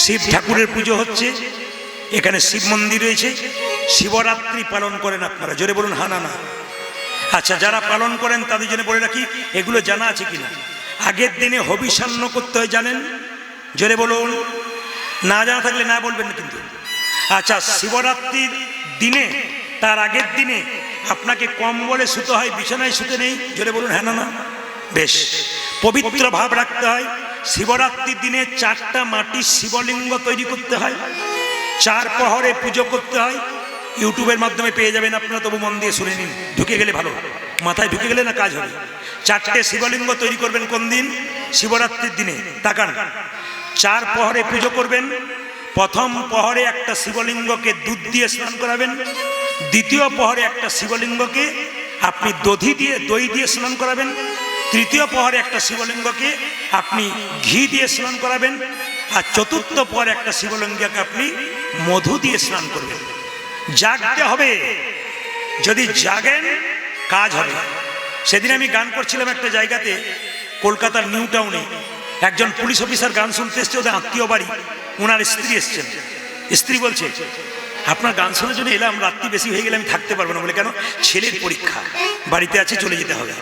শিব ঠাকুরের পুজো হচ্ছে, এখানে শিব মন্দির রয়েছে। শিবরাত্রি পালন করেন আপনারা? জোরে বলুন হা না না। আচ্ছা, যারা পালন করেন তাদের জন্য বলে রাখি, এগুলো জানা আছে কিনা? আগের দিনে হবিষান্ন করতে হয়, জানেন? জোরে বলুন। না জানা থাকলে না বলবেন না কিন্তু। আচ্ছা, শিবরাত্রির দিনে, তার আগের দিনে আপনাকে কম্বলে শুতে হয়, বিছানায় শুতে নেই। জোরে বলুন হ্যাঁ না না। বেশ, পবিত্র ভাব রাখতে হয়। শিবরাত্রির দিনে 4টা মাটির শিবলিঙ্গ তৈরি করতে হয়, 4 প্রহরে পুজো করতে হয়। ইউটিউবের মাধ্যমে পেয়ে যাবেন আপনারা, তবু মন দিয়ে শুনে নিন, ঢুকে গেলে ভালো, মাথায় ঢুকে গেলে না কাজ হবে। 4টে শিবলিঙ্গ তৈরি করবেন কোন দিন? শিবরাত্রির দিনে। তাকান, 4 প্রহরে পুজো করবেন। প্রথম প্রহরে একটা শিবলিঙ্গকে দুধ দিয়ে স্নান করাবেন। দ্বিতীয় প্রহরে একটা শিবলিঙ্গকে আপনি দই দিয়ে স্নান করাবেন। তৃতীয় প্রহরে একটা শিবলিঙ্গকে আপনি ঘি দিয়ে স্নান করাবেন। আর চতুর্থ প্রহরে একটা শিবলিঙ্গকে আপনি মধু দিয়ে স্নান করবেন। জাগতে হবে, যদি জাগেন কাজ হবে। সেদিন আমি গান করছিলাম একটা জায়গাতে, কলকাতার নিউ টাউনে। একজন পুলিশ অফিসার গান শুনতে এসছে, ওদের আত্মীয় বাড়ি, ওনার স্ত্রী এসছেন। স্ত্রী বলছে, আপনার গান শোনার জন্য এলাম, রাত্রি বেশি হয়ে গেলে আমি থাকতে পারবো না। বলে কেন? ছেলের পরীক্ষা, বাড়িতে আছে, চলে যেতে হবে,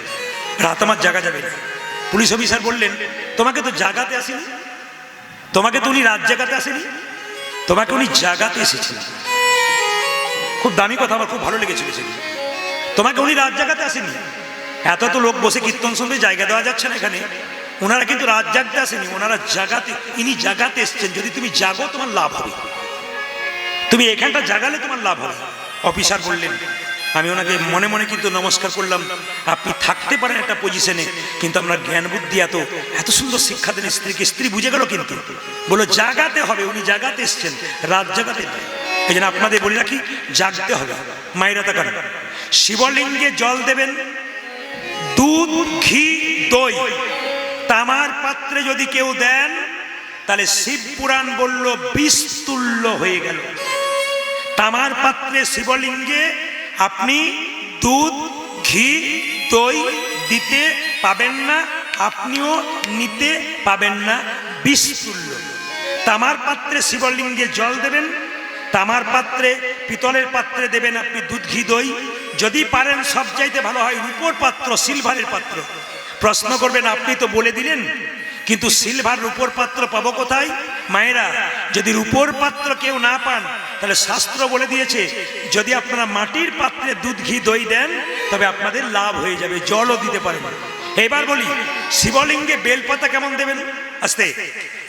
রাত আমার জাগা যাবে না। পুলিশ অফিসার বললেন, তোমাকে তো জাগাতে আসেনি, তোমাকে তো উনি রাত জাগাতে আসেনি, তোমাকে উনি জাগাতে এসেছিলেন। খুব দামি কথা, আমার খুব ভালো লেগেছিল সেদিন। তোমাকে উনি রাত জাগাতে আসেনি। এত তো লোক বসে কীর্তন শুনবে, জায়গা দেওয়া যাচ্ছে না এখানে। ওনারা কিন্তু রাত জাগতে আসেনি, ওনারা জাগাতে, ইনি জাগাতে এসছেন। যদি তুমি জাগো তোমার লাভ হবে, তুমি এখানটা জাগালে তোমার লাভ হবে। অফিসার বললেন, আমি ওনাকে মনে মনে কিন্তু নমস্কার করলাম, আপনি থাকতে পারেন একটা পজিশনে, কিন্তু আপনার জ্ঞান বুদ্ধি এত সুন্দর শিক্ষা দেন স্ত্রীকে। স্ত্রী বুঝে গেল, কিন্তু বলো জাগাতে হবে, উনি জাগাতে এসছেন, রাত জাগাতে নয়। এই জন্য আপনাদের বলে রাখি, জাগতে হবে। মায়েরা তাকান, শিবলিঙ্গে জল দেবেন, দুধ, ঘি, দই, তামার পাত্রে যদি কেউ দেন, তাহলে শিব পুরাণ বলল বিষ তুল্য হয়ে গেল। তামার পাত্রে শিবলিঙ্গে আপনি দুধ, ঘি, দই দিতে পাবেন না, আপনিও নিতে পাবেন না, বিষ তুল্য। তামার পাত্রে শিবলিঙ্গে জল দেবেন, তামার পাত্রে, পিতলের পাত্রে দেবেন আপনি দুধ, ঘি, দই। যদি পারেন সবচাইতে ভালো হয় রূপোর পাত্র, সিলভারের পাত্র। প্রশ্ন করবেন, আপনি তো বলে দিলেন, কিন্তু সিলভার রূপোর পাত্র পাবো কোথায়? মায়েরা, যদি রূপোর পাত্র কেউ না পান, তাহলে শাস্ত্র বলে দিয়েছে, যদি আপনারা মাটির পাত্রে দুধ, ঘি, দই দেন, তবে আপনাদের লাভ হয়ে যাবে, জলও দিতে পারেন। এবার বলি, শিবলিঙ্গে বেলপাতা কেমন দেবেন? আস্তে,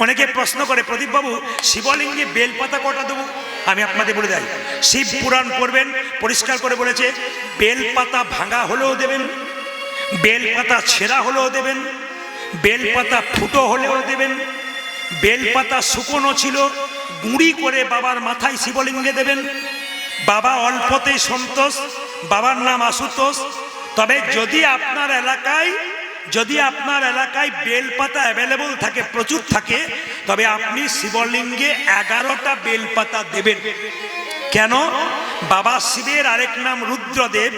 অনেকে প্রশ্ন করে, প্রদীপ বাবু শিবলিঙ্গে বেলপাতা কটা দেবো? আমি আপনাদের বলে দেই, শিব পুরাণ পড়বেন, পরিষ্কার করে বলেছে, বেলপাতা ভাঙা হলেও দেবেন, বেলপাতা ছেঁড়া হলেও দেবেন, বেলপাতা ফুটো হলেও দেবেন, বেলপাতা শুকনো ছিল গুঁড়ি করে বাবার মাথায় শিবলিঙ্গে দেবেন। বাবা অল্পতেই সন্তোষ, বাবার নাম আশুতোষ। তবে যদি আপনার এলাকায় বেলপাতা অ্যাভেলেবল থাকে, প্রচুর থাকে, তবে আপনি শিবলিঙ্গে 11টা বেলপাতা দেবেন। কেন? বাবা শিবের আরেক নাম রুদ্রদেব।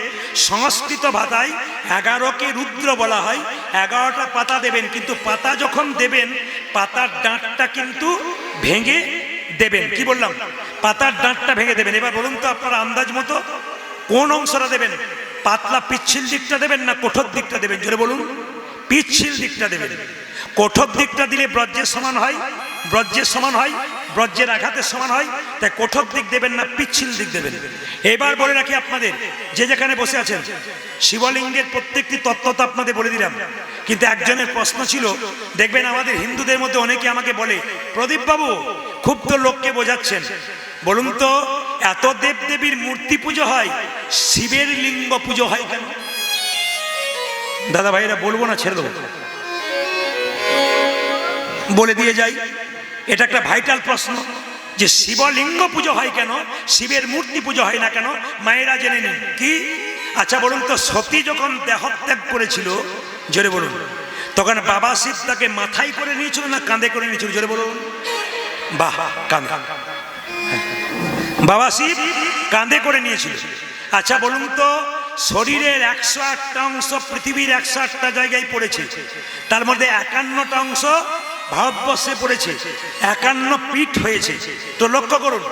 সংস্কৃত ভাষায় 11কে রুদ্র বলা হয়। 11টা পাতা দেবেন, কিন্তু পাতা যখন দেবেন, পাতার ডাঁটটা কিন্তু ভেঙে দেবেন। কি বললাম? পাতার ডাঁটটা ভেঙে দেবেন। এবার বলুন তো আপনার আন্দাজ মতো কোন অংশটা দেবেন? পাতলা পিচ্ছিল দিকটা দেবেন না কঠোর দিকটা দেবেন? জোরে বলুন। পিচ্ছিল দিকটা দেবেন। কঠোর দিকটা দিলে ব্রজ্যের সমান হয়, ব্রজ্যের আঘাতের সমান হয়। তাই কঠোর দিক দেবেন না, পিচ্ছিল দিক দেবেন। এবার বলে রাখি আপনাদের, যে যেখানে বসে আছেন, শিবলিঙ্গের প্রত্যেকটি তত্ত্ব তো আপনাদের বলে দিলাম, কিন্তু একজনের প্রশ্ন ছিল, দেখবেন আমাদের হিন্দুদের মধ্যে অনেকে আমাকে বলে, প্রদীপ বাবু খুব তো লোককে বোঝাচ্ছেন, বলুন তো এত দেবদেবীর মূর্তি পুজো হয়, শিবের লিঙ্গ পুজো হয় কেন? দাদা ভাইরা বলবো না, ছেড়ে দেবো, বলে দিয়ে যাই। এটা একটা ভাইটাল প্রশ্ন, যে শিবলিঙ্গ পুজো হয় কেন, শিবের মূর্তি পুজো হয় না কেন? মায়েরা জেনে নিন। কি? আচ্ছা বলুন তো, সতী যখন দেহত্যাগ করেছিল, জোরে বলুন, তখন বাবা শিব তাকে মাথায় করে নিয়েছিল না কাঁধে করে নিয়েছিল? জোরে বলুন। বাহ, কাঁধে। বাবা শিব কাঁধে করে নিয়েছিল। আচ্ছা বলুন তো, শরীরের 108টা অংশ পৃথিবীর 108টা জায়গায় পড়েছে, তার মধ্যে 51টা অংশ ভারতবর্ষে পড়েছে, 51 পীঠ হয়েছে। তো লক্ষ্য করুন,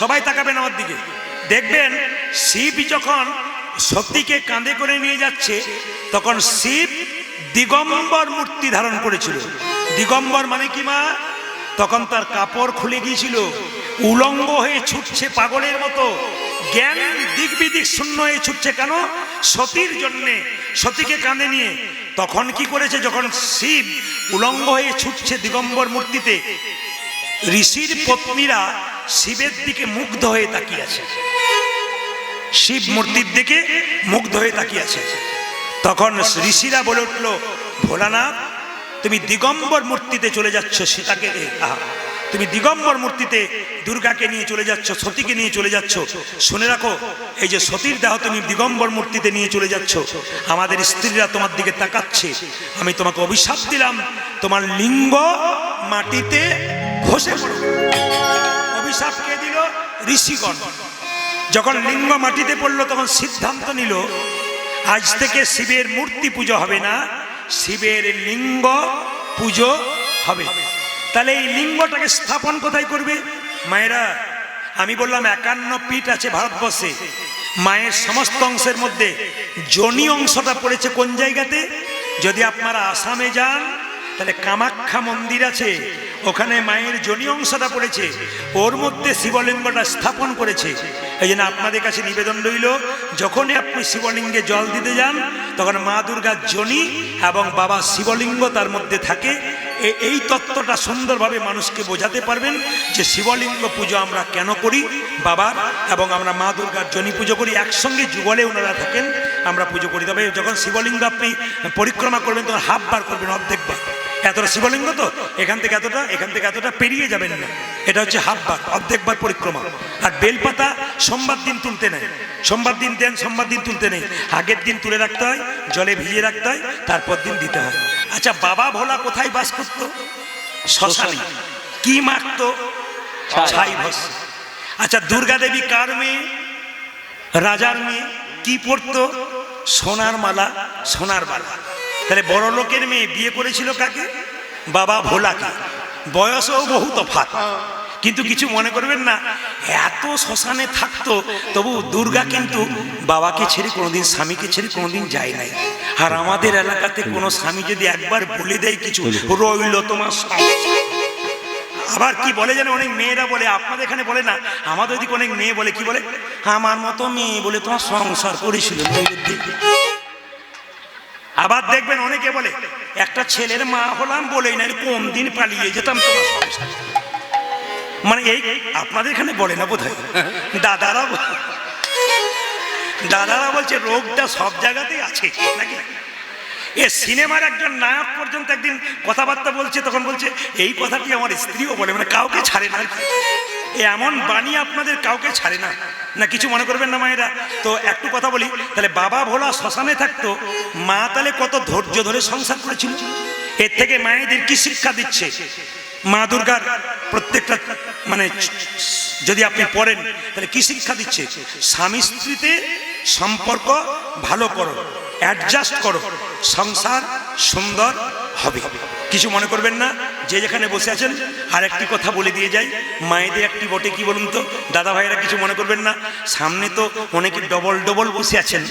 সবাই তাকাবেন আমার দিকে, দেখবেন শিব যখন সতীকে কাঁধে করে নিয়ে যাচ্ছে তখন শিব দিগম্বর মূর্তি ধারণ করেছিল। দিগম্বর মানে কি মা? তখন তার কাপড় খুলে গিয়েছিল, উলঙ্গ হয়ে ছুটছে পাগলের মতো, জ্ঞান দিক বিদিক শূন্য হয়ে ছুটছে। কেন? সতীর জন্যে, সতীকে কাঁধে নিয়ে। তখন কি করেছে? যখন শিব উলঙ্গ হয়ে ছুটছে দিগম্বর মূর্তিতে, ঋষির পত্নীরা শিবের দিকে মুগ্ধ হয়ে তাকিয়ে আছে, শিব মূর্তির দিকে মুগ্ধ হয়ে তাকিয়ে আছে। তখন ঋষিরা বলে উঠল, ভোলানাথ তুমি দিগম্বর মূর্তিতে চলে যাচ্ছ, সীতাকে তুমি দিগম্বর মূর্তিতে দুর্গাকে নিয়ে চলে যাচ্ছ, সতীকে নিয়ে চলে যাচ্ছ। শুনে রাখো, এই যে সতীর দেহ তুমি দিগম্বর মূর্তিতে নিয়ে চলে যাচ্ছ, আমাদের স্ত্রীরা তোমার দিকে তাকাচ্ছে, আমি তোমাকে অভিশাপ দিলাম, তোমার লিঙ্গ মাটিতে খসে পড়বে। অভিশাপ কে দিল? ঋষিগণ। যখন লিঙ্গ মাটিতে পড়লো তখন সিদ্ধান্ত নিল, আজ থেকে শিবের মূর্তি পুজো হবে না, শিবের লিঙ্গ পুজো হবে। তাহলে এই লিঙ্গটাকে স্থাপন কোথায় করবে? মায়েরা, আমি বললাম 51 পীঠ আছে ভারতবর্ষে, মায়ের সমস্ত অংশের মধ্যে যোনি অংশটা পড়েছে কোন জায়গাতে? যদি আপনারা আসামে যান তাহলে কামাখ্যা মন্দির আছে, ওখানে মায়ের যোনি অংশটা পড়েছে, ওর মধ্যে শিবলিঙ্গটা স্থাপন করেছে। এই জন্য আপনাদের কাছে নিবেদন রইল, যখনই আপনি শিবলিঙ্গে জল দিতে যান তখন মা দুর্গার যোনি এবং বাবা শিবলিঙ্গ তার মধ্যে থাকে। এই তত্ত্বটা সুন্দরভাবে মানুষকে বোঝাতে পারবেন যে শিবলিঙ্গ পুজো আমরা কেন করি বাবার, এবং আমরা মা দুর্গার যোনি পুজো করি, একসঙ্গে যুগলে ওনারা থাকেন, আমরা পুজো করি। তবে যখন শিবলিঙ্গ আপনি পরিক্রমা করবেন তখন হাফ বার করবেন, অর্ধেক বার। এতটা শিবলিঙ্গ তো এখান থেকে এতটা, এখান থেকে এতটা পেরিয়ে যাবেন না, এটা হচ্ছে হাফ বার, অর্ধেক বার পরিক্রমা। আর বেলপাতা সোমবার দিন তুলতে নেই, সোমবার দিন দেন, সোমবার দিন তুলতে নেই, আগের দিন তুলে রাখতে হয়, জলে ভিজিয়ে রাখতে হয়, তারপর দিন দিতে হয়। আচ্ছা, বাবা ভোলা কোথায় বাস করতো? শ্মশানে। কি মাখতো? ছাই ভস্ম। আচ্ছা, দুর্গা দেবী কার মেয়ে? রাজার মেয়ে। কি পরতো? সোনার মালা, সোনার বালা। তাহলে বড় লোকের মেয়ে বিয়ে করেছিল কাকে? বাবা ভোলাকে। বয়সও বহু তফাৎ, কিন্তু কিছু মনে করবেন না, এত শ্মশানে থাকতো তবু দুর্গা কিন্তু বাবাকে ছেড়ে কোনোদিন, স্বামীকে ছেড়ে কোনোদিন যায় নাই। আর আমাদের এলাকাতে কোনো স্বামী যদি একবার বলে দেয় কিছু, রইল তোমার স্বামী। আবার কি বলে জানে, অনেক মেয়েরা বলে, আপনাদের এখানে বলে না, আমাদের ওইদিকে অনেক মেয়ে বলে, কি বলে, আমার মতো মেয়ে বলে তোমার সংসার করেছিল। আবার দেখবেন অনেকে বলে, একটা ছেলের মা হলাম বলেই না কোন দিন পালিয়ে যেতাম তোমার সংসার। মানে এই আপনাদের এখানে বলে না বোধ হয়, দাদারা বলছে রোগটা সব জায়গাতেই আছে নাকি। এ সিনেমার একজন নায়ক পর্যন্ত একদিন কথাবার্তা বলছে, তখন বলছে এই কথাটি আমার স্ত্রীও বলে, মানে কাউকে ছাড়ে না। এমন বাণী আপনাদের কাউকে ছাড়ে না, না কিছু মনে করবেন না মায়েরা। তো একটু কথা বলি, তাহলে বাবা ভোলা শ্মশানে থাকতো, মা তাহলে কত ধৈর্য ধরে সংসার করেছিল। এর থেকে মায়েদের কি শিক্ষা দিচ্ছে? মা দুর্গার প্রত্যেকটা মানে যদি আপনি পড়েন তাহলে কি শিক্ষা দিচ্ছে? স্বামী স্ত্রীতে সম্পর্ক ভালো করো, অ্যাডজাস্ট করো, সংসার সুন্দর হবে। কিছু মনে করবেন না, যে যেখানে বসে আছেন। আর একটি কথা বলে দিয়ে যাই, মায়েদের একটি বটে, কি বলুন তো দাদা ভাইরা, কিছু মনে করবেন না, সামনে তো অনেকে ডবল ডবল বসে আছেন,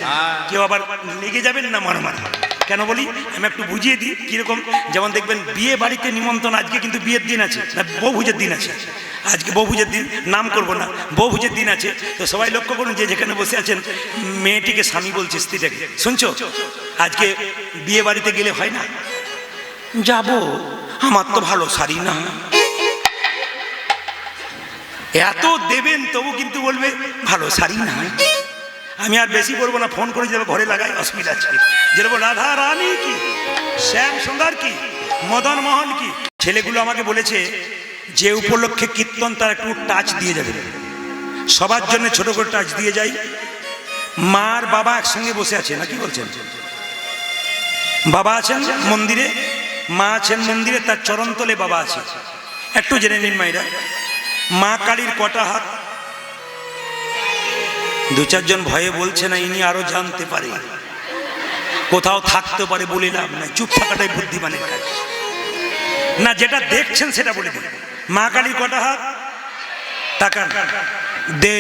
কেউ আবার লেগে যাবেন না মারামারি। কেন বলি আমি একটু বুঝিয়ে দিই কিরকম। যেমন দেখবেন বিয়ে বাড়িতে নিমন্ত্রণ, আজকে কিন্তু বিয়ের দিন আছে না, বউভোজের দিন আছে, আজকে বউভোজের দিন, নাম করবো না, বউভোজের দিন আছে। তো সবাই লক্ষ্য করুন, যে যেখানে বসে আছেন, মেয়েটিকে স্বামী বলছে স্ত্রীটাকে, শুনছো আজকে বিয়ে বাড়িতে গেলে হয় না? যাব, আমার তো ভালো শাড়ি না। এত দেবেন তবু কিন্তু বলবে ভালো শাড়ি না। আমি আর বেশি বলবো না, ফোন করে যাবে ঘরে লাগাই, অসুবিধা আছে। যেরকম রাধা রানী কি, শ্যাম সুন্দর কি, মদন মোহন কি। ছেলেগুলো আমাকে বলেছে যে উপলক্ষে কীর্তন তার একটু টাচ দিয়ে যাবে, সবার জন্য ছোট করে টাচ দিয়ে যাই। মার বাবা একসঙ্গে বসে আছে না, কি বলছেন? বাবা আছেন মন্দিরে, মা আছেন মন্দিরে, তার চরণতলে বাবা আছে। একটু জেনে নিন মায়েরা, মা কালীর কটা হাত? দু চারজন ভয়ে বলছে না, ইনি আরো জানতে পারে, কোথাও থাকতে পারে বলে লাভ নাই, চুপ থাকাটাই বুদ্ধিমানের কাজ। না যেটা দেখছেন সেটা বলে দিন। মা কালীর কটা হাত? তাকান, দে,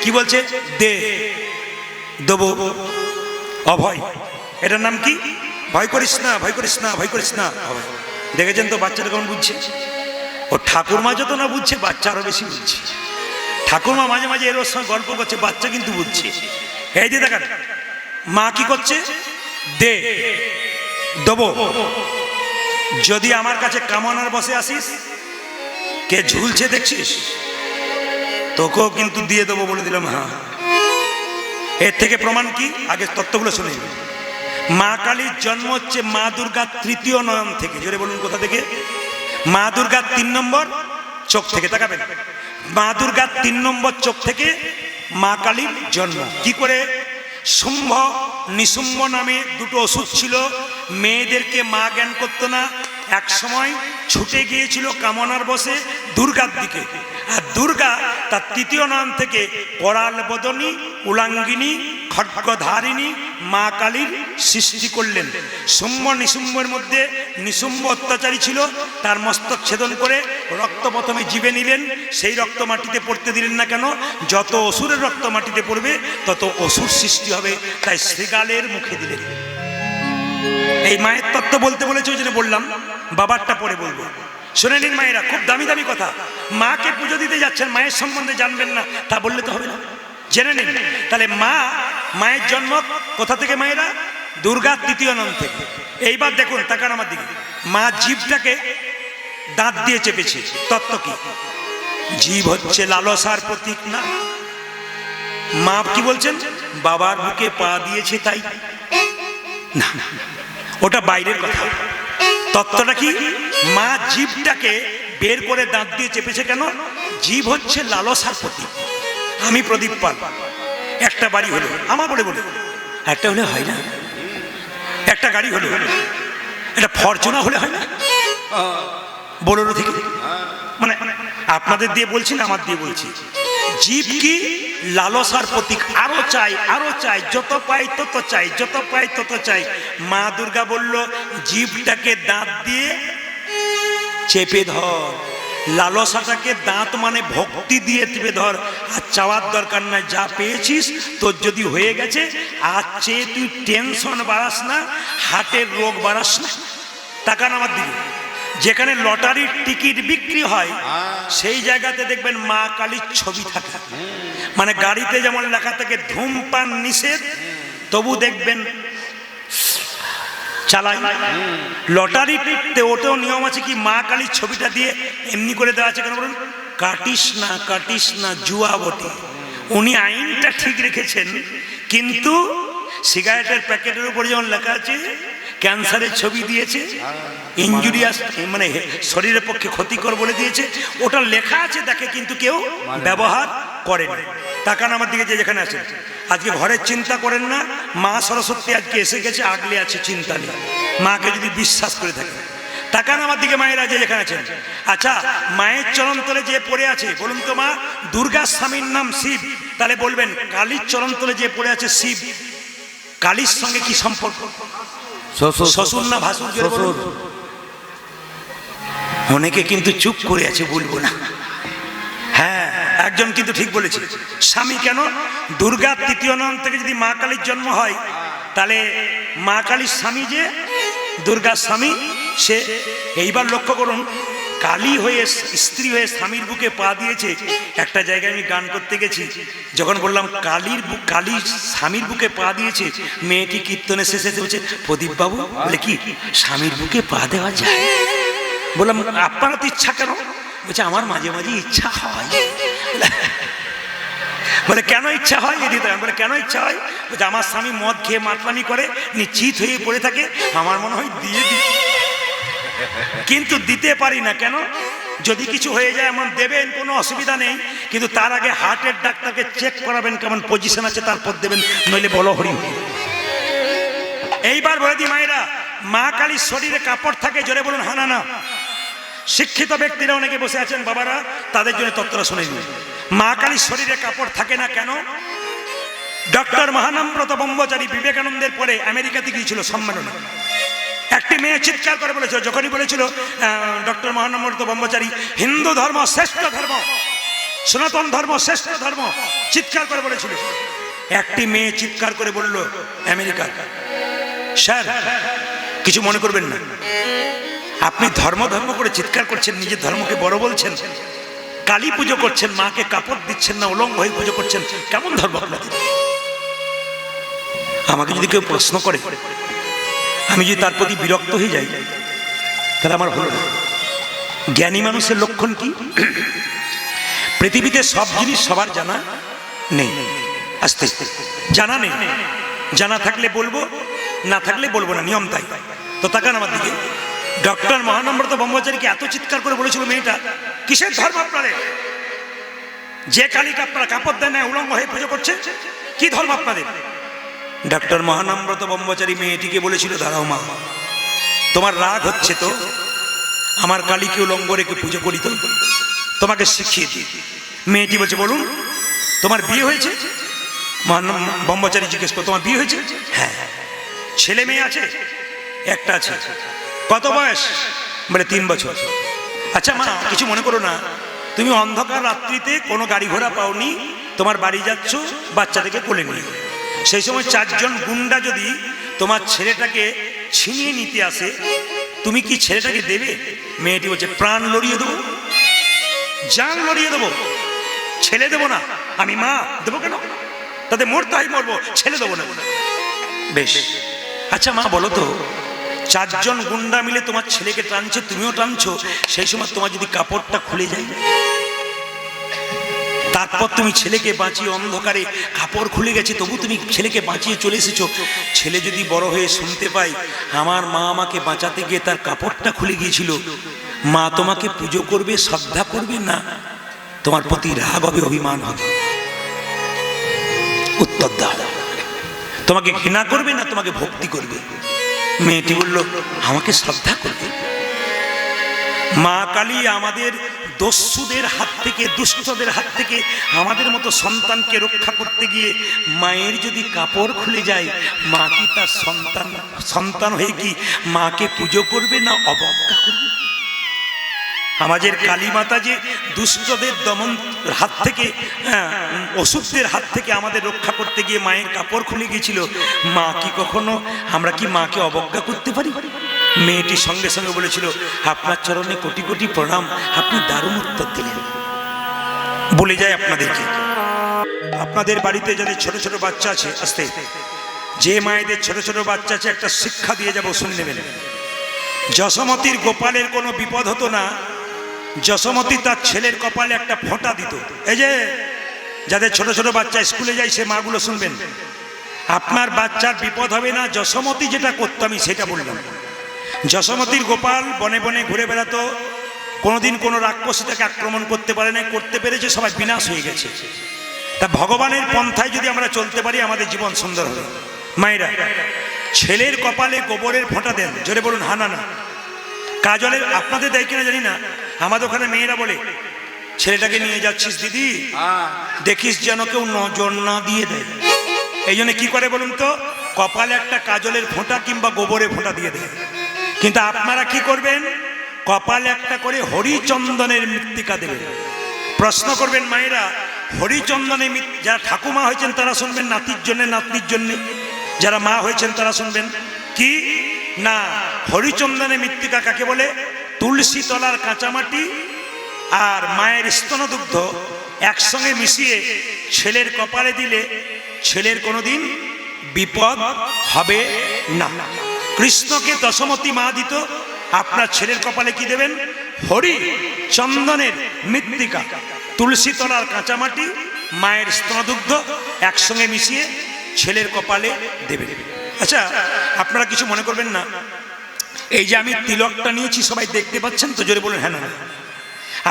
কি বলছে? দে, দেবো, অভয়। এটার নাম কি? ভয় করিস না, ভয় করিস না, ভয় করিস না। দেখেছেন তো বাচ্চাটা কেমন বুঝছে? ও ঠাকুরমা যত না বুঝছে, বাচ্চা আরো বেশি বুঝছে। ঠাকুরমা মাঝে মাঝে এর সঙ্গে গল্প করছে, বাচ্চা কিন্তু বুঝছে। এই যে দেখেন মা কি করছে? দে, দেবো। যদি আমার কাছে কামনার বসে আসিস, কে ঝুলছে দেখছিস, তোকেও কিন্তু দিয়ে দেবো বলে দিলাম। হ্যাঁ, এর থেকে প্রমাণ কি? আগে তত্ত্বগুলো শুনে। মা কালীর জন্ম হচ্ছে মা দুর্গার তৃতীয় নয়ন থেকে। জোরে বলুন কোথা থেকে? মা দুর্গার 3 নম্বর চোখ থেকে। তাকাবেন, মা দুর্গার 3 নম্বর চোখ থেকে মা কালীর জন্ম। কি করে? শুম্ভ নিশুম্ভ নামে দুটো অসুর ছিল, মেয়েদেরকে মা জ্ঞান করতো না। এক সময় ছুটে গিয়েছিল কামনার বসে দুর্গার দিকে, আর দুর্গা তার তৃতীয় নাম থেকে করাল বদনী, উলাঙ্গিনী, খड्गধারিণী মা কালীর সৃষ্টি করলেন। শুম্ভ নিশুম্ভের মধ্যে নিশুম্ভ অত্যাচারী ছিল, তার মস্তক ছেদন করে রক্ত প্রথমে জীবে নিলেন। সেই রক্ত মাটিতে পড়তে দিলেন না কেন? যত অসুরের রক্ত মাটিতে পড়বে তত অসুর সৃষ্টি হবে, তাই শ্রীগালের মুখে দিলেন। এই মায়ের তত্ত্ব বলতে বলেছে, ওই জন্য বললাম, বাবারটা পরে বলবো। শুনে নিন মায়েরা, খুব দামি দামি কথা। মাকে পুজো দিতে যাচ্ছেন, মায়ের সম্বন্ধে জানবেন না তা বললে তো হবে না, জেনে নিন। তাহলে মায়ের জন্ম কোথা থেকে মায়েরা? দুর্গার তৃতীয় নাম থেকে। এইবার দেখুন, তাকান আমার দিকে। মা জীবটাকে দাঁত দিয়ে চেপেছে। তত্ত্ব কি? জীব হচ্ছে লালসার প্রতীক না। মা কি বলছেন? বাবার বুকে পা দিয়েছে তাই না, ওটা বাইরের কথা। তত্ত্বটা কি? মা জীবটাকে বের করে দাঁত দিয়ে চেপেছে কেন? জীব হচ্ছে লালসার প্রতীক। আমি প্রদীপ পাল, একটা বাড়ি হলো আমার বলে বলে, একটা হলে হয় না, একটা গাড়ি হলো, একটা ফরচুনা হলে হয় না, বোলেরো থেকে। মানে আপনাদের দিয়ে বলছি না, আমার দিয়ে বলছি। জীব কি? লালসার প্রতীক। আরো চাই, আরো চাই, যত পাই তত চাই, যত পাই তত চাই। মা দুর্গা বলল, জীবটাকে দাঁত দিয়ে চেপে ধর। লালসাটাকে দাঁত মানে ভক্তি দিয়ে চেপে ধর, আর চাওয়ার দরকার নাই। যা পেয়েছিস তোর যদি হয়ে গেছে, আর চেয়ে তুই টেনশন বাড়াস না, হার্টের রোগ বাড়াস না। তাকান আমার দিকে, যেখানে লটারির টিকিট বিক্রি হয় সেই জায়গাতে দেখবেন মা কালীর ছবি থাকে। মানে গাড়িতে যেমন লেখা থাকে ধূমপান নিষেধ, তবু দেখবেন চালাই। লটারিতে ওটাও নিয়ম আছে কি? মা কালীর ছবিটা দিয়ে এমনি করে দেওয়া আছে কেন বলুন? কাটিস না, কাটিস না, জুয়া বটে। উনি আইনটা ঠিক রেখেছেন, কিন্তু সিগারেটের প্যাকেটের উপর যেমন লেখা আছে ক্যান্সারের ছবি দিয়েছে, ইনজুরিয়াস মানে শরীরের পক্ষে ক্ষতিকর বলে দিয়েছে, ওটা লেখা আছে দেখে, কিন্তু কেউ ব্যবহার করে না। তাকান আমার দিকে, যে যেখানে আছে। আজকে ঘরের চিন্তা করেন না, মা সরস্বতী আজকে এসে গেছে, আগলে আছে, চিন্তা নেই। মাকে যদি বিশ্বাস করে থাকে, তাকান আমার দিকে মায়েরা যে যেখানে আছেন। আচ্ছা, মায়ের চরণ তলে যে পড়ে আছে, বলুন তো মা, দুর্গার স্বামীর নাম শিব, তাহলে বলবেন কালীর চরণ তলে যে পড়ে আছে শিব, কালীর সঙ্গে কি সম্পর্ক? শ্বশুর না ভাসুর? অনেকে কিন্তু চুপ করে আছে, বলবো না। হ্যাঁ, একজন কিন্তু ঠিক বলেছে। স্বামী কেন? দুর্গার তৃতীয় নাম থেকে যদি মা কালীর জন্ম হয়, তাহলে মা কালীর স্বামী যে দুর্গার স্বামী, সে এইবার লক্ষ্য করুন, কালী হয়ে স্ত্রী হয়ে স্বামীর বুকে পা দিয়েছে। একটা জায়গায় আমি গান করতে গেছি, যখন বললাম কালী স্বামীর বুকে পা দিয়েছে, মেয়েটি কীর্তনের শেষে বলছে, প্রদীপ বাবু বলে কি স্বামীর বুকে পা দেওয়া যায়? বললাম আপনারা তো ইচ্ছা কেন? বলছে আমার মাঝে মাঝে ইচ্ছা হয়। বলে কেন ইচ্ছা হয়? বলে কেন ইচ্ছা হয়? বলছে আমার স্বামী মদ খেয়ে মাতলামি করে, নিশ্চিত হয়ে পড়ে থাকে, আমার মনে হয় দিয়ে দিই, কিন্তু দিতে পারি না। কেন? যদি কিছু হয়ে যায় এমন দেবেন, কোনো অসুবিধা নেই, কিন্তু তার আগে হার্টের ডাক্তারকে চেক করাবেন কেমন পজিশন আছে, তারপর দেবেন, নইলে বলো হরি। এইবার বলে দিই মায়েরা, মা কালীর শরীরে কাপড় থাকে, জোরে বলুন হানা না। শিক্ষিত ব্যক্তিরা অনেকে বসে আছেন বাবারা, তাদের জন্য তত্ত্বটা শুনে নিন। মা কালীর শরীরে কাপড় থাকে না কেন? ডক্টর মহানামব্রত ব্রহ্মচারী বিবেকানন্দের পরে আমেরিকাতে গিয়েছিল সম্মেলনে। একটি মেয়ে চিৎকার করে বলেছিল, যখনই বলেছিল ডক্টর মহানম্রত ব্রহ্মচারী হিন্দু ধর্ম শ্রেষ্ঠ ধর্ম, সনাতন ধর্ম শ্রেষ্ঠ ধর্ম, চিৎকার করে বলেছিল। একটি মেয়ে চিৎকার করে বলল আমেরিকার, স্যার কিছু মনে করবেন না, আপনি ধর্ম ধর্ম করে চিৎকার করছেন, নিজের ধর্মকে বড় বলছেন, কালী পুজো করছেন, মাকে কাপড় দিচ্ছেন না, উলঙ্গ হয়ে পুজো করছেন, কেমন ধর্ম আপনাদের? আমাকে যদি কেউ প্রশ্ন করে, আমি যদি তার প্রতি বিরক্ত হয়ে যাই, তাহলে আমার হলো না। জ্ঞানী মানুষের লক্ষণ কি? পৃথিবীতে সব জিনিস সবার জানা নেই, আস্তে আস্তে জানা নেই। জানা থাকলে বলবো, না থাকলে বলবো না, নিয়ম তাই। তো তাকান আমার দিকে, ডক্টর মহানম্রত ব্রহ্মচারীকে এত চিৎকার করে বলেছিল মেয়েটা, কিসের ধর্ম আপনাদের? যে কালীকে আপনারা কাপড় দেন না, উলঙ্গ হয়ে পুজো করছেন, কি ধর্ম আপনাদের? ডক্টর মহানম্রত ব্রহ্মচারী মেয়েটিকে বলেছিল, দাঁড়াও মা, তোমার রাগ হচ্ছে তো, আমার কালীকে উলঙ্গ রেখে পুজো করি তো, তোমাকে শিখিয়ে দিই। মেয়েটি বলছে, বলুন তোমার বিয়ে হয়েছে? ব্রহ্মচারী জিজ্ঞেস করো, তোমার বিয়ে হয়েছে? হ্যাঁ। ছেলে মেয়ে আছে? একটা আছে। কত বয়স? বলে 3 বছর। আচ্ছা মা, কিছু মনে করো না, তুমি অন্ধকার রাত্রিতে কোনো গাড়ি ঘোড়া পাওনি, তোমার বাড়ি যাচ্ছ বাচ্চাটাকে কোলে নিয়ে, সেই সময় 4 জন গুন্ডা যদি তোমার ছেলেটাকে ছিনিয়ে নিতে আসে, তুমি কি ছেলেটাকে দেবে? মেয়েটি বলছে, প্রাণ লড়িয়ে দেবো, জান লড়িয়ে দেবো, ছেলে দেবো না। আমি মা, দেবো কেন? তাদের মরতে হয় মরবো, ছেলে দেবো না। বেশ, আচ্ছা মা বলো তো, 4 জন গুন্ডা মিলে তোমার ছেলেকে টানছে, তুমিও টানছো, সেই সময় তোমার যদি কাপড়টা খুলে যায়, তারপর তুমি ছেলেকে বাঁচিয়ে, অন্ধকারে কাপড় খুলে গেছে তবু তুমি ছেলেকে বাঁচিয়ে চলে এসেছো, ছেলে যদি বড় হয়ে শুনতে পাই আমার মা আমাকে বাঁচাতে গিয়ে তার কাপড়টা খুলে গিয়েছিল, মা তোমাকে পুজো করবে, শ্রদ্ধা করবে না তোমার প্রতি রাগ হবে, অভিমান হবে? উত্তর দাও, তোমাকে ঘৃণা করবে না তোমাকে ভক্তি করবে? মেয়েটি বলল, আমাকে শ্রদ্ধা করবে। মা কালী আমাদের দস্যুদের হাত থেকে, দুষ্টদের হাত থেকে আমাদের মতো সন্তানকে রক্ষা করতে গিয়ে মায়ের যদি কাপড় খুলে যায়, মা কি তার সন্তান হয়ে কি মাকে পুজো করবে না অবজ্ঞা করবে? আমাদের কালী মাতা যে দুষ্টদের দমন হাত থেকে, অসুরদের হাত থেকে আমাদের রক্ষা করতে গিয়ে মায়ের কাপড় খুলে গিয়েছিল, মা কি কখনো, আমরা কি মাকে অবজ্ঞা করতে পারি? মেয়েটি সঙ্গে সঙ্গে বলেছিল, আপনার চরণে কোটি কোটি প্রণাম, আপনি দারুণ উত্তর দিলেন। বলে যায় আপনাদেরকে, আপনাদের বাড়িতে যাদের ছোট ছোট বাচ্চা আছে, আস্তে, যে মায়েদের ছোট ছোট বাচ্চা আছে, একটা শিক্ষা দিয়ে যাবো, শুনে নেবেন। যশোমতীর গোপালের কোনো বিপদ হতো না, যশোমতী তার ছেলের কপালে একটা ফোঁটা দিত। এই যে যাদের ছোট ছোট বাচ্চা স্কুলে যায়, সে মাগুলো শুনবেন, আপনার বাচ্চার বিপদ হবে না, যশোমতী যেটা করতো আমি সেটা বললাম। যশোমতীর গোপাল বনে বনে ঘুরে বেড়াতো, কোনোদিন কোনো রাক্ষসী তাকে আক্রমণ করতে পারে না, করতে পেরেছে সবাই বিনাশ হয়ে গেছে। তা ভগবানের পন্থায় যদি আমরা চলতে পারি, আমাদের জীবন সুন্দর হবে। মায়েরা ছেলের কপালে গোবরের ফোঁটা দেন, জোরে বলুন হা না না। কাজলের, আপনাদের দেয় কিনা জানি না, আমাদের ওখানে মেয়েরা বলে, ছেলেটাকে নিয়ে যাচ্ছিস দিদি, দেখিস যেন কেউ নজর না দিয়ে দেয়। এই জন্য কি করে বলুন তো, কপালে একটা কাজলের ফোঁটা কিংবা গোবরের ফোঁটা দিয়ে দেয়। কিন্তু আপনারা কি করবেন, কপালে একটা করে হরিচন্দনের মৃত্তিকা দেবেন। প্রশ্ন করবেন মায়েরা, হরিচন্দনের, যারা ঠাকুমা হয়েছেন তারা শুনবেন নাতির জন্য, নাতনির জন্য, যারা মা হয়েছেন তারা শুনবেন কি না, হরিচন্দনের মৃত্তিকা কাকে বলে? তুলসী তলার কাঁচামাটি আর মায়ের স্তনদুগ্ধ একসঙ্গে মিশিয়ে ছেলের কপালে দিলে ছেলের কোনোদিন বিপদ হবে না। কৃষ্ণকে দশমতী মা দিত, আপনার ছেলের কপালে কি দেবেন? হরি চন্দনের মৃত্তিকা, তুলসী তলার কাঁচামাটি, মায়ের স্তনদুগ্ধ একসঙ্গে মিশিয়ে ছেলের কপালে দেবেন। আচ্ছা আপনারা কিছু মনে করবেন না, এই যে আমি তিলকটা নিয়েছি সবাই দেখতে পাচ্ছেন তো, জোরে বলুন হ্যাঁ না।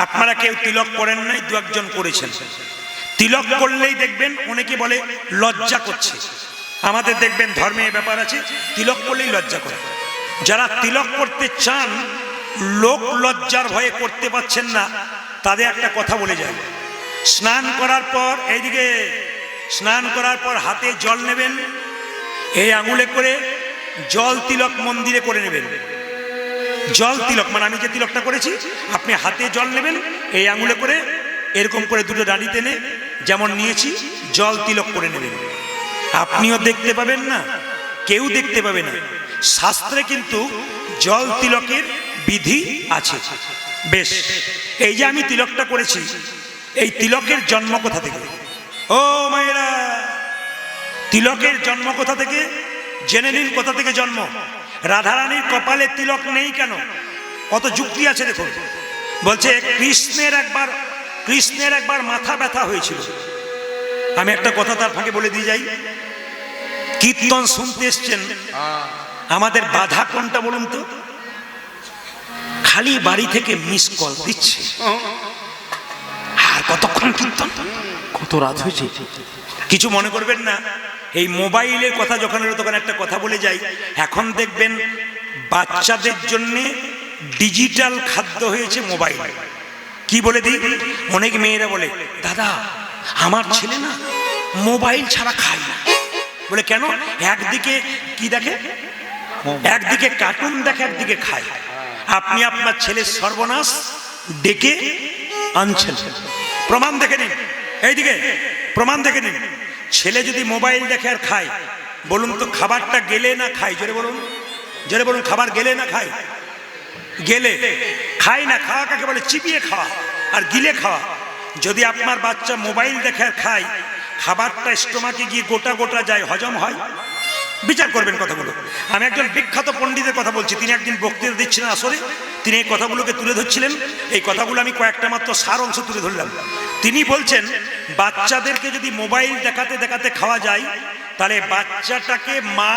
আপনারা কেউ তিলক করেন নাই, 2 একজন করেছেন। তিলক করলেই দেখবেন অনেকে বলে লজ্জা করছে। আমাদের দেখবেন ধর্মে ব্যাপার আছে, তিলক করলেই লজ্জা করে। যারা তিলক করতে চান, লোক লজ্জার ভয়ে করতে পারছেন না, তাদের একটা কথা বলে যায়, স্নান করার পর, এইদিকে স্নান করার পর হাতে জল নেবেন, এই আঙুলে করে জল তিলক মন্দিরে করে নেবেন। জল তিলক মানে আমি যে তিলকটা করেছি, আপনি হাতে জল নেবেন, এই আঙুলে করে এরকম করে দুটো ডালি টেনে যেমন নিয়েছি জল তিলক করে নেবেন। আপনিও দেখতে পাবেন না, কেউ দেখতে পাবে না। শাস্ত্রে কিন্তু জল তিলকের বিধি আছে। বেশ, এই যে আমি তিলকটা করেছি, এই তিলকের জন্ম কোথা থেকে? ও মায়েরা, তিলকের জন্ম কোথা থেকে জেনে নিন। কোথা থেকে জন্ম? রাধারানীর কপালে তিলক নেই কেন? কত যুক্তি আছে দেখুন। বলছে কৃষ্ণের একবার মাথা ব্যথা হয়েছিল। আমি একটা কথা তার ফাঁকে বলে দিয়ে যাই। কীর্তন শুনতে এসছেন, আমাদের বাধা কোনটা বলুন তো? খালি বাড়ি থেকে মিস কল দিচ্ছে, আর কতক্ষণ কীর্তন, কত রাত হয়েছে। কিছু মনে করবেন না। এই মোবাইলের কথা যখন এলো তখন একটা কথা বলে যাই। এখন দেখবেন বাচ্চাদের জন্য ডিজিটাল খাদ্য হয়েছে মোবাইল। কি বলে দিই, অনেক মেয়েরা বলে, দাদা আমার ছেলে না মোবাইল ছাড়া খায় না। বলে কেন? একদিকে কি দেখে, একদিকে কার্টুন দেখে, একদিকে খায়। আপনি আপনার ছেলের সর্বনাশ ডেকে আনছেন। প্রমাণ দেখে নিন, এইদিকে প্রমাণ দেখে নিন। ছেলে যদি মোবাইল দেখে আর খায়, বলুন তো খাবারটা গেলে না খায়? জোরে বলুন, জোরে বলুন। খাবার গেলে না খায়? গেলে খায় না। খাওয়া কাকে বলে? চিবিয়ে খাওয়া আর গিলে খাওয়া। যদি আপনার বাচ্চা মোবাইল দেখে আর খায়, খাবারটা স্টোমাকে গিয়ে গোটা গোটা যায়, হজম হয়? বিচার করবেন কথাগুলো। আমি একজন বিখ্যাত পণ্ডিতের কথা বলছি। তিনি একদিন বক্তৃতা দিচ্ছিলেন আসলে, তিনি এই কথাগুলোকে তুলে ধরছিলেন। এই কথাগুলো আমি কয়েকটা মাত্র সার অংশ তুলে ধরলাম। তিনি বলছেন, বাচ্চাদেরকে যদি মোবাইল দেখাতে দেখাতে খাওয়া যায়, তাহলে বাচ্চাটাকে মা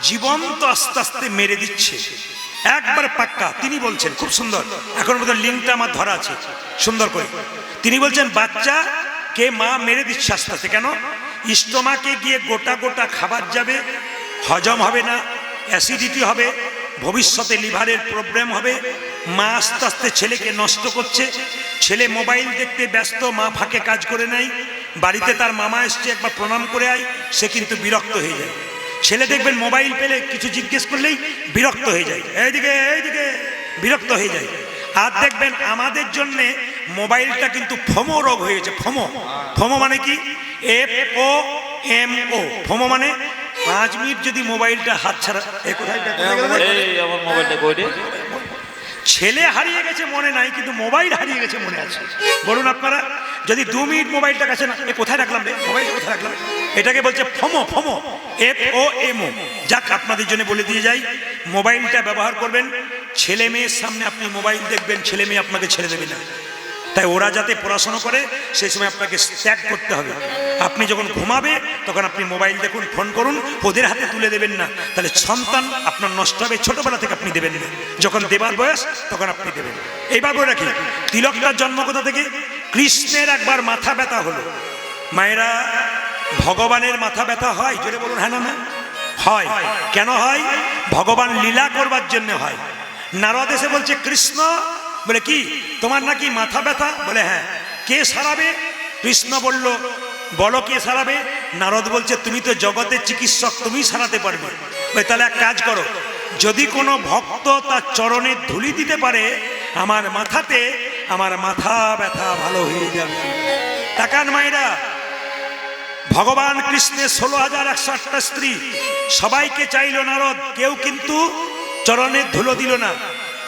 জীবন্ত আস্তে আস্তে মেরে দিচ্ছে, একবার পাক্কা। তিনি বলছেন, খুব সুন্দর, এখন বোধ লিঙ্কটা আমার ধরা আছে সুন্দর করে। তিনি বলছেন বাচ্চাকে মা মেরে দিচ্ছে আস্তে আস্তে। কেন? স্টোমাকে গিয়ে গোটা গোটা খাবার যাবে, হজম হবে না, অ্যাসিডিটি হবে, ভবিষ্যতে লিভারের প্রবলেম হবে। মা আস্তে আস্তে ছেলেকে নষ্ট করছে। ছেলে মোবাইল দেখতে ব্যস্ত, মা ফাঁকে কাজ করে নেয়। বাড়িতে তার মামা এসছে, একবার প্রণাম করে আয়, সে কিন্তু বিরক্ত হয়ে যায়। ছেলে দেখবেন মোবাইল পেলে কিছু জিজ্ঞেস করলেই বিরক্ত হয়ে যায়, এইদিকে এইদিকে বিরক্ত হয়ে যায়। আর দেখবেন আমাদের জন্যে মোবাইলটা কিন্তু ফোমো রোগ হয়েছে। ফোমো, ফোমো মানে কি? FOMO। ফোমো মানে 5 মিনিট যদি মোবাইলটা হাত ছাড়া, ছেলে হারিয়ে গেছে মনে নাই, কিন্তু মোবাইল হারিয়ে গেছে মনে আছে। বলুন আপনারা, যদি 2 মিনিট মোবাইলটা কাছে না, কোথায় রাখলাম রে, মোবাইলটা কোথায় রাখলাম, এটাকে বলছে ফোমো। FOMO, FOMO। যাক, আপনাদের জন্য বলে দিয়ে যাই, মোবাইলটা ব্যবহার করবেন। ছেলে মেয়ের সামনে আপনি মোবাইল দেখবেন, ছেলে মেয়ে আপনাকে ছেড়ে দেবে না। তাই ওরা যাতে পড়াশোনা করে, সেই সময় আপনাকে ত্যাগ করতে হবে। আপনি যখন ঘুমাবে তখন আপনি মোবাইল দেখুন, ফোন করুন, ওদের হাতে তুলে দেবেন না, তাহলে সন্তান আপনার নষ্ট হবে। ছোটবেলা থেকে আপনি দেবেন না, যখন দেবার বয়স তখন আপনি দেবেন। এইবার বলে রাখি, তিলকটার জন্ম কোথা থেকে? কৃষ্ণের একবার মাথা ব্যথা হলো। মায়েরা, ভগবানের মাথা ব্যথা হয়? জোরে বলুন হ্যাঁ না? হয়। কেন হয়? ভগবান লীলা করবার জন্য হয়। নারদ এসে বলছে, কৃষ্ণ, বলে কি তোমার নাকি মাথা ব্যথা? বলে হ্যাঁ। কে সারাবে? কৃষ্ণ বলল, বলো কে সারাবে? নারদ বলছে, তুমি তো জগতের চিকিৎসক, তুমি সারাতে পারবে। তাহলে এক কাজ করো, যদি কোনো ভক্ত তার চরণে ধুলি দিতে পারে আমার মাথাতে, আমার মাথা ব্যথা ভালো হয়ে যাবে। তাকান মায়েরা, ভগবান কৃষ্ণের 16,108টা স্ত্রী, সবাইকে চাইল নারদ, কেউ কিন্তু চরণের ধুলো দিল না।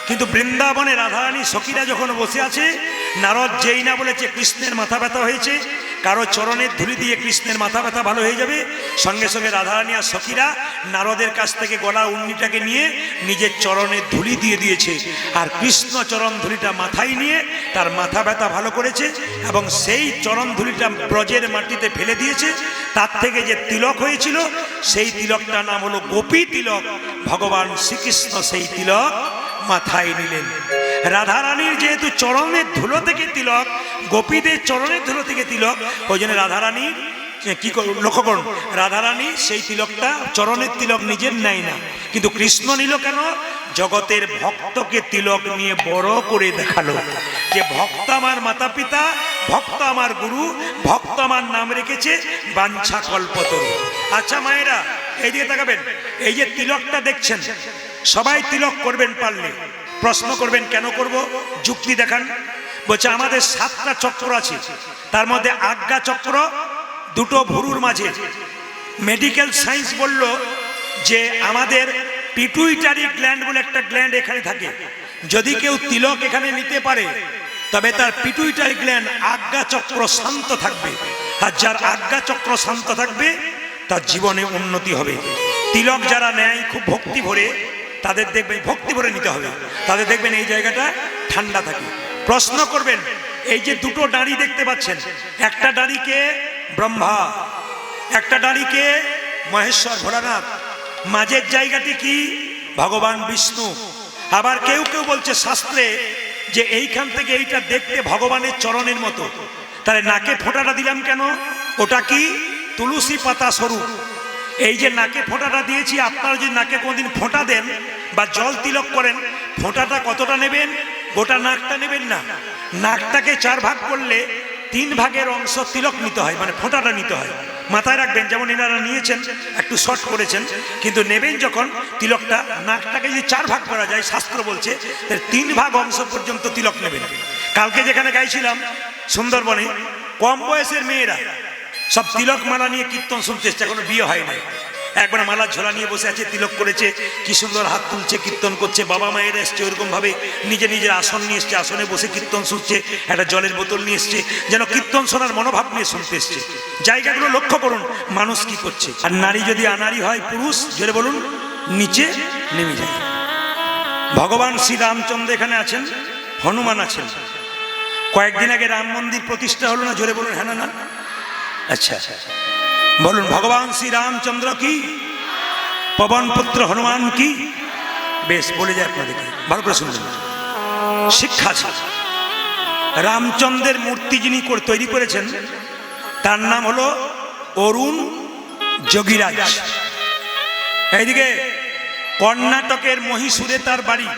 কিন্তু বৃন্দাবনে রাধারানী সখীরা যখন বসে আছে, নারদ যেই না বলেছে কৃষ্ণের মাথা ব্যথা হয়েছে, কারো চরণের ধুলি দিয়ে কৃষ্ণের মাথা ব্যথা ভালো হয়ে যাবে, সঙ্গে সঙ্গে রাধারানী আর সখীরা নারদের কাছ থেকে গলা উন্নিটাকে নিয়ে নিজের চরণের ধুলি দিয়ে দিয়েছে। আর কৃষ্ণ চরণ ধুলিটা মাথায় নিয়ে তার মাথা ব্যথা ভালো করেছে, এবং সেই চরণ ধুলিটা ব্রজের মাটিতে ফেলে দিয়েছে। তার থেকে যে তিলক হয়েছিল, সেই তিলকটার নাম হলো গোপী তিলক। ভগবান শ্রীকৃষ্ণ সেই তিলক মাথায় নিলেন। রাধারানীর যেহেতু চরণের ধুলো থেকে তিলক, গোপীদের চরণের ধুলো থেকে তিলক, ওই জন্য রাধারানীর কি লক্ষ্য করুন, রাধারানী সেই তিলকটা, চরণের তিলক নিজের নেয় না, কিন্তু কৃষ্ণ নিল। কেন? জগতের ভক্তকে তিলক নিয়ে বড় করে দেখালো যে ভক্ত আমার মাতা পিতা, ভক্ত আমার গুরু, ভক্ত আমার নাম রেখেছে বাঞ্ছা কল্পতরু। আচ্ছা মায়েরা এইদিকে তাকাবেন, এই যে তিলকটা দেখছেন, সবাই তিলক করবেন পারলে। প্রশ্ন করবেন কেন করব, যুক্তি দেখান। বলছে আমাদের 7টা চক্র আছে, তার মধ্যে আজ্ঞা চক্র দুটো ভুরুর মাঝে। মেডিকেল সায়েন্স বলল যে আমাদের পিটুইটারি গ্ল্যান্ড বলে একটা গ্ল্যান্ড এখানে থাকে। যদি কেউ তিলক এখানে নিতে পারে তবে তার পিটুইটারি গ্ল্যান্ড আজ্ঞা চক্র শান্ত থাকবে, আর যার আজ্ঞা চক্র শান্ত থাকবে তার জীবনে উন্নতি হবে। তিলক যারা নেয় খুব ভক্তি ভরে, তাদের দেখবেন ভক্তি ভরে নিতে হবে, তাদের দেখবেন এই জায়গাটা ঠান্ডা থাকে। প্রশ্ন করবেন, এই যে দুটো দাঁড়ি দেখতে পাচ্ছেন, একটা দাঁড়িকে ব্রহ্মা, একটা দাঁড়িকে মহেশ্বর ভোলানাথ, মাঝের জায়গাটি কি ভগবান বিষ্ণু। আবার কেউ কেউ বলছে শাস্ত্রে যে এইখান থেকে এইটা দেখতে ভগবানের চরণের মতো, তাহলে নাকে ফোঁটাটা দিলাম কেন? ওটা কি তুলসী পাতা স্বরূপ। এই যে নাকে ফোঁটাটা দিয়েছি, আপনারা যদি নাকে কোনোদিন ফোঁটা দেন বা জল তিলক করেন, ফোঁটাটা কতটা নেবেন? গোটা নাকটা নেবেন না, নাকটাকে 4 ভাগ করলে 3 ভাগের অংশ তিলক নিতে হয়, মানে ফোঁটাটা নিতে হয়। মাথায় রাখবেন, যেমন এনারা নিয়েছেন একটু শর্ট করেছেন, কিন্তু নেবেন যখন তিলকটা, নাকটাকে যদি 4 ভাগ করা যায়, শাস্ত্র বলছে 3 ভাগ অংশ পর্যন্ত তিলক নেবেন। কালকে যেখানে গাইছিলাম সুন্দরবনে, কম বয়সের মেয়েরা সব তিলক মালা নিয়ে কীর্তন শুনতে এসছে, এখনো বিয়ে হয় না। একবার মালা ঝোলা নিয়ে বসে আছে, তিলক করেছে, কি সুন্দর হাত তুলছে, কীর্তন করছে। বাবা মায়েরা এসছে ওইরকম ভাবে নিজে নিজের আসন নিয়ে এসছে, আসনে বসে কীর্তন শুনছে, একটা জলের বোতল নিয়ে এসছে, যেন কীর্তন শোনার মনোভাব নিয়ে শুনতে এসছে। জায়গাগুলো লক্ষ্য করুন মানুষ কি করছে। আর নারী যদি আনারী হয়, পুরুষ জোরে বলুন নিচে নেমে যায়। ভগবান শ্রী রামচন্দ্র এখানে আছেন, হনুমান আছেন। কয়েকদিন আগে রাম মন্দির প্রতিষ্ঠা হলো না, জোরে বলুন হ্যাঁ না? আচ্ছা বলুন, ভগবান শ্রী রামচন্দ্র কি, পবন পুত্র হনুমান কি। বেশ, বলে যায় আপনাদেরকে, ভালো করে শুনবেন, শিক্ষা আছে। রামচন্দ্রের মূর্তি যিনি তৈরি করেছেন তার নাম হলো অরুণ যোগীরাজ। এইদিকে কর্ণাটকের মহীশূরে তার বাড়ি।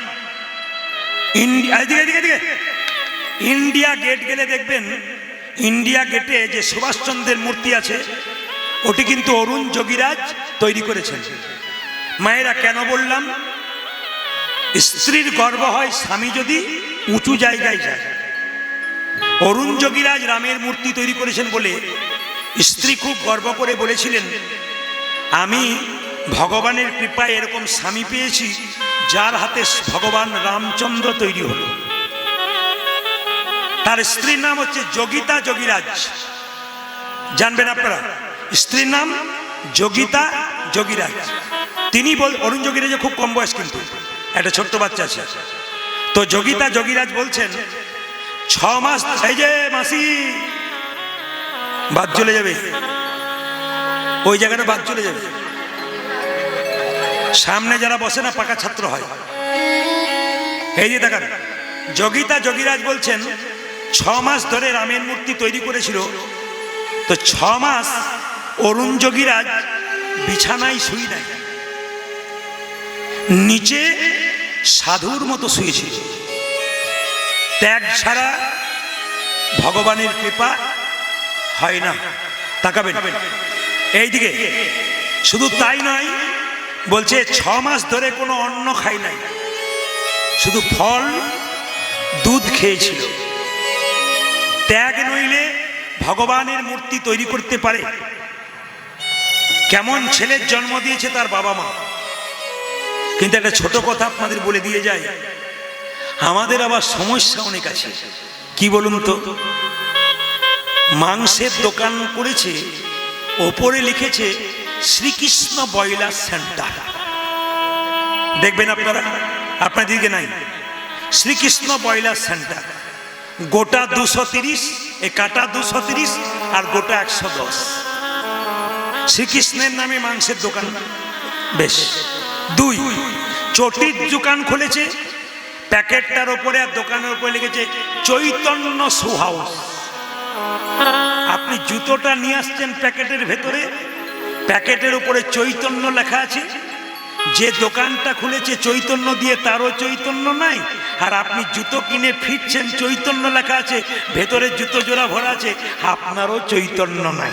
ইন্ডিয়া গেট গেলে দেখবেন, ইন্ডিয়া গেটে যে সুভাষচন্দ্রের মূর্তি আছে, ওটি কিন্তু অরুণ যোগীরাজ তৈরি করেছেন। মায়েরা কেন বললাম, স্ত্রীর গর্ব হয় স্বামী যদি উঁচু জায়গায় যায়। অরুণ যোগীরাজ রামের মূর্তি তৈরি করেছেন বলে স্ত্রী খুব গর্ব করে বলেছিলেন, আমি ভগবানের কৃপায় এরকম স্বামী পেয়েছি যার হাতে ভগবান রামচন্দ্র তৈরি হলো। তার স্ত্রীর নাম হচ্ছে যোগিতা যোগীরাজ, জানবেন আপনারা, স্ত্রীর নাম যোগিতা যোগীরাজ। তিনি অরুণ যোগীরাজ খুব কম বয়স, কিন্তু একটা ছোট্ট বাচ্চা আছে। তো যোগিতা যোগীরাজ বলছেন 6 মাস, এই যে মাসি বাদ চলে যাবে, ওই জায়গাটা বাদ চলে যাবে, সামনে যারা বসে না পাকা ছাত্র হয়। এই যে দেখান, যোগিতা যোগীরাজ বলছেন 6 মাস ধরে রামের মূর্তি তৈরি করেছিল। তো 6 মাস অরুণ যোগীরাজ বিছানায় শুই নাই, নিচে সাধুর মতো শুয়েছিল। ত্যাগ ছাড়া ভগবানের কৃপা হয় না। তাকাবেন এইদিকে, শুধু তাই নয়, বলছে 6 মাস ধরে কোনো অন্ন খাই নাই, শুধু ফল দুধ খেয়েছিল। ত্যাগ নইলে ভগবানের মূর্তি তৈরি করতে পারে? কেমন ছেলের জন্ম দিয়েছে তার বাবা মা। কিন্তু একটা ছোট কথা আপনাদের বলে দিয়ে যায়, আমাদের আবার সমস্যা অনেক আছে। কি বলুন তো, মাংসের দোকান করেছে, ওপরে লিখেছে শ্রীকৃষ্ণ ব্রয়লার সেন্টার। দেখবেন আপনারা, আপনাদেরকে নাই, শ্রীকৃষ্ণ ব্রয়লার সেন্টার, গোটা 230, এ কাটা 230 আর গোটা 110। শ্রীকৃষ্ণের নামে মাংসের দোকান। বেশ। 2, চটির দোকান খুলেছে, প্যাকেটটার ওপরে আর দোকানের উপরে লিখেছে চৈতন্য শু হাউস। আপনি জুতোটা নিয়ে আসছেন প্যাকেটের ভেতরে, প্যাকেটের উপরে চৈতন্য লেখা আছে, যে দোকানটা খুলেছে চৈতন্য দিয়ে তারও চৈতন্য নাই, আর আপনি জুতো কিনে ফিরছেন চৈতন্য লেখা আছে, ভেতরে জুতো জোড়া ভরা আছে, আপনারও চৈতন্য নাই।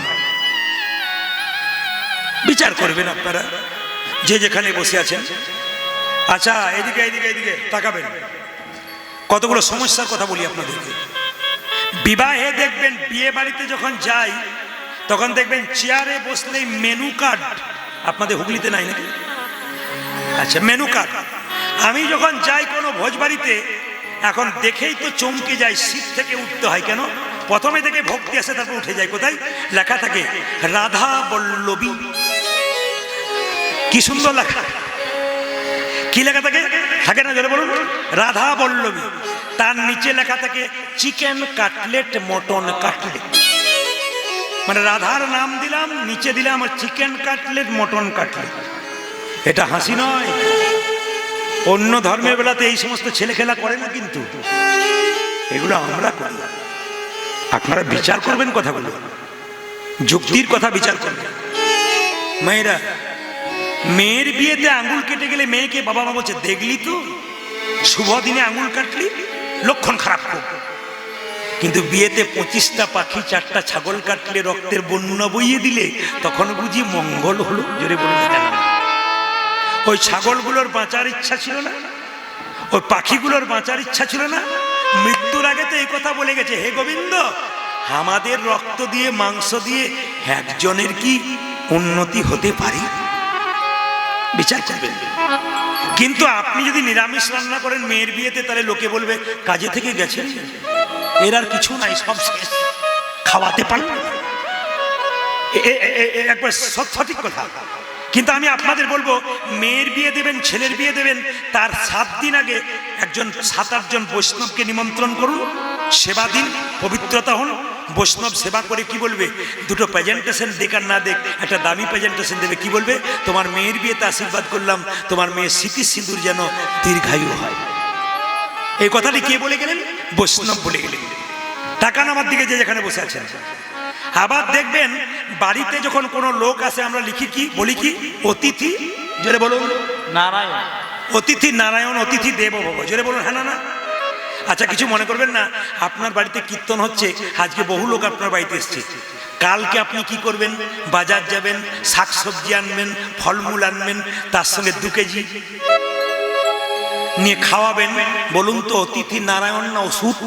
বিচার করবেন আপনারা যে যেখানে বসে আছেন। আচ্ছা, এদিকে এদিকে এদিকে তাকাবেন, কতগুলো সমস্যার কথা বলি আপনাদেরকে। বিবাহে দেখবেন, বিয়ে বাড়িতে যখন যাই তখন দেখবেন চেয়ারে বসলেই মেনু কার্ড, আপনাদের হুগলিতে নাই নাকি? আচ্ছা, মেনু কার্ড। আমি যখন যাই কোনো ভোজবাড়িতে, এখন দেখেই তো চমকে যাই, সিট থেকে উঠতে হয়। কেন? প্রথমে থেকে ভক্তি আসে, তারপর উঠে যায়। কোথায় লেখা থাকে? রাধা বল্লভী। কি সুন্দর লেখা! কি লেখা থাকে? থাকে না, জোরে বলুন, রাধা বল্লভী। তার নিচে লেখা থাকে চিকেন কাটলেট, মটন কাটলেট। মানে রাধার নাম দিলাম, নিচে দিলাম চিকেন কাটলেট, মটন কাটলেট। এটা হাসি নয়। অন্য ধর্মের বেলাতে এই সমস্ত ছেলে খেলা করে না, কিন্তু এগুলো আমরা করি। আপনারা বিচার করবেন কথাগুলো, যুক্তির কথা বিচার করবেন। মেয়েরা, মেয়ের বিয়েতে আঙুল কেটে গেলে মেয়েকে বাবা মা বলছে, দেখলি তো শুভ দিনে আঙুল কাটলি, লক্ষণ খারাপ হোক। কিন্তু বিয়েতে 25টা পাখি, 4টা ছাগল কাটলে, রক্তের বন্যা বইয়ে দিলে, তখন বুঝি মঙ্গল হলো। জোরে বলুন কেন? ওই ছাগলগুলোর বাঁচার ইচ্ছা ছিল না? ওই পাখিগুলোর বাঁচার ইচ্ছা ছিল না? মৃত্যুর আগে তো এই কথা বলে গেছে, হে গোবিন্দ, আমাদের রক্ত দিয়ে মাংস দিয়ে একজনের কি উন্নতি হতে পারে? বিচার করবেন। কিন্তু আপনি যদি নিরামিষ রান্না করেন মেয়ের বিয়েতে, তাহলে লোকে বলবে কাজে থেকে গেছে, এর আর কিছু নাই, সব শেষ, খাওয়াতে পারবে। একবার সঠিক কথা। কিন্তু আমি আপনাদের বলবো, মেয়ের বিয়ে দেবেন, ছেলের বিয়ে দেবেন, তার 7 দিন আগে একজন 7-8 জন বৈষ্ণবকে নিমন্ত্রণ করুন, সেবা দিন, পবিত্রতা হন। বৈষ্ণব সেবা করে কি বলবে? দুটো প্রেজেন্টেশন দেখ আর না দেখ, একটা দামি প্রেজেন্টেশন দেবে। কি বলবে? তোমার মেয়ের বিয়েতে আশীর্বাদ করলাম, তোমার মেয়ের স্মৃতি সিঁদুর যেন দীর্ঘায়ু হয়। এই কথাটি কে বলে গেলেন? বৈষ্ণব বলে গেলেন। টাকান আমার দিকে যে যেখানে বসে আছেন। আবার দেখবেন বাড়িতে যখন কোনো লোক আসে, আমরা লিখি কি, বলি কি? অতিথি, জোরে বলুন, নারায়ণ। অতিথি নারায়ণ, অতিথি দেব ভব। জোরে বলুন হ্যাঁ না না? আচ্ছা, কিছু মনে করবেন না। আপনার বাড়িতে কীর্তন হচ্ছে, আজকে বহু লোক আপনার বাড়িতে এসছে। কালকে আপনি কি করবেন? বাজার যাবেন, শাকসবজি আনবেন, ফলমূল আনবেন, তার সঙ্গে 2 কেজি নিয়ে খাওয়াবেন। বলুন তো, অতিথি নারায়ণ না ওষুধ?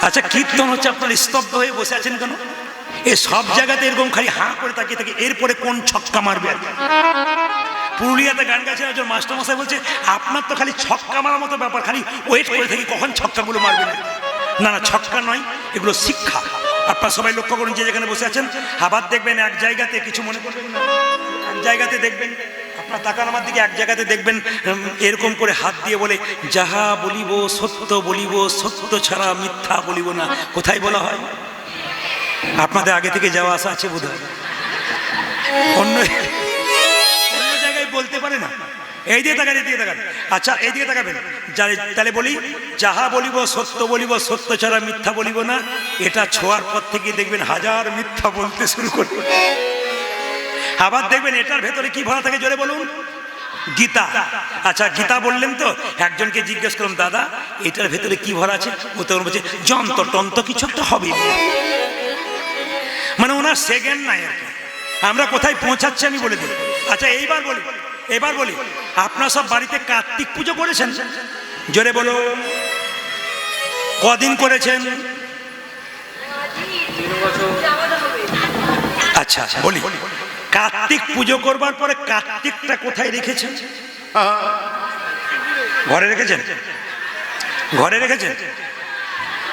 আচ্ছা, কীর্তন হচ্ছে, আপনার স্তব্ধ হয়ে বসে আছেন কেন? এ সব জায়গাতে এরকম খালি হাঁ করে তাকিয়ে থাকে, এরপরে কোন ছক্কা মারবে? পুরুলিয়াতে গান গাইছে একজন মাস্টারমশাই, বলছে আপনার তো খালি ছক্কা মারার মতো ব্যাপার, খালি ওয়েট করে থাকি কখন ছক্কাগুলো মারবে। না না, ছক্কা নয়, এগুলো শিক্ষা। আপনারা সবাই লক্ষ্য করুন যে যেখানে বসে আছেন। আবার দেখবেন এক জায়গাতে, কিছু মনে করবেন না, এক জায়গাতে দেখবেন, আপনার তাকান আমার দিকে, এক জায়গাতে দেখবেন এরকম করে হাত দিয়ে বলে, যাহা বলিব সত্য বলিব, সত্য ছাড়া মিথ্যা বলিব না। কোথায় বলা হয়? আপনাদের আগে থেকে যাওয়া আসা আছে বোধহয়, অন্য জায়গায় বলতে পারে না। এই দিয়ে তাকান, এই দিকে তাকান। আচ্ছা, এই দিকে তাকাবেন। তাহলে বলি, যাহা বলিব সত্য বলিব, সত্য ছাড়া মিথ্যা বলিব না। এটা ছোঁয়ার পর থেকে দেখবেন হাজার মিথ্যা বলতে শুরু করবে। আবার দেখবেন এটার ভেতরে কি ভরা থাকে, জোরে বলুন? গীতা। আচ্ছা, গীতা বললেন তো, একজনকে জিজ্ঞেস করলাম, দাদা এটার ভেতরে কি ভরা আছে? ও তো বলছে যন্ত্র টন্ত্র কিছু একটা হবে। মানে ওনার সেকেন্ড নাই আর কি। আমরা কোথায় পৌঁছাচ্ছি আমি বলে দিই। আচ্ছা, এবার বলি, আপনারা সব বাড়িতে কার্তিক পুজো করেছেন? জোরে বলো, কদিন করেছেন? আচ্ছা বলি, কার্তিক পুজো করবার পরে কার্তিকটা কোথায় রেখেছেন? ঘরে রেখেছেন? ঘরে রেখেছেন?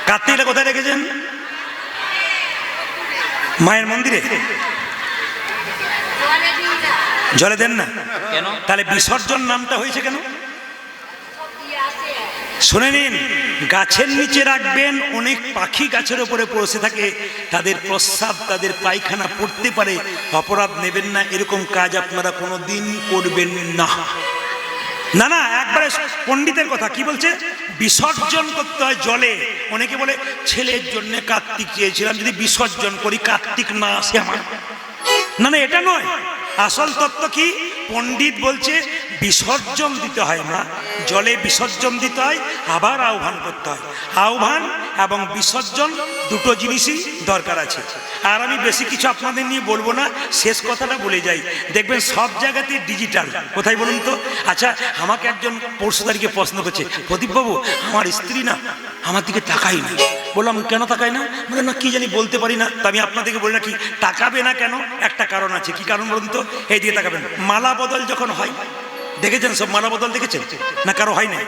কার্তিকটা কোথায় রেখেছেন? মায়ের মন্দিরে? জলে দেন না কেন? তাহলে বিসর্জন নামটা হয়েছে কেন? শুনে নিন, গাছের নিচে রাখবেন, অনেক পাখি গাছের উপরে বসে থাকে, তাদের প্রস্রাব, তাদের পায়খানা পড়তে পারে, অপরাধ নেবেন না। এরকম কাজ আপনারা কোনোদিন করবেন না। না না, একবারে পণ্ডিতের কথা। কি বলছে? বিসর্জন করতে হয় জলে। অনেকে বলে ছেলের জন্য কার্তিক চেয়েছিলাম, যদি বিসর্জন করি কার্তিক না আসে আমার, না না, এটা নয়। আসল তত্ত্ব কি? পণ্ডিত বলছে বিসর্জন দিতে হয় না, জলে বিসর্জন দিতে হয়, আবার আহ্বান করতে হয়। আহ্বান এবং বিসর্জন দুটো জিনিসই দরকার আছে। আর আমি বেশি কিছু আপনাদের নিয়ে বলবো না, শেষ কথাটা বলে যাই। দেখবেন সব জায়গাতে ডিজিটাল। কোথায় বলুন তো? আচ্ছা, আমাকে একজন পরশু তারিখে প্রশ্ন করছে, প্রদীপবাবু আমার স্ত্রী না আমার দিকে তাকাই না। বললাম কেন তাকাই না? বলে না কি জানি বলতে পারি না। তো আমি আপনাদেরকে বলি না কি তাকাবে না কেন? একটা কারণ আছে। কি কারণ বলুন তো? এই দিকে তাকাবেন। মালা বদল যখন হয়, দেখেছেন সব মালা বদল দেখেছেন না? কারো হয় না?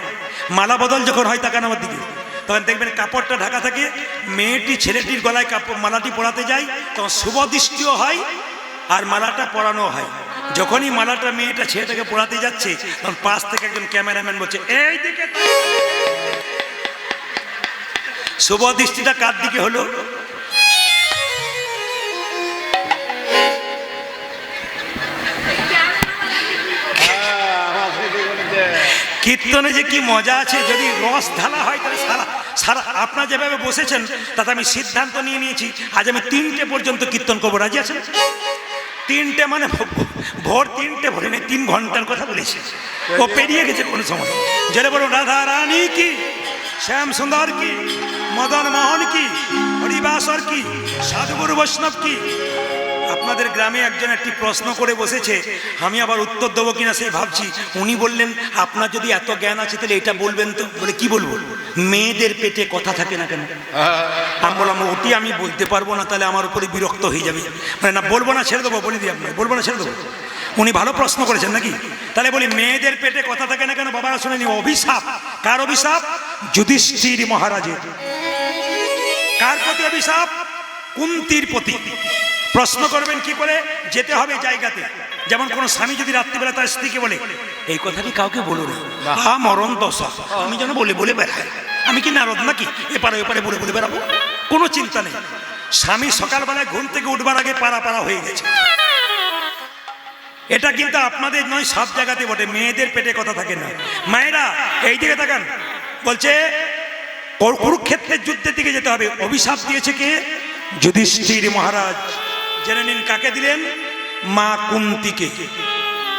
মালা বদল যখন হয় তাকান আমার দিকে, তখন দেখবেন কাপড়টা ঢাকা থাকে, মেয়েটি ছেলেটির গলায় কাপড় মালাটি পরাতে যায়, তখন শুভ দৃষ্টিও হয় আর মালাটা পরানো হয়। যখনই মালাটা মেয়েটা ছেলেটাকে পরাতে যাচ্ছে, তখন পাশ থেকে একজন ক্যামেরাম্যান বলছে এই দিকে। শুভ দৃষ্টিটা কার দিকে হলো? কীর্তনে যে কি মজা আছে, যদি রস ঢালা হয় তাহলে সারা সারা আপনারা যেভাবে বসেছেন তাতে আমি সিদ্ধান্ত নিয়ে নিয়েছি আজ আমি 3টে পর্যন্ত কীর্তন করবো। রাজি আছেন? 3টে মানে ভোর 3টে ভরে নেই, 3 ঘন্টার কথা বলেছি। ও পেরিয়ে গেছে কোন সময়। যেটা বলুন রাধা রানী কি, শ্যাম সুন্দর কি, মদন মোহন কি, হরিবাসর কি, সাধুগুরু বৈষ্ণব কি। আপনাদের গ্রামে একজন একটি প্রশ্ন করে বসেছে, আমি আবার উত্তর দেবো কিনা সেই ভাবছি। উনি বললেন আপনার যদি এত জ্ঞান আছে তাহলে এটা বলবেন তো। বলে কি বলবো? মেয়েদের পেটে কথা থাকে না কেন? আমি বললাম ওটি আমি বলতে পারবো না, তাহলে আমার উপরে বিরক্ত হয়ে যাবে। মানে না বলবো না, ছেড়ে দেবো, বলে দিই আপনাকে, বলবো না, ছেড়ে দেবো। উনি ভালো প্রশ্ন করেছেন নাকি? তাহলে বলি মেয়েদের পেটে কথা থাকে না কেন? বাবারা শুনে নি। অভিশাপ। কার অভিশাপ? যুধিষ্ঠির মহারাজের। কার প্রতি অভিশাপ? কুন্তির প্রতি। প্রশ্ন করবেন কি করে? যেতে হবে জায়গাতে। যেমন কোন স্বামী যদি রাত্রিবেলা তার স্ত্রীকে বলে এই কথাটি কাউকে বলো না, মরণ দশা, আমি যেন বলে বলে বেড়াই। আমি কি নারদ নাকি এপারে ওপারে বলে বলে বেড়াবো? কোনো চিন্তা নেই। স্বামী সকালবেলায় ঘুম থেকে উঠবার আগে পাড়া পাড়া হয়ে গেছে। এটা কিন্তু আপনাদের নয়, সব জায়গাতে বটে। মেয়েদের পেটে কথা থাকে না। মায়েরা এই দিকে তাকান। বলছে কুরুক্ষেত্রের যুদ্ধের দিকে যেতে হবে। অভিশাপ দিয়েছে কে? যুধিষ্ঠির মহারাজ। জেনে নিন কাকে দিলেন? মা কুন্তিকে।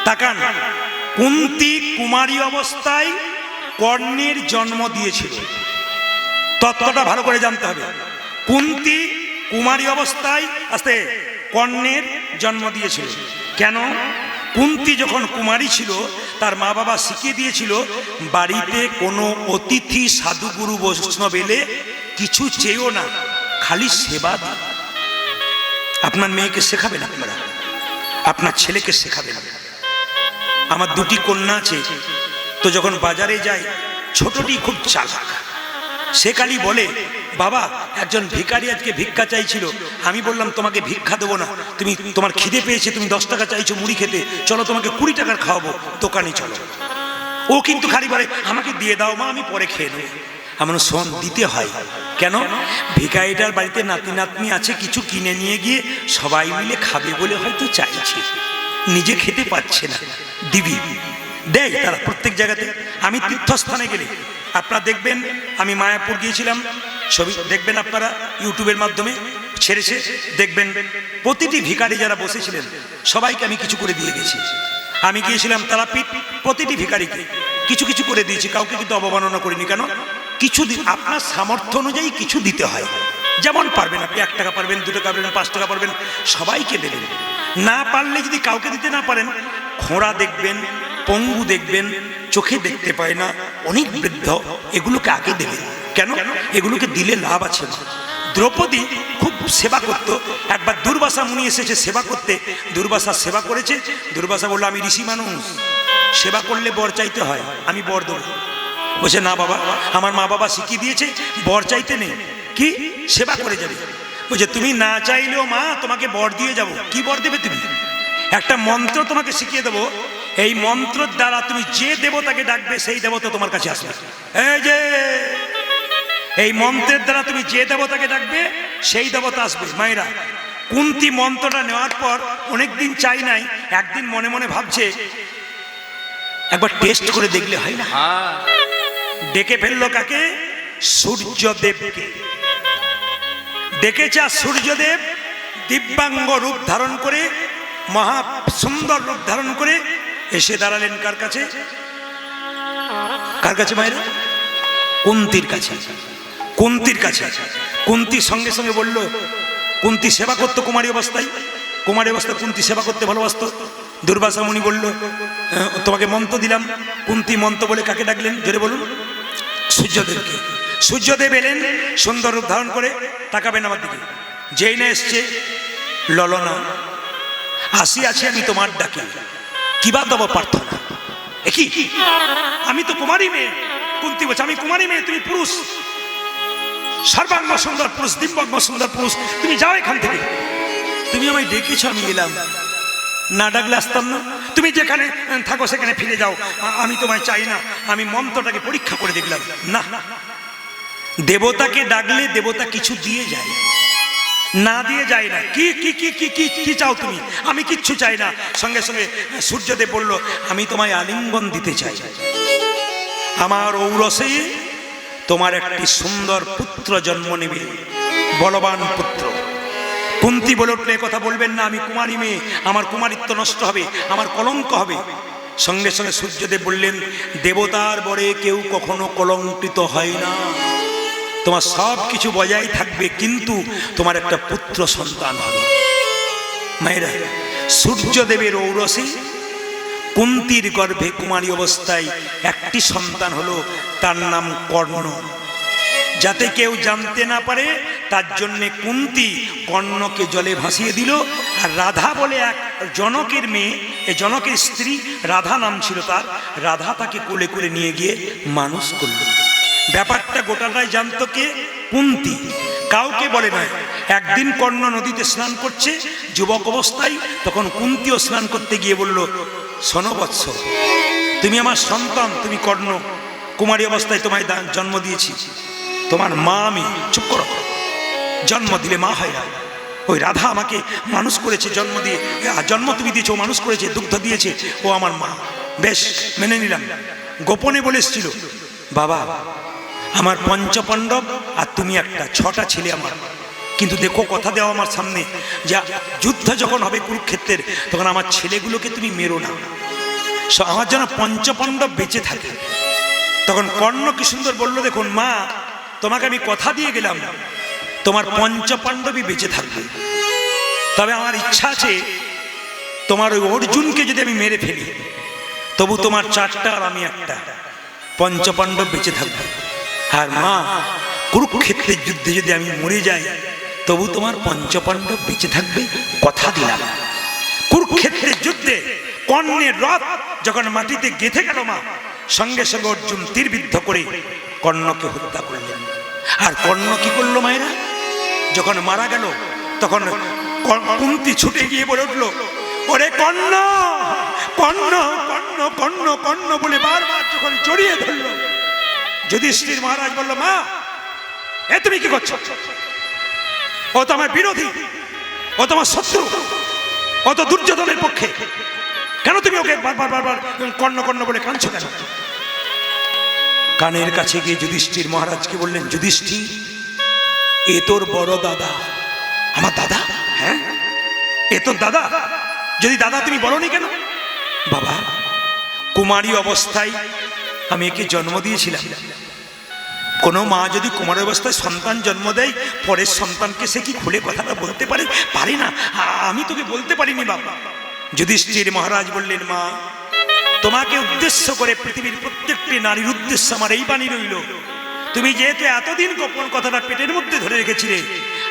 তাকান, কুন্তি কুমারী অবস্থায় কর্ণের জন্ম দিয়েছিল। তত্ত্বটা ভালো করে জানতে হবে। কুন্তি কুমারী অবস্থায় আস্তে কর্ণের জন্ম দিয়েছিল। কেন? কুন্তি যখন কুমারী ছিল তার মা বাবা শিখিয়ে দিয়েছিল বাড়িতে কোনো অতিথি সাধুগুরু বৈষ্ণব এলে কিছু চেয়েও না, খালি সেবা দিন। আপনার মেয়েকে শেখাবেন, আপনারা আপনার ছেলেকে শেখাবেন। আমার 2টি কন্যা আছে, তো যখন বাজারে যাই ছোটটি খুব চালাক। সে খালি বলে বাবা একজন ভিখারি আজকে ভিক্ষা চাইছিল। আমি বললাম তোমাকে ভিক্ষা দেবো না, তুমি তোমার খিদে পেয়েছে, তুমি 10 টাকা চাইছো মুড়ি খেতে, চলো তোমাকে 20 টাকার খাওয়াবো, দোকানে চলো। ও কিন্তু খালি বলে আমাকে দিয়ে দাও মা, আমি পরে খেয়ে নেব। আমার শোন, দিতে হয়। কেন? ভিখারিটার বাড়িতে নাতি নাতনি আছে, কিছু কিনে নিয়ে গিয়ে সবাই মিলে খাবে বলে হয়তো চাইছে, নিজে খেতে পাচ্ছে না, দিবি। দেয় তারা প্রত্যেক জায়গাতে। আমি তীর্থস্থানে গেলে আপনারা দেখবেন, আমি মায়াপুর গিয়েছিলাম, ছবি দেখবেন আপনারা ইউটিউবের মাধ্যমে ছেড়েছে, দেখবেন প্রতিটি ভিখারি যারা বসেছিলেন সবাইকে আমি কিছু করে দিয়ে গেছি। আমি গিয়েছিলাম তারাপীঠ, প্রতিটি ভিখারিকে কিছু কিছু করে দিয়েছি, কাউকে কিন্তু অবমাননা করিনি। কেন? কিছু আপনার সামর্থ্য অনুযায়ী কিছু দিতে হয়। যেমন পারবেন আপনি, 1 টাকা পারবেন, 2 টাকা পারবেন, 5 টাকা পারবেন, সবাইকে দেবেন। না পারলে যদি কাউকে দিতে না পারেন, খোঁড়া দেখবেন, পঙ্গু দেখবেন, চোখে দেখতে পায় না, অনেক বৃদ্ধ, এগুলোকে আগে দেবেন। কেন? এগুলোকে দিলে লাভ আছে। দ্রৌপদী খুব সেবা করতো। একবার দুর্বাসা মুনি এসেছে সেবা করতে, দুর্বাসা সেবা করেছে। দুর্বাসা বললো আমি ঋষি মানুষ, সেবা করলে বর চাইতে হয়, আমি বর দেবো। বলছে না বাবা, আমার মা বাবা শিখিয়ে দিয়েছে বর চাইতে নেই, কি সেবা করে যাবে। বলছে তুমি না চাইলেও মা তোমাকে বর দিয়ে যাব। কি বর দেবে তুমি? একটা মন্ত্র তোমাকে শিখিয়ে দেবো, এই মন্ত্রের দ্বারা তুমি যে দেবতাকে ডাকবে সেই দেবতা তোমার কাছে আসবে। এই যে এই মন্ত্রের দ্বারা তুমি যে দেবতাকে ডাকবে সেই দেবতা আসবে। মায়েরা, কুন্তি মন্ত্রটা নেওয়ার পর অনেকদিন চাই নাই, একদিন মনে মনে ভাবছে একবার টেস্ট করে দেখলে হয় না। ডেকে ফেললো কাকে? সূর্যদেবকে ডেকেছে। আর সূর্যদেব দিব্যাঙ্গ রূপ ধারণ করে মহা সুন্দর রূপ ধারণ করে এসে দাঁড়ালেন কার কাছে? কার কাছে মায়েরা? কুন্তির কাছে। কুন্তির কাছে। কুন্তি সঙ্গে সঙ্গে বলল, কুন্তি সেবা করতো কুমারী অবস্থায়, কুমারী অবস্থায় কুন্তি সেবা করতে ভালোবাসত। দুর্বাসা মুনি বলল, তোমাকে মন্ত্র দিলাম। কুন্তি মন্ত্র বলে কাকে ডাকলেন? জোরে বলুন। সূর্যদেবকে। সূর্যদেব এলেন সুন্দর রূপ ধারণ করে, তাকাবেন আমার দিকে। যেই না এসছে, ললনা আসি আছি আমি তোমার ডাকে, কিবা দেব প্রার্থনা। একই, আমি তো কুমারী মেয়ে। কুন্তি বলছে, আমি কুমারী মেয়ে, তুমি পুরুষ, সর্বাঙ্গ সুন্দর পুরুষ, দিব্যাঙ্গ সুন্দর পুরুষ, তুমি যাও এখান থেকে। তুমি আমায় ডেকেছ, আমি এলাম, না ডাকলে আসতাম না। তুমি যেখানে থাকো সেখানে ফিরে যাও, আমি তোমায় চাই না। আমি মন্ত্রটাকে পরীক্ষা করে দেখলাম, না, দেবতাকে ডাকলে দেবতা কিছু দিয়ে যায়, না দিয়ে যায় না। কি কি কি কি কি কি চাও তুমি? আমি কিচ্ছু চাই না। সঙ্গে সঙ্গে সূর্যদেব বলল, আমি তোমায় আলিঙ্গন দিতে চাই। আমার ঔরসে তোমার একটি সুন্দর পুত্র জন্ম নেবে, বলবান পুত্র। কুন্তি বলে উঠলে, কথা বলবেন না, আমি কুমারী মেয়ে, আমার কুমারিত্ব নষ্ট হবে, আমার কলঙ্ক হবে। সঙ্গে সঙ্গে সূর্যদেব বললেন, দেবতার বরে কেউ কখনো কলঙ্কিত হয় না, তোমার সব কিছু বজায় থাকবে, কিন্তু তোমার একটা পুত্র সন্তান হবে। মায়েরা, সূর্যদেবের ঔরসে কুন্তির গর্ভে কুমারী অবস্থায় একটি সন্তান হলো, তার নাম কর্ণ। যাতে কেউ জানতে না পারে তার জন্যে কুন্তি কর্ণকে জলে ভাসিয়ে দিল। আর রাধা বলে এক জনকের মেয়ে, এই জনকের স্ত্রী রাধা নাম ছিল তার, রাধা তাকে কোলে কোলে নিয়ে গিয়ে মানুষ করল। ব্যাপারটা গোটাটাই জানতো কে? কুন্তি, কাউকে বলে নয়। একদিন কর্ণ নদীতে স্নান করছে যুবক অবস্থায়, তখন কুন্তিও স্নান করতে গিয়ে বলল, শোনো বৎস, তুমি আমার সন্তান, তুমি কর্ণ, কুমারী অবস্থায় তোমায় জন্ম দিয়েছি, তোমার মা আমি। চুপ করো, জন্ম দিলে মা হয় না। ওই রাধা আমাকে মানুষ করেছে, জন্ম দিয়ে, জন্ম তুমি দিয়েছো, মানুষ করেছে, দুগ্ধ দিয়েছে, ও আমার মা। বেশ, মেনে নিলাম। গোপনে বলে এসেছিল, বাবা আমার পঞ্চপাণ্ডব আর তুমি একটা, 6টা ছেলে আমার। কিন্তু দেখো, কথা দেওয়া আমার সামনে, যা যুদ্ধ যখন হবে কুরুক্ষেত্রের, তখন আমার ছেলেগুলোকে তুমি মেরো না, আমার যেন পঞ্চপাণ্ডব বেঁচে থাকে। তখন কর্ণ কি সুন্দর বলল, দেখুন মা, তোমাকে আমি কথা দিয়ে গেলাম, তোমার পঞ্চপাণ্ডবই বেঁচে থাকবে, তবে আমার ইচ্ছা আছে, তোমার ওই অর্জুনকে যদি আমি মেরে ফেলি, তবু তোমার 4টা আর আমি একটা, পঞ্চপাণ্ডব বেঁচে থাকবে। আর মা, কুরুক্ষেত্রের যুদ্ধে যদি আমি মরে যাই, তবু তোমার পঞ্চপাণ্ডব বেঁচে থাকবে, কথা দিলাম। কুরুক্ষেত্রের যুদ্ধে কর্ণের রথ যখন মাটিতে গেঁথে গেল, মা, সঙ্গে সঙ্গে অর্জুন তীরবিদ্ধ করে কর্ণকে হত্যা করলেন। আর কর্ণ কি করলো মায়েরা? যখন মারা গেল, তখন কুন্তি ছুটে গিয়ে বলে উঠলো, ওরে কর্ণ, কর্ণ, কর্ণ, কর্ণ, কর্ণ বলে বারবার যখন জড়িয়ে ধরলো, যুধিষ্ঠির মহারাজ বলল, মা, এ তুমি কি করছো? ও তো আমার বিরোধী, ও তো আমার শত্রু, ও তো দুর্যোধনের পক্ষে, কেন তুমি ওকে বারবার বারবার কর্ণ কর্ণ বলে কাঁদছো কেন? কানের কাছে গিয়ে যুধিষ্ঠির মহারাজকে বললেন, যুধিষ্ঠির, এ তোর বড় দাদা। আমার দাদা? হ্যাঁ, এ তোর দাদা। যদি দাদা তুমি বলনি কেন? বাবা, কুমারী অবস্থায় আমি একে জন্ম দিয়েছিলাম। কোনো মা যদি কুমারী অবস্থায় সন্তান জন্ম দেয়, পরের সন্তানকে সে কি খুলে কথাটা বলতে পারে? পারে না। আমি তোকে বলতে পারিনি বাবা। যুধিষ্ঠির মহারাজ বললেন, মা, তোমাকে উদ্দেশ্য করে পৃথিবীর প্রত্যেকটি নারীর উদ্দেশ্য আমার এই বাণী রইল, তুমি যেহেতু এতদিন গোপন কথাটা পেটের মধ্যে ধরে রেখেছিলে,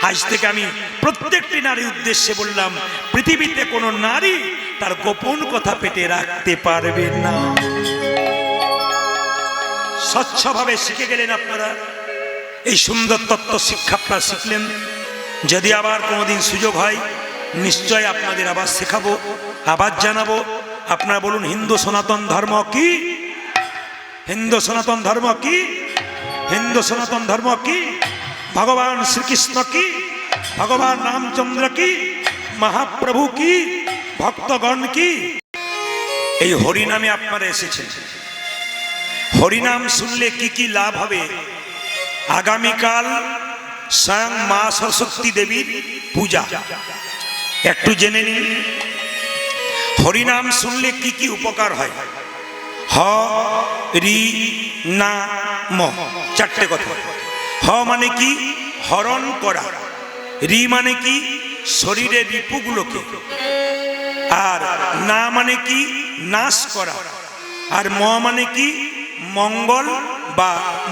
আজ থেকে আমি প্রত্যেকটি নারীর উদ্দেশ্যে বললাম, পৃথিবীতে কোনো নারী তার গোপন কথা পেটে রাখতে পারবে না। স্বচ্ছভাবে শিখে গেলেন আপনারা, এই সুন্দর তত্ত্ব শিক্ষা আপনারা শিখলেন। যদি আবার কোনোদিন সুযোগ হয়, নিশ্চয় আপনাদের আবার শেখাবো, আবার জানাবো। আপনারা বলুন, হিন্দু সনাতন ধর্ম কি? হিন্দু সনাতন ধর্ম কি? হিন্দু সনাতন ধর্ম কি? ভগবান শ্রীকৃষ্ণ কি? ভগবান রামচন্দ্র কি? মহাপ্রভু কি? ভক্তগণ কি? এই হরিনামে আপনারা এসেছেন। হরিনাম শুনলে কি কি লাভ হবে? আগামীকাল স্বয়ং মা সরস্বতী দেবীর পূজা, একটু জেনে নিন। হরিনাম শুনলে কি কি উপকার হয়? হ রি না ম, চারটে কথা। হ মানে কি? হরণ করা। রি মানে কি? শরীরের রিপুগুলোকে। আর না মানে কি? নাশ করা। আর ম মানে কি? মঙ্গল বা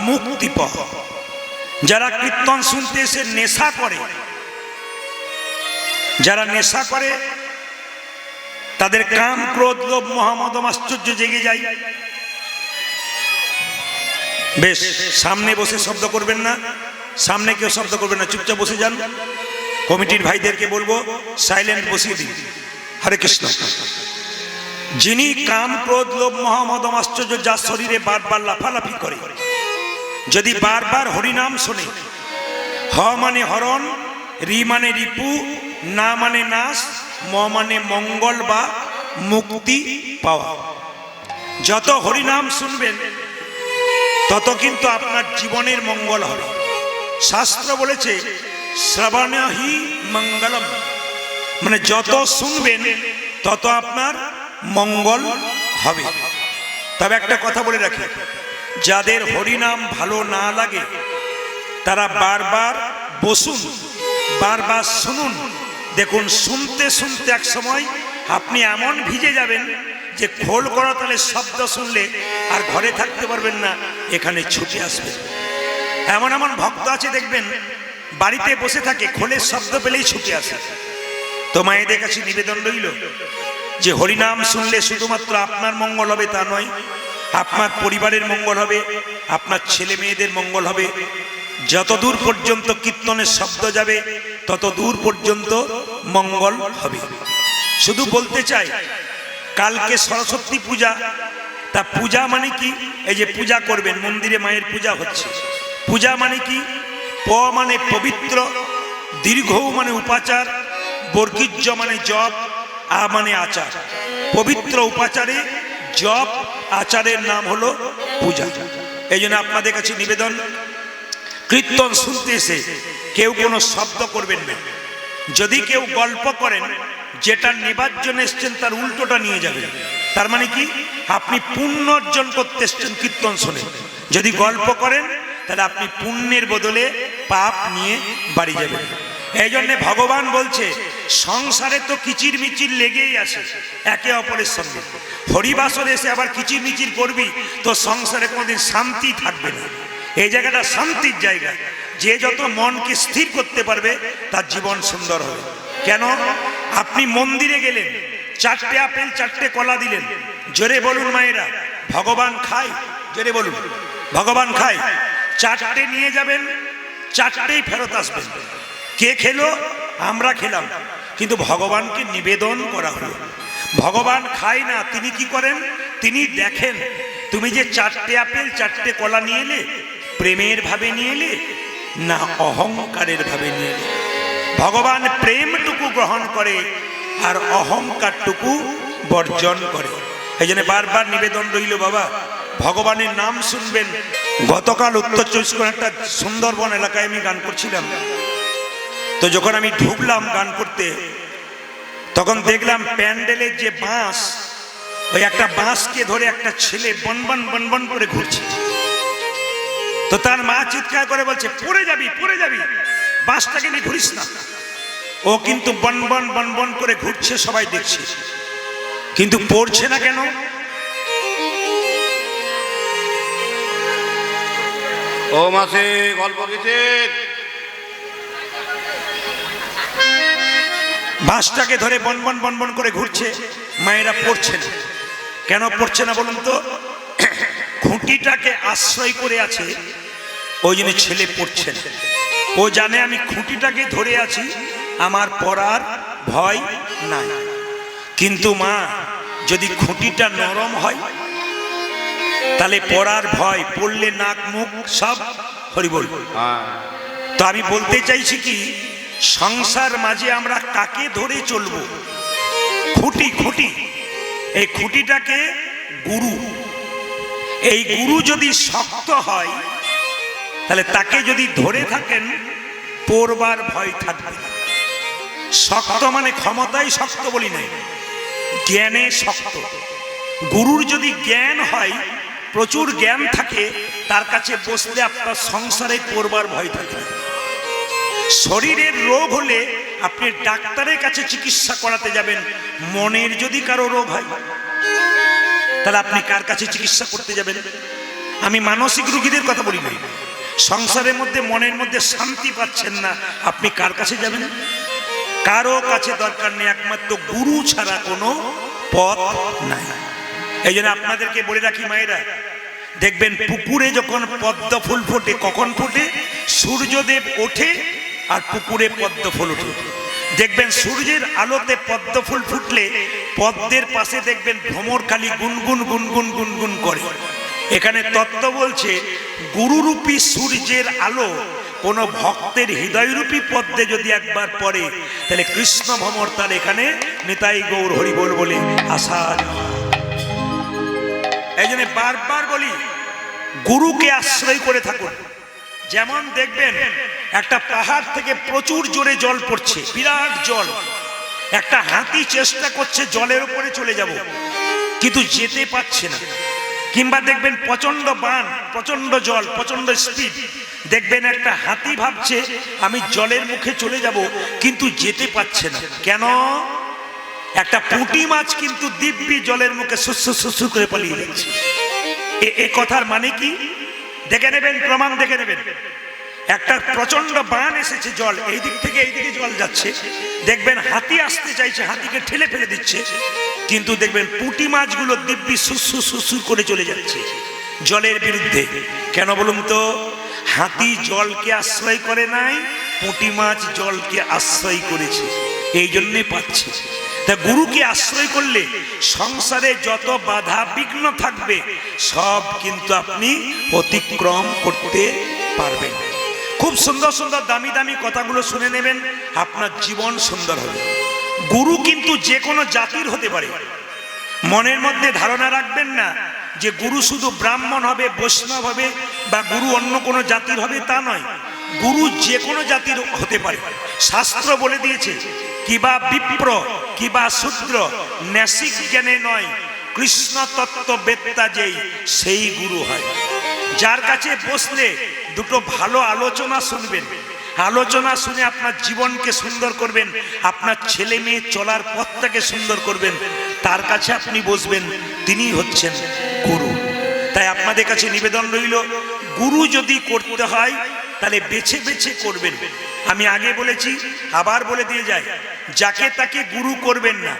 মুক্তি পাওয়া। যারা কীর্তন শুনতে এসে নেশা করে, যারা নেশা করে তাদের কাম ক্রোধ লোভ মোহ মদ আশ্চর্য জেগে যায়। বেশ, সামনে বসে শব্দ করবেন না, সামনে কেউ শব্দ করবেন না, চুপচাপ বসে যান। কমিটির ভাইদেরকে বলবো সাইলেন্ট বসিয়ে দিন। হরে কৃষ্ণ। যিনি কাম ক্রোধ লোভ মোহ মদ আশ্চর্য যার শরীরে বারবার লাফালাফি করে, যদি বারবার হরিনাম শোনে, হ মানে হরণ, রি মানে রিপু, না মানে নাশ, ম মানে মঙ্গল বা মুক্তি পাওয়া। যত হরিনাম শুনবেন তত কিন্তু আপনার জীবনের মঙ্গল হবে। শাস্ত্র বলেছে শ্রবণহি মঙ্গলম, মানে যত শুনবেন তত আপনার মঙ্গল হবে। তবে একটা কথা বলে রাখি, যাদের হরিনাম ভালো না লাগে তারা বারবার বসুন, বারবার শুনুন। দেখুন, শুনতে শুনতে এক সময় আপনি এমন ভিজে যাবেন যে খোল করা তালে শব্দ শুনলে আর ঘরে থাকতে পারবেন না, এখানে ছুটে আসবে। এমন এমন ভক্ত আছে দেখবেন বাড়িতে বসে থাকে, খোলের শব্দ পেলেই ছুটে আসে। তো মায়েদের কাছে নিবেদন রইল যে হরিনাম শুনলে শুধুমাত্র আপনার মঙ্গল হবে তা নয়, আপনার পরিবারের মঙ্গল হবে, আপনার ছেলে মেয়েদের মঙ্গল হবে। যত দূর পর্যন্ত কীর্তনের শব্দ যাবে তত দূর পর্যন্ত মঙ্গল হবে। শুধু বলতে চাই, কালকে সরস্বতী পূজা। তা পূজা মানে কি? এই যে পূজা করবেন, মন্দিরে মায়ের পূজা হচ্ছে। পূজা মানে কি? প মানে পবিত্র, দীর্ঘ মানে উপাচার, বর্গীর্য মানে জপ, আ মানে আচার। পবিত্র উপাচারে জপ আচারের নাম হলো পূজা। এই জন্য আপনাদের কাছে নিবেদন, কীর্তন শুনতে এসে কেউ কোনো শব্দ করবেন না। যদি কেউ গল্প করেন, যেটা নেবার জন্য এসছেন তার উল্টোটা নিয়ে যাবেন। তার মানে কি? আপনি পুণ্য অর্জন করতে এসছেন কীর্তন শুনে। যদি গল্প করেন তাহলে আপনি পুণ্যের বদলে পাপ নিয়ে বাড়ি যাবেন। এই জন্যে ভগবান বলছে সংসারে তো কিচির মিচির লেগেই আছে একে অপরের সঙ্গে। হরিবাসরে এসে আবার কিচির মিচির করবি তো সংসারে কোনোদিন শান্তি থাকবে না। এই জায়গাটা শান্তির জায়গা। যে যত মনকে স্থির করতে পারবে তার জীবন সুন্দর হবে। কেন? আপনি মন্দিরে গেলেন, চারটে আপেল চারটে কলা দিলেন, জোরে বলুন মায়েরা, ভগবান খায়? জোরে বলুন, ভগবান খায়? চারটে নিয়ে যাবেন, চারটেই ফেরত আসবেন। কে খেলো? আমরা খেলাম, কিন্তু ভগবানকে নিবেদন করা হলো। ভগবান খায় না, তিনি কি করেন? তিনি দেখেন তুমি যে চারটে আপেল চারটে কলা নিয়ে এলে, প্রেমের ভাবে নিয়ে এলে না অহংকারের ভাবে নিয়ে এলে। ভগবান প্রেমটুকু গ্রহণ করে আর অহংকারটুকু বর্জন করে। এই জন্য বারবার নিবেদন রইল, বাবা ভগবানের নাম শুনবেন। গতকাল উত্তর চব্বিশ পরগনার একটা সুন্দরবন এলাকায় আমি গান করছিলাম। তো যখন আমি ঢুকলাম গান করতে, তখন দেখলাম প্যান্ডেলের যে বাঁশ, ওই একটা বাঁশকে ধরে একটা ছেলে বনবন বনবন করে ঘুরছে। তো তার মা চিৎকার করে বলছে, পড়ে যাবি পড়ে যাবি, বাঁশটাকে নিয়ে ঘুরিস না। ও কিন্তু বনবন বনবন করে ঘুরছে, সবাই দেখছে, কিন্তু পড়ছে না কেন? ও মাসে গল্প কিসের? বাঁশটাকে ধরে বনবন বনবন করে ঘুরছে, মায়েরা পড়ছে না কেন? পড়ছে না বলুন তো? খুঁটিটাকে আশ্রয় করে আছে, ওই জন্য ছেলে পড়ছে না। ও জানে আমি খুঁটিটাকে ধরে আছি, আমার পড়ার ভয় নাই। কিন্তু মা, যদি খুঁটিটা নরম হয় তাহলে পড়ার ভয়, পড়লে নাক মুখ সব হরি বল। তো আমি বলতে চাইছি কি, সংসার মাঝে আমরা কাকে ধরে চলবো? খুঁটি, খুঁটি। এই খুঁটিটাকে গুরু। এই গুরু যদি শক্ত হয় তাহলে তাকে যদি ধরে থাকেন, পড়বার ভয় থাকবে। শক্ত মানে ক্ষমতাই শক্ত বলি নাই, জ্ঞানে শক্ত। গুরুর যদি জ্ঞান হয়, প্রচুর জ্ঞান থাকে, তার কাছে বসলে আপনার সংসারে পড়বার ভয় থাকে না। শরীরের রোগ হলে আপনি ডাক্তারের কাছে চিকিৎসা করাতে যাবেন। মনের যদি কারো রোগ হয়, তাহলে আপনি কার কাছে চিকিৎসা করতে যাবেন? আমি মানসিক রোগীদের কথা বলি না। সংসারের মধ্যে মনের মধ্যে শান্তি পাচ্ছেন না, আপনি কার কাছে যাবেন? কারো কাছে দরকার নেই, একমাত্র গুরু ছাড়া কোনো পথ নাই। এই জন্য আপনাদেরকে বলে রাখি মায়েরা, দেখবেন পুকুরে যখন পদ্ম ফুল ফোটে, কখন ফোটে? সূর্যদেব ওঠে আর পুকুরে পদ্ম ফুল ওঠে। দেখবেন সূর্যের আলোতে পদ্ম ফুল ফুটলে পদ্মের পাশে দেখবেন ভ্রমর খালি গুনগুন গুনগুন গুনগুন করে। এখানে তত্ত্ব বলছে, গুরুরূপী সূর্যের আলো কোন ভক্তের হৃদয়রূপী পদ্মে যদি একবার পড়ে, তাহলে কৃষ্ণ ভ্রমর তার এখানে নিতাই গৌর হরি বল বলে আসা। এই জন্য বারবার বলি, গুরুকে আশ্রয় করে থাকুন। যেমন দেখবেন একটা পাহাড় থেকে প্রচুর জোরে জল পড়ছে, বিরাট জল, একটা হাতি চেষ্টা করছে জলের উপরে চলে যাব, কিন্তু যেতে পারছে না। কিংবা দেখবেন প্রচন্ড বান, প্রচন্ড জল, প্রচন্ড স্পিড, দেখবেন একটা হাতি ভাবছে আমি জলের মুখে চলে যাব, কিন্তু যেতে পারছে না। কেন? একটা পুঁটি মাছ কিন্তু দিব্যি জলের মুখে সুসু করে পালিয়ে যাচ্ছে। এ কথার মানে কি? দেখে নেবেন, প্রমাণ দেখে নেবেন। একটা প্রচন্ড বান এসেছে, জল এই দিক থেকে এই দিকে জল যাচ্ছে, দেখবেন হাতি আসতে চাইছে, হাতিকে ঠেলে ফেলে দিচ্ছে, কিন্তু দেখবেন পুঁটি মাছগুলো দিব্যি সুসু করে চলে যাচ্ছে জলের বিরুদ্ধে। কেন বলুন তো? হাতি জলকে আশ্রয় করে নাই, পুঁটি মাছ জলকে আশ্রয় করেছে, এই জন্যে পাচ্ছে। তা গুরুকে আশ্রয় করলে সংসারে যত বাধা বিঘ্ন থাকবে সব কিন্তু আপনি অতিক্রম করতে পারবেন। খুব সুন্দর সুন্দর দামি দামি কথাগুলো শুনে নেবেন, আপনার জীবন সুন্দর হবে। গুরু কিন্তু যে কোনো জাতির হতে পারে। মনের মধ্যে ধারণা রাখবেন না যে গুরু শুধু ব্রাহ্মণ হবে, বৈষ্ণব হবে, বা গুরু অন্য কোনো জাতির হবে, তা নয়। গুরু যে কোনো জাতির হতে পারে। শাস্ত্র বলে দিয়েছে, কিবা বিপ্র কিবা শূদ্র, ন্যাসিক জ্ঞানে নয়, কৃষ্ণ তত্ত্ব বেত্তা যেই সেই গুরু হয়। যার কাছে বসলে দুটো ভালো আলোচনা শুনবেন, আলোচনা শুনে আপনার জীবনকে সুন্দর করবেন, আপনার ছেলে মেয়ে চলার পথটাকে সুন্দর করবেন, তার কাছে আপনি বসবেন, তিনি হচ্ছেন গুরু। তাই আপনাদের কাছে নিবেদন রইল, গুরু যদি করতে হয় তাহলে বেছে বেছে করবেন। আমি আগে বলেছি, আবার বলে দিয়ে যাই, যাকে তাকে গুরু করবেন না।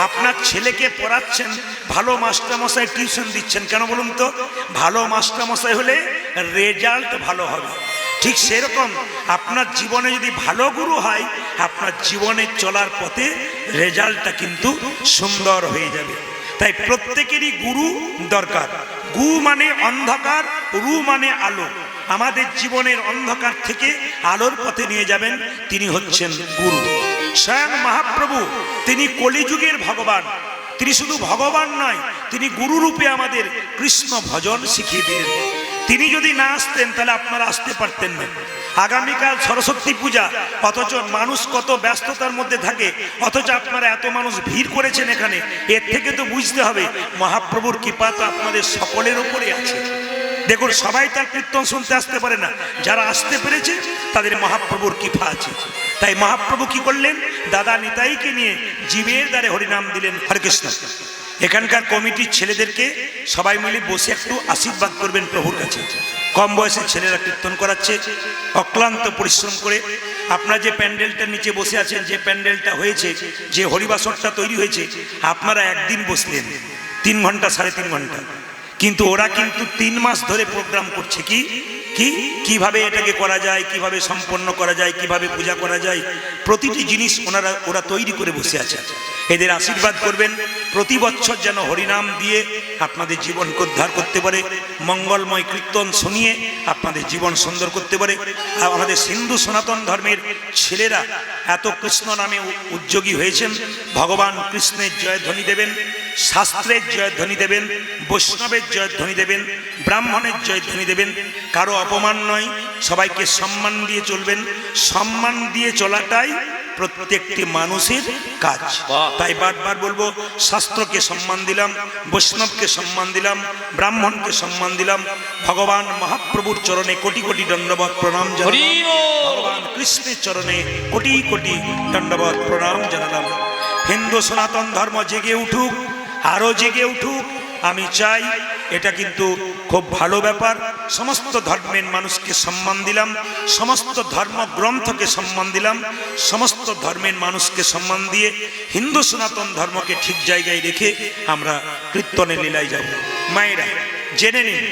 আপনার ছেলেকে পড়াচ্ছেন, ভালো মাস্টারমশাই টিউশন দিচ্ছেন, কেন বলুন তো? ভালো মাস্টারমশাই হলে রেজাল্ট ভালো হবে। ঠিক সেরকম আপনার জীবনে যদি ভালো গুরু হয়, আপনার জীবনে চলার পথে রেজাল্টটা কিন্তু সুন্দর হয়ে যাবে। তাই প্রত্যেকেরই গুরু দরকার। গু মানে অন্ধকার, রু মানে আলো। আমাদের জীবনের অন্ধকার থেকে আলোর পথে নিয়ে যাবেন, তিনি হচ্ছেন গুরু। স্বয়ং মহাপ্রভু তিনি কলিযুগের ভগবান। তিনি শুধু ভগবান নয়, তিনি গুরু রূপে আমাদের কৃষ্ণ ভজন শিখিয়ে দিলেন। তিনি যদি না আসতেন তাহলে আপনারা আসতে পারতেন না। আগামীকাল সরস্বতী পূজা, অথচ মানুষ কত ব্যস্ততার মধ্যে থাকে, অথচ আপনারা এত মানুষ ভিড় করেছেন এখানে। এর থেকে তো বুঝতে হবে মহাপ্রভুর কৃপা তো আপনাদের সকলের উপরে আছে। দেখুন, সবাই তার কীর্তন শুনতে আসতে পারে না, যারা আসতে পেরেছে তাদের মহাপ্রভুর কৃপা আছে। তাই মহাপ্রভু কি করলেন? দাদা নিতাইকে নিয়ে জীবের দ্বারে হরিনাম দিলেন। হরে কৃষ্ণ। এখানকার কমিটির ছেলেদেরকে সবাই মিলে বসে একটু আশীর্বাদ করবেন প্রভুর কাছে। কম বয়সের ছেলেরা কীর্তন করাচ্ছে অক্লান্ত পরিশ্রম করে। আপনারা যে প্যান্ডেলটার নিচে বসে আছেন, যে প্যান্ডেলটা হয়েছে, যে হরিবাসরটা তৈরি হয়েছে, আপনারা একদিন বসলেন 3 ঘন্টা 3.5 ঘন্টা, কিন্তু ওরা কিন্তু 3 মাস ধরে প্রোগ্রাম করছে। কিভাবে এটাকে করা যায়, কিভাবে সম্পন্ন করা যায়, কিভাবে পূজা করা যায়, প্রতিটি জিনিস ওরা তৈরি করে বসে আছে। এদের আশীর্বাদ করবেন, প্রতি বছর যেন হরিনাম দিয়ে আপনাদের জীবনকে উদ্ধার করতে পারে, মঙ্গলময় কীর্তন শুনিয়ে আপনাদের জীবন সুন্দর করতে পারে। আর আমাদের হিন্দু সনাতন ধর্মের ছেলেরা এত কৃষ্ণ নামে উদ্যোগী হয়েছেন, ভগবান কৃষ্ণের জয়ধ্বনি দেবেন, শাস্ত্রের জয়ধ্বনি দেবেন, বৈষ্ণবের জয়ধ্বনি দেবেন, ব্রাহ্মণের জয়ধ্বনি দেবেন। কারো অপমান নয়, সবাইকে সম্মান দিয়ে চলবেন। সম্মান দিয়ে চলাটাই প্রত্যেকটি মানুষের কাজ। তাই বারবার বলবো, শাস্ত্রকে সম্মান দিলাম, বৈষ্ণবকে সম্মান দিলাম, ব্রাহ্মণকে সম্মান দিলাম, ভগবান মহাপ্রভুর চরণে কোটি কোটি দণ্ডবত প্রণাম জানালাম, ভগবান কৃষ্ণের চরণে কোটি কোটি দণ্ডবত প্রণাম জানালাম। হিন্দু সনাতন ধর্ম জেগে উঠুক, আরো জেগে উঠুক, আমি চাই। এটা কিন্তু খুব ভালো ব্যাপার। সমস্ত ধর্মের মানুষকে সম্মান দিলাম, সমস্ত ধর্মগ্রন্থকে সম্মান দিলাম, সমস্ত ধর্মের মানুষকে সম্মান দিয়ে হিন্দু সনাতন ধর্মকে ঠিক জায়গায় রেখে আমরা কীর্তনের লীলায় যাব। মায়েরা জেনে নিন,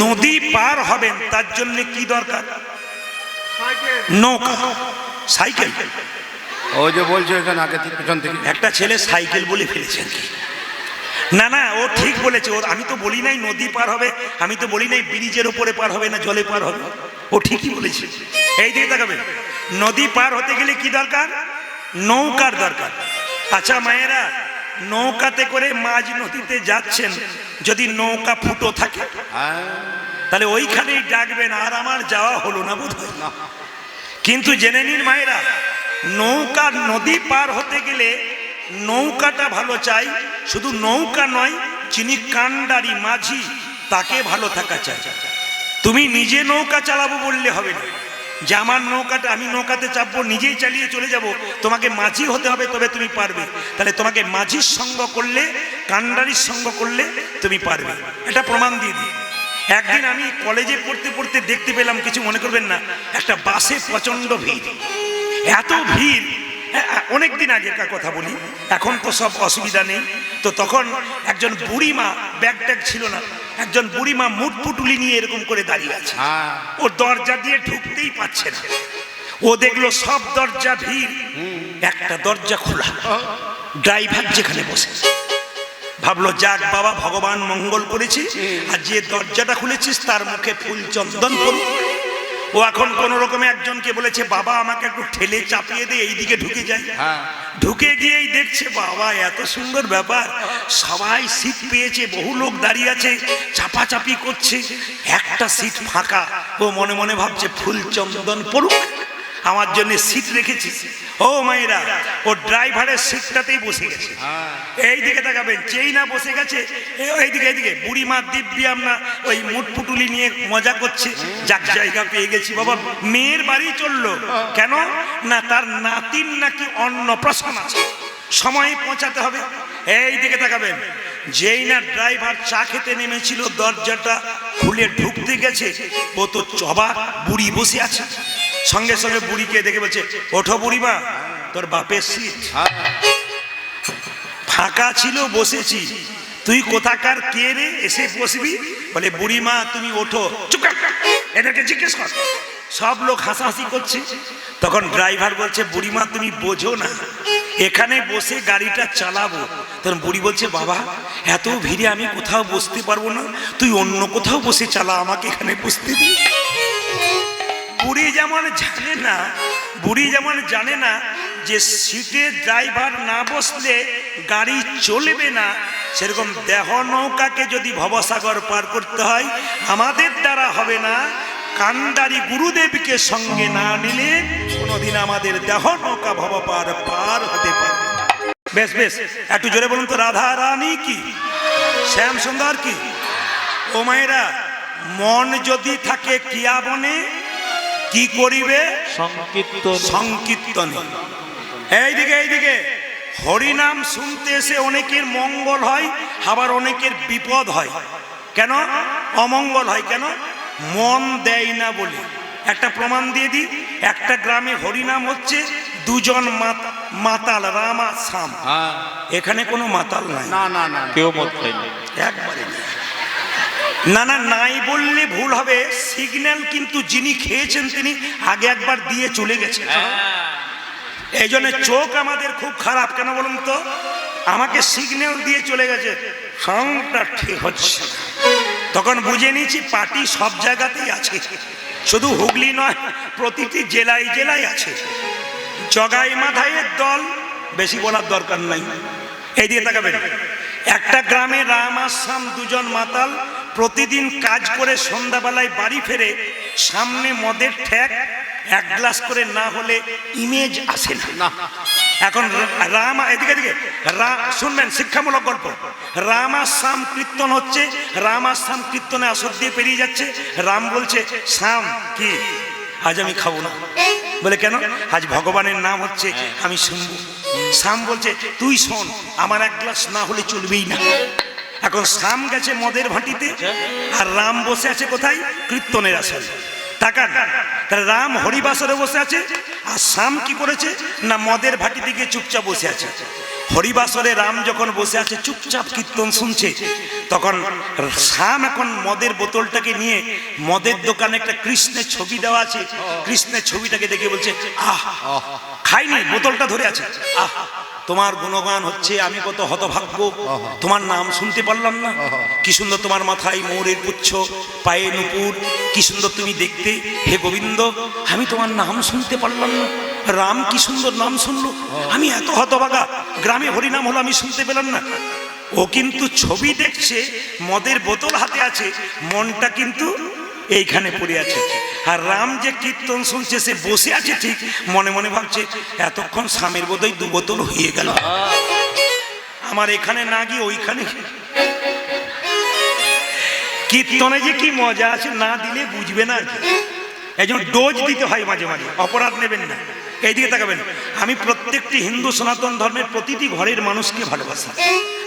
নদী পার হবেন তার জন্য কি দরকার? নৌকা, সাইকেল। ওই যে বলছো এখানে আগে থেকে পিছন থেকে একটা ছেলে সাইকেল বলে ফেলেছে। না না, ও ঠিক বলেছে। ও, আমি তো বলি নাই নদী পার হবে, আমি তো বলি নাই ব্রিজের উপরে পার হবে না জলে পার হবে। ও ঠিকই বলেছে। এই দিকে তাকাবেন, নদী পার হতে গেলে কি দরকার? নৌকার দরকার। আচ্ছা মায়েরা, নৌকাতে করে মাঝ নদীতে যাচ্ছেন, যদি নৌকা ফুটো থাকে তাহলে ওইখানেই ডাকবেন, আর আমার যাওয়া হলো না বোধ হয়। কিন্তু জেনে নিন মায়েরা, নৌকা নদী পার হতে গেলে নৌকাটা ভালো চাই। শুধু নৌকা নয়, যিনি কান্ডারি মাঝি তাকে ভালো থাকা চাই। তুমি নিজে নৌকা চালাবো বললে হবে না, যে আমার নৌকাটা, আমি নৌকাতে চাপবো, নিজেই চালিয়ে চলে যাব। তোমাকে মাঝি হতে হবে, তবে তুমি পারবে। তাহলে তোমাকে মাঝির সঙ্গ করলে, কান্ডারির সঙ্গ করলে তুমি পারবে। এটা প্রমাণ দিয়ে দিই। একদিন আমি কলেজে পড়তে পড়তে দেখতে পেলাম, কিছু মনে করবেন না, একটা বাসে প্রচন্ড ভিড়। এত ভিড়, অনেকদিন আগেকার কথা বলি, এখন তো সব অসুবিধা নেই। তো তখন একজন বুড়িমা, ব্যাগ ট্যাগ ছিল না, একজন বুড়িমা মুঠ পুটুলি নিয়ে এরকম করে দাঁড়িয়ে আছে। ও দরজা দিয়ে ঢুকতেই পারছে না। ও দেখলো সব দরজা ভিড়, একটা দরজা খোলা, ড্রাইভার যেখানে বসে। ভাবলো যাক বাবা, ভগবান মঙ্গল করেছে, আর যে দরজাটা খুলেছিস তার মুখে ফুল চন্দন করুক। ও এখন কোন রকমে একজনকে বলেছে, বাবা আমাকে একটু ঠেলে চাপিয়ে দে, এইদিকে ঢুকে যাই। ঢুকে গিয়েই দেখছে, বাবা এত সুন্দর ব্যাপার, সবাই সিট পেয়েছে, বহু লোক দাঁড়িয়ে আছে, চাপাচাপি করছে, একটা সিট ফাঁকা। ও মনে মনে ভাবছে, ফুল চন্দন পড়ুক, আমার জন্য সিট রেখেছি। ও মায়েরা, ও ড্রাইভারের সিটটাতেই বসে গেছে। এই দিকে তাকাবেন, যেই না বসে গেছে, এইদিকে এইদিকে বুড়িমা দিব্যি আমরা ওই মুঠ পুটুলি নিয়ে মজা করছে। যাক, জায়গা পেয়ে গেছি বাবা। মেয়ের বাড়ি চললো কেন না, তার নাতির নাকি অন্নপ্রাশন আছে, সময়ে পৌঁছাতে হবে। এই দিকে তাকাবেন, যেই না ড্রাইভার চা খেতে নেমেছিল, দরজাটা খুলে ঢুকতে গেছে, ও তো অবাক, বুড়ি বসে আছে। সঙ্গে সঙ্গে বুড়িকে দেখে বলছে, ওঠো বুড়িমা, তোর বাপের সিট ফাঁকা ছিল, বসেছি, তুই কোথাকার কে রে, এসে বসবি? বলে, বুড়িমা তুমি ওঠো। চুপ কর, এদেরকে জিজ্ঞেস কর। সব লোক হাসাহাসি করছে। তখন ড্রাইভার বলছে, বুড়িমা তুমি বোঝো না, এখানে বসে গাড়িটা চালাবো। তখন বুড়ি বলছে, বাবা এত ভিড়ে আমি কোথাও বসতে পারবো না, তুই অন্য কোথাও বসে চালা, আমাকে এখানে বসতে দিই। বুড়ি যেমন জানে না যে সিটে ড্রাইভার না বসলে গাড়ি চলবে না, সেরকম দেহ নৌকাকে যদি ভবসাগর পার করতে হয়, আমাদের দ্বারা হবে না। কান্ডারি গুরুদেবকে সঙ্গে না নিলে কোনোদিন আমাদের দেহ নৌকা ভবপার পার হতে পারবে না। বেশ বেশ, একটু জোরে বলুন তো, রাধা রানী কি, শ্যাম সুন্দর কি। ও মায়েরা, মন যদি থাকে কিয়া বনে, কি করিবে? সংকীর্তন। এইদিকে হরিনাম শুনতে এসে অনেকের মঙ্গল হয়, আবার অনেকের বিপদ হয়। কেন অমঙ্গল হয়? কেন? মন দেয় না বলে। একটা প্রমাণ দিয়ে দিই। একটা গ্রামে হরিনাম হচ্ছে, দুজন মাতাল, রাম আর শ্যাম। এখানে কোনো মাতাল নাই, কেউ মত খায় না, একবারে না। না নাই বললে ভুল হবে। সিগন্যাল কিন্তু যিনি খেয়েছেন তিনি আগে একবার দিয়ে চলে গেছেন। এই জন্য চোখ আমাদের খুব খারাপ। কেন বলুন তো? আমাকে সিগন্যাল দিয়ে চলে গেছে, সাউন্ডটা ঠিক হচ্ছে। তখন বুঝে নিয়েছি পার্টি সব জায়গাতেই আছে, শুধু হুগলি নয়, প্রতিটি জেলায় জেলায় আছে। জগাই মাথায়ের দল, বেশি বলার দরকার নাই। এইদিকে তাকাবেন, একটা গ্রামে রাম আর শ্যাম, দুজন মাতাল, প্রতিদিন কাজ করে সন্ধ্যাবেলায় বাড়ি ফেরে, সামনে মদের ঠ্যাক, এক গ্লাস করে না হলে ইমেজ আসে না। এখন রাম, এদিকে এদিকে শুনবেন, শিক্ষামূলক গল্প। রাম আর শ্যাম কীর্তন হচ্ছে, রাম আর শ্যাম কীর্তনে আসর দিয়ে পেরিয়ে যাচ্ছে। রাম বলছে, শ্যাম কি আজ আমি খাবো না। বলে কেন? আজ ভগবানের নাম হচ্ছে, আমি শুনবো। শ্যাম বলছে, তুই শোন, আমার এক গ্লাস না হলে চলবেই না। এখন শ্যাম গেছে মদের ভাটিতে, আর রাম বসে আছে কোথায়? কীর্তনের আসরে। তাকান, তাহলে রাম হরিবাসরে বসে আছে, আর শ্যাম কি করেছে না মদের ভাটিতে গিয়ে চুপচাপ বসে আছে। হরিবাসরে রাম যখন বসে আছে চুপচাপ কীর্তন শুনছে, তখন শ্যাম এখন মদের বোতলটাকে নিয়ে, মদের দোকানে একটা কৃষ্ণের ছবি দেওয়া আছে, কৃষ্ণের ছবিটাকে দেখে বলছে, আহ, খাইনি, বোতলটা ধরে আছে, আহ, তোমার গুণগান হচ্ছে, আমি কত হতভাগ্য, তোমার নাম শুনতে পারলাম না। কি সুন্দর তোমার মাথায় ময়ূরের পুচ্ছ, পায়ে নুপুর, কি সুন্দর তুমি দেখতে, হে গোবিন্দ, আমি তোমার নাম শুনতে পারলাম না। রাম কি সুন্দর নাম শুনলো, আমি এত হতভাগা, গ্রামে হরিনাম হলো আমি শুনতে পেলাম না। ও কিন্তু ছবি দেখছে, মদের বোতল হাতে আছে, মনটা কিন্তু এইখানে পড়ে আছে। আর রাম যে কীর্তন শুনছে সে বসে আছে ঠিক, মনে মনে ভাবছে, এতক্ষণ স্বামীর বোধহয় 2 বোতল হয়ে গেল, আমার এখানে না গিয়ে ওইখানে। কীর্তনে যে কি মজা আছে, না দিলে বুঝবে না। এই জন্য ডোজ দিতে হয় মাঝে মাঝে, অপরাধ নেবেন না। এইদিকে তাকাবেন, আমি প্রত্যেকটি হিন্দু সনাতন ধর্মের প্রতিটি ঘরের মানুষকে ভালোবাসি।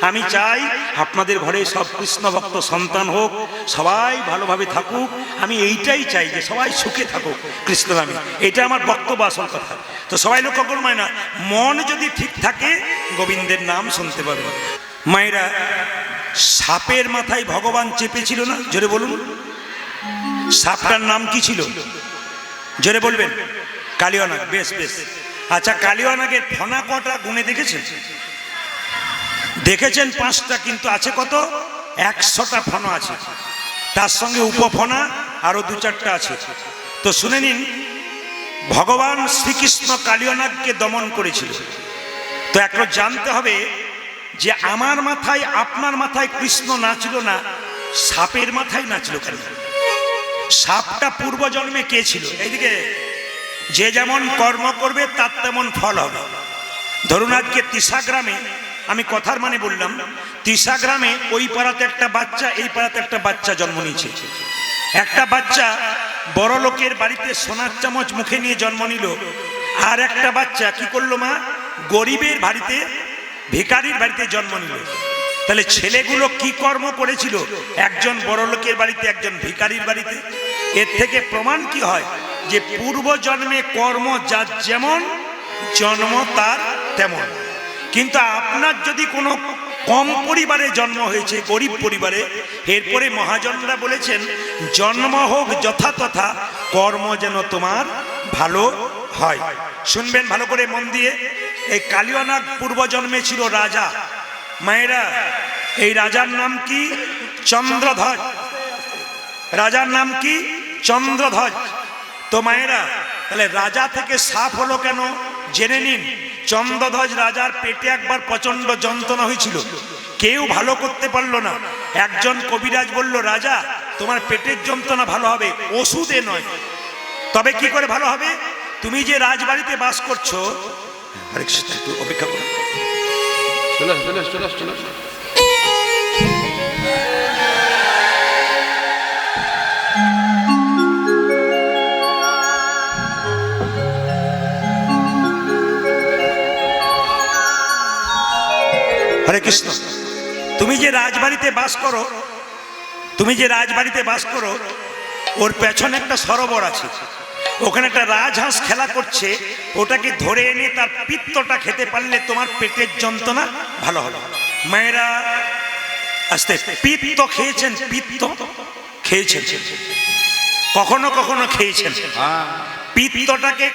আমি চাই আপনাদের ঘরে সব কৃষ্ণ ভক্ত সন্তান হোক, সবাই ভালোভাবে থাকুক। আমি এইটাই চাই যে সবাই সুখে থাকুক কৃষ্ণ নামে, এটা আমার বক্তব্য, আসল কথা। তো সবাই লক্ষ্য করুন, না মন যদি ঠিক থাকে গোবিন্দের নাম শুনতে পাবে। মায়েরা, সাপের মাথায় ভগবান চেপেছিল না? জোরে বলুন, সাপটার নাম কি ছিল? জোরে বলবেন। কালিয়ানাগ। বেশ বেশ। আচ্ছা, কালিয়ানাগের ফনা কটা গুনে দেখেছেন? দেখেছেন 5টা, কিন্তু আছে কত? 100টা ফনা আছে, তার সঙ্গে উপফনা আরো 2-4টা আছে। তো শুনে নিন, ভগবান শ্রীকৃষ্ণ কালিয়ানাগকে দমন করেছিল। তো একটু জানতে হবে যে আমার মাথায় আপনার মাথায় কৃষ্ণ নাচল না, সাপের মাথায় নাচল কেন? সাপটা পূর্বজন্মে কে ছিল? এইদিকে, যে যেমন কর্ম করবে তার তেমন ফল হবে। ধরুন আজকে তিসা গ্রামে, আমি কথার মানে বললাম, তিসা গ্রামে ওই পাড়াতে একটা বাচ্চা, এই পাড়াতে একটা বাচ্চা জন্ম নিয়েছে। একটা বাচ্চা বড় লোকের বাড়িতে সোনার চামচ মুখে নিয়ে জন্ম নিল, আর একটা বাচ্চা কি করলো মা? গরিবের বাড়িতে, ভিখারির বাড়িতে জন্ম নিল। তাহলে ছেলেগুলো কি কর্ম করেছিল? একজন বড় লোকের বাড়িতে, একজন ভিখারির বাড়িতে। এর থেকে প্রমাণ কি হয়? যে পূর্ব জন্মে কর্ম যার যেমন, জন্ম তার তেমন। কিন্তু আপনার যদি কোনো কম পরিবারে জন্ম হয়েছে, গরিব পরিবারে, এরপরে মহাজনরা বলেছেন জন্ম হোক যথাতথা, কর্ম যেন তোমার ভালো হয়। শুনবেন ভালো করে মন দিয়ে। এই কালিয়ানাগ পূর্বজন্মে ছিল রাজা। মায়েরা, এই রাজার নাম কি? চন্দ্রধ্বজ। রাজার নাম কি? চন্দ্রধ্বজ। তো মায়েরা, তাহলে রাজা থেকে সাপ হলো কেন জেনে নিন। চন্দ্রধ্বজ রাজার পেটে একবার প্রচন্ড যন্ত্রণা হয়েছিল, কেউ ভালো করতে পারলো না। একজন কবিরাজ বলল, রাজা তোমার পেটের যন্ত্রণা ভালো হবে ওষুধে নয়। তবে কি করে ভালো হবে? তুমি যে রাজবাড়িতে বাস করছো, আরে একটু অপেক্ষা করো, চলে। হরে কৃষ্ণ। তুমি যে রাজবাড়িতে বাস করো, তুমি যে রাজবাড়িতে বাস করো, ওর পেছনে একটা সরোবর আছে, ওখানে একটা রাজহাঁস খেলা করছে। ওটাকে ধরে এনে তার পিত্তটা খেতে পারলে তোমার পেটের যন্ত্রণা ভালো হবে। মায়েরা আস্তে, পিত্ত খেয়েছেন? পিত্ত খেয়েছেন? কখনো কখনো খেয়েছেন? পিত্তটাকে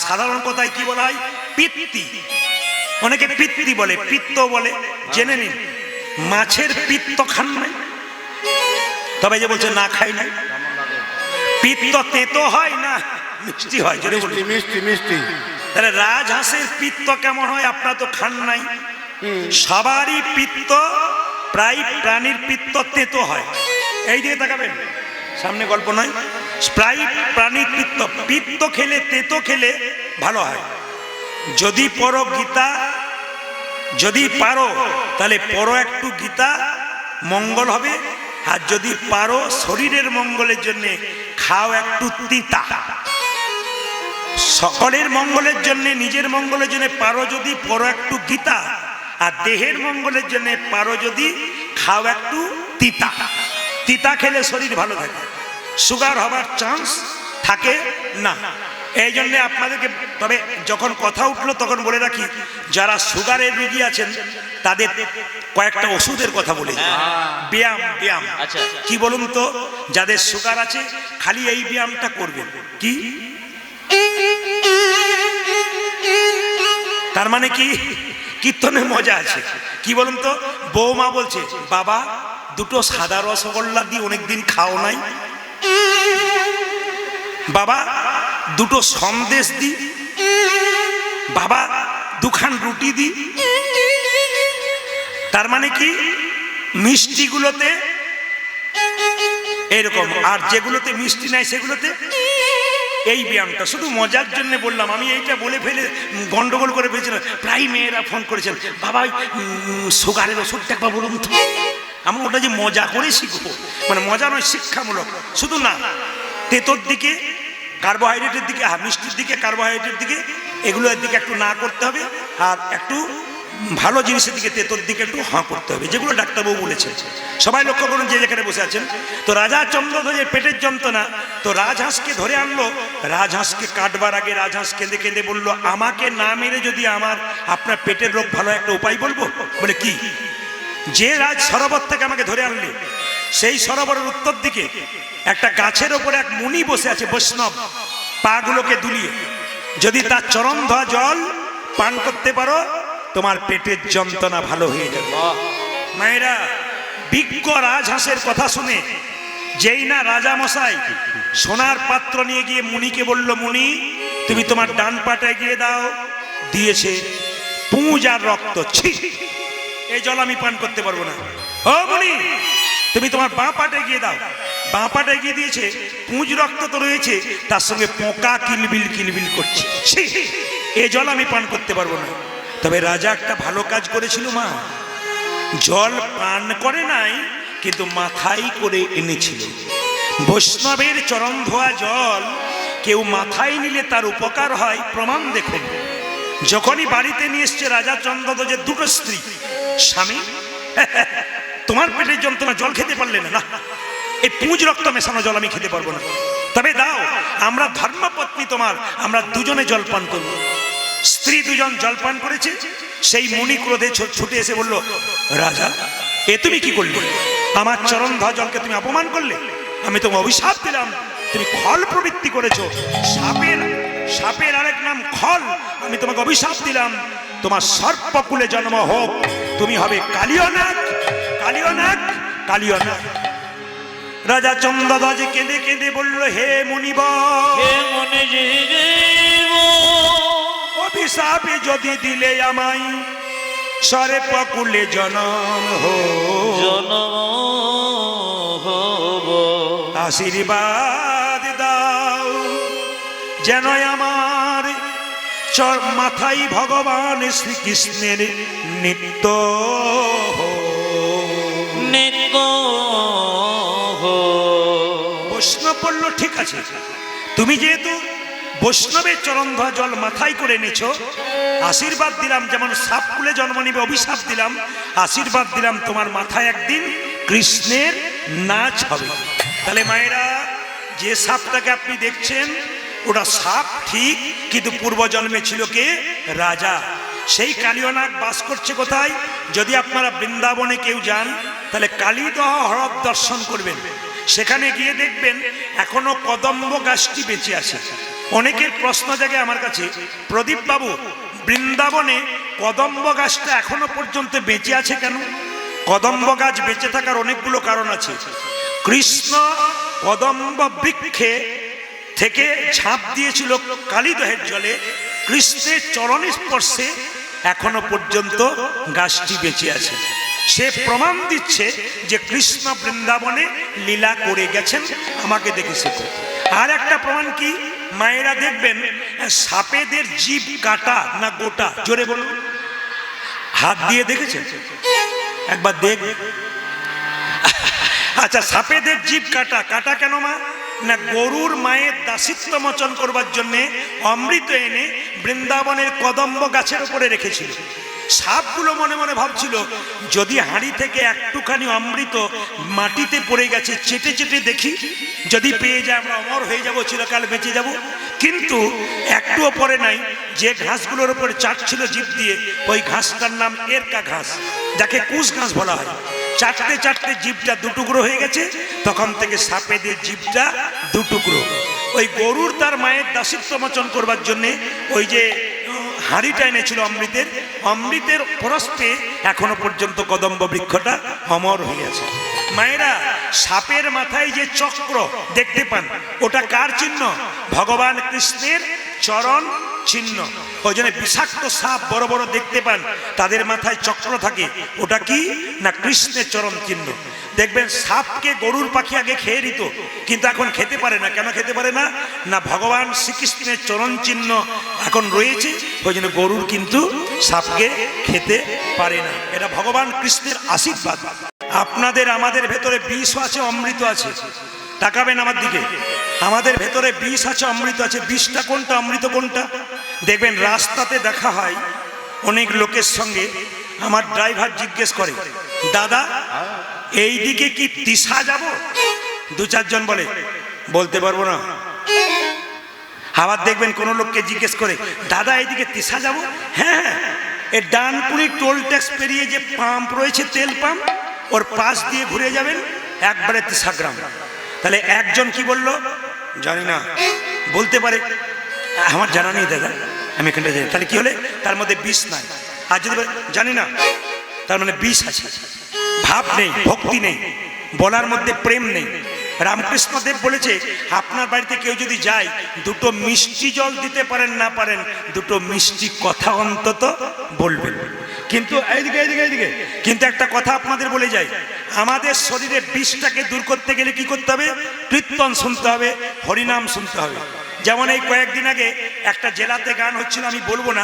সাধারণ কথায় কি বলা হয়? পিত্তি। অনেকে পিত্তি বলে, পিত্ত বলে। জেনে নিন, মাছের পিত্ত খান নাই? তবে যে বলছে না খাই নাই, পিত্ত তেতো হয় না মিষ্টি হয়? মিষ্টি। তাহলে রাজহাঁসের পিত্ত কেমন হয়? আপনারা তো খান নাই। সবারই পিত্ত, প্রায় প্রাণীর পিত্ত তেতো হয়। এই দিকে তাকাবেন, সামনে গল্প নয়, স্প্রাইট প্রাণী পিত্ত, পিত্ত খেলে তেতো খেলে ভালো হয়। যদি পড়ো গীতা, যদি পারো তাহলে পড়ো একটু গীতা, মঙ্গল হবে। আর যদি পারো শরীরের মঙ্গলের জন্য খাও একটু তিতা। সকলের মঙ্গলের জন্য, নিজের মঙ্গলের জন্য পারো যদি পড়ো একটু গীতা, আর দেহের মঙ্গলের জন্য পারো যদি খাও একটু তিতা। তিতা খেলে শরীর ভালো থাকে, সুগার হবার চান্স থাকে না। এই জন্যে আপনাদেরকে, তবে যখন কথা উঠলো তখন বলে রাখি, যারা সুগারের রোগী আছেন তাদের কয়েকটা ওষুধের কথা বলে। ব্যায়াম, ব্যায়াম কি বলুন তো, যাদের সুগার আছে খালি এই ব্যায়ামটা করবেন। কি তার মানে কি, কীর্তনের মজা আছে। কি বলুন তো, বৌমা বলছে বাবা দুটো সাদা রসগোল্লা দিয়ে অনেকদিন খাও নাই, বাবা দুটো সন্দেশ দি, বাবা দুখান রুটি দি। তার মানে কি, মিষ্টিগুলোতে এরকম, আর যেগুলোতে মিষ্টি নাই সেগুলোতে এই ব্যায়ামটা। শুধু মজার জন্য বললাম, আমি এইটা বলে ফেলে গন্ডগোল করে ফেলেছিলাম। প্রায় মেয়েরা ফোন করেছেন, বাবা সুগারের ওষুধটা একবার বলুন তো। আমি ওটা যে মজা করে শিখবো, মানে মজা নয়, শিক্ষামূলক। শুধু না, তেতোর দিকে, কার্বোহাইড্রেটের দিকে, মিষ্টির দিকে, কার্বোহাইড্রেটের দিকে, এগুলোর দিকে একটু না করতে হবে, আর একটু ভালো জিনিসের দিকে, তেতোর দিকে একটু হাঁ করতে হবে, যেগুলো ডাক্তারবাবু বলেছেন। সবাই লক্ষ্য করুন, যে যেখানে বসে আছেন। তো রাজা চন্দ্রধ্বজের পেটের যন্ত্রণা, তো রাজহাঁসকে ধরে আনলো। রাজহাঁসকে কাটবার আগে রাজহাঁস কেঁদে কেঁদে বললো, আমাকে না মেরে যদি আপনার পেটের রোগ ভালো একটা উপায় বলবো। বলে কি? যে রাজ সরোবর থেকে আমাকে ধরে আনলে, সেই সরোবরের উত্তর দিকে একটা গাছের ওপরে এক মুনি বসে আছে, বৈষ্ণব, পাগুলোকে দুলিয়ে। যদি তার চরণ ধোয়া জল পান করতে পারো, তোমার পেটের যন্ত্রণা ভালো হয়ে যাবে। মায়েরা, বিজ্ঞ রাজহাঁসের কথা শুনে যেই না রাজা মশাই সোনার পাত্র নিয়ে গিয়ে মুনিকে বলল, মুনি তুমি তোমার ডান পাটা এগিয়ে দাও। দিয়েছে পুঁজ আর রক্ত। ছি, এই জল আমি পান করতে পারবো না। ও মুনি, তুমি তোমার বাঁ পাটা এগিয়ে দাও। বাঁ পাটা এগিয়ে দিয়েছে, পুঁজ রক্ত তো রয়েছে, তার সঙ্গে পোকা কিলবিল কিলবিল করছে। ছি, এই জল আমি পান করতে পারবো না। তবে রাজা একটা ভালো কাজ করেছিল মা, জল পান করে নাই, কিন্তু মাথায় করে এনেছিল। বৈষ্ণবের চরণ ধোয়া জল কেউ মাথায় নিলে তার উপকার হয়, প্রমাণ দেখুন। যখনই বাড়িতে নিয়ে এসছে রাজা চন্দ্রধ্বজের দুটো স্ত্রী, স্বামী তোমার পেটের যন্ত্রণা, জল খেতে পারলে না, এই পুঁজ রক্ত মেশানো জল আমি খেতে পারবো না, তবে দাও আমরা ধর্মপত্নী তোমার, আমরা দুজনে জল পান করব। স্ত্রী দুজন জলপান করেছে। সেই মুনি ক্রোধে ছুটে এসে বলল, রাজা এ তুমি কি করলে? আমার চরণ ধোয়া জলকে তুমি অপমান করলে। আমি তোমাকে অভিশাপ দিলাম, তুমি খল প্রবৃত্তি করেছো। সাপের আরেক নাম খল। আমি তোমাকে অভিশাপ দিলাম, তোমার সর্পকুলে জন্ম হোক, তুমি হবে কালিয়নাগ, কালিয়নাগ, কালিয়নাগ। রাজা চন্দ্রধ্বজ কেঁদে কেঁদে বলল, হে মুনিবর, অভিশাপে যদি দিলে আমায়, সর্পকুলে জনম হব, আশীর্বাদ দাও যেন আমার মাথায় ভগবান শ্রীকৃষ্ণের নিত্য বৈষ্ণব বলল, ঠিক আছে, তুমি যেহেতু বৈষ্ণবের চরণ ধোয়া জল মাথায় করে এনেছো, আশীর্বাদ দিলাম, যেমন সাপ কুলে জন্ম নিবে অভিশাপ দিলাম, আশীর্বাদ দিলাম তোমার মাথায় একদিন কৃষ্ণের নাচ হবে। তাহলে মায়েরা, যে সাপটাকে আপনি দেখছেন ওটা সাপ ঠিক, কিন্তু পূর্বজন্মে ছিল কে? রাজা। সেই কালিয়নাগ বাস করছে কোথায়? যদি আপনারা বৃন্দাবনে কেউ যান, তাহলে কালীদহ হ্রদ দর্শন করবেন। সেখানে গিয়ে দেখবেন এখনো কদম্ব গাছটি বেঁচে আছে। অনেকের প্রশ্ন জাগে আমার কাছে, প্রদীপ বাবু, বৃন্দাবনে কদম্ব গাছটা এখনো পর্যন্ত বেঁচে আছে কেন? কদম্ব গাছ বেঁচে থাকার অনেকগুলো কারণ আছে। কৃষ্ণ কদম্ব বৃক্ষে থেকে ঝাঁপ দিয়েছিল কালীদহের জলে, কৃষ্ণের চরণ স্পর্শে এখনো পর্যন্ত গাছটি বেঁচে আছে। সে প্রমাণ দিচ্ছে যে কৃষ্ণ বৃন্দাবনে লীলা করে গেছেন, আমাকে দেখে শেখো। আর একটা প্রমাণ কি, মায়েরা দেখবেন সাপেদের জিভ কাটা না গোটা, জোরে বলুন। হাত দিয়ে দেখেছেন? একবার দেখ। আচ্ছা, সাপেদের জিভ কাটা, কাটা কেন মা? না গরুর মায়ের দাসিত্ব মোচন করবার জন্য অমৃত এনে বৃন্দাবনের কদম্ব গাছের উপরে রেখেছিল। সাপগুলো মনে মনে ভাবছিল, যদি হাঁড়ি থেকে একটুখানি অমৃত মাটিতে পড়ে গেছে, চেটে চেটে দেখি, যদি পেয়ে যায় আমরা অমর হয়ে যাব, চিরকাল বেঁচে যাব। কিন্তু একটুও পরে নাই, যে ঘাসগুলোর উপরে চাটছিল জিভ দিয়ে, ওই ঘাসটার নাম এরকা ঘাস, যাকে কুশ ঘাস বলা হয়। চাটতে চাটতে জিভটা দুটুকরো হয়ে গেছে, তখন থেকে সাপেদের জিভটা দুটুকরো। ওই গরুর তার মায়ের দাসিত্ব মোচন করবার জন্যে ওই যে হাঁড়িটা এনেছিল অমৃতের, অমৃতের পরস্তে এখনো পর্যন্ত কদম্ব বৃক্ষটা অমর হয়ে আছে। মায়েরা, সাপের মাথায় যে চক্র দেখতে পান, ওটা কার চিহ্ন? ভগবান কৃষ্ণের চরণ চিহ্ন। ওই জন্য বিষাক্ত সাপ বড় বড় দেখতে পান, তাদের মাথায় চক্র থাকে, ওটা কি না কৃষ্ণের চরণ চিহ্ন। দেখবেন সাপকে গরুর পাখি আগে খেয়ে নিত, কিন্তু এখন খেতে পারে না। কেন খেতে পারে না? না ভগবান শ্রীকৃষ্ণের চরণ চিহ্ন এখন রয়েছে, ওই জন্য গরুর কিন্তু সাপকে খেতে পারে না। এটা ভগবান কৃষ্ণের আশীর্বাদ। আপনাদের আমাদের ভেতরে বিষ আছে, অমৃত আছে। তাকাবেন আমার দিকে, আমাদের ভেতরে বিষ আছে, অমৃত আছে। বিষটা কোনটা, অমৃত কোনটা? দেখবেন রাস্তাতে দেখা হয় অনেক লোকের সঙ্গে, আমার ড্রাইভার জিজ্ঞেস করে, দাদা এই দিকে কি তিশা যাব? দু চারজন বলে বলতে পারবো না। আবার দেখবেন কোন লোককে জিজ্ঞেস করে, দাদা এইদিকে তিশা যাব? হ্যাঁ, এই ডানপুরি টোল ট্যাক্স পেরিয়ে যে পাম্প রয়েছে, তেল পাম্প, ওর পাশ দিয়ে ঘুরে যাবেন, একবারে তিশা গ্রাম। তাহলে একজন কি বলল জানি না, বলতে পারে আমার জানা নেই দাদা, আমি এখানটা যাই। তাহলে কি হলে তার মধ্যে বিষ নাই। আর যদি জানি না, তার মানে বিষ আছে, ভাব নেই, ভক্তি নেই, বলার মধ্যে প্রেম নেই। রামকৃষ্ণ দেব বলেছে, আপনার বাড়িতে কেউ যদি যায়, দুটো মিষ্টি জল দিতে পারেন না পারেন, দুটো মিষ্টি কথা অন্তত বলবেন। কিন্তু এইদিকে এইদিকে এইদিকে কিন্তু একটা কথা আপনাদের বলে যাই, আমাদের শরীরে বিষটাকে দূর করতে গেলে কি করতে হবে? কীর্তন শুনতে হবে, হরিনাম শুনতে হবে। যেমন এই কয়েকদিন আগে একটা জেলাতে গান হচ্ছিল, আমি বলবো না,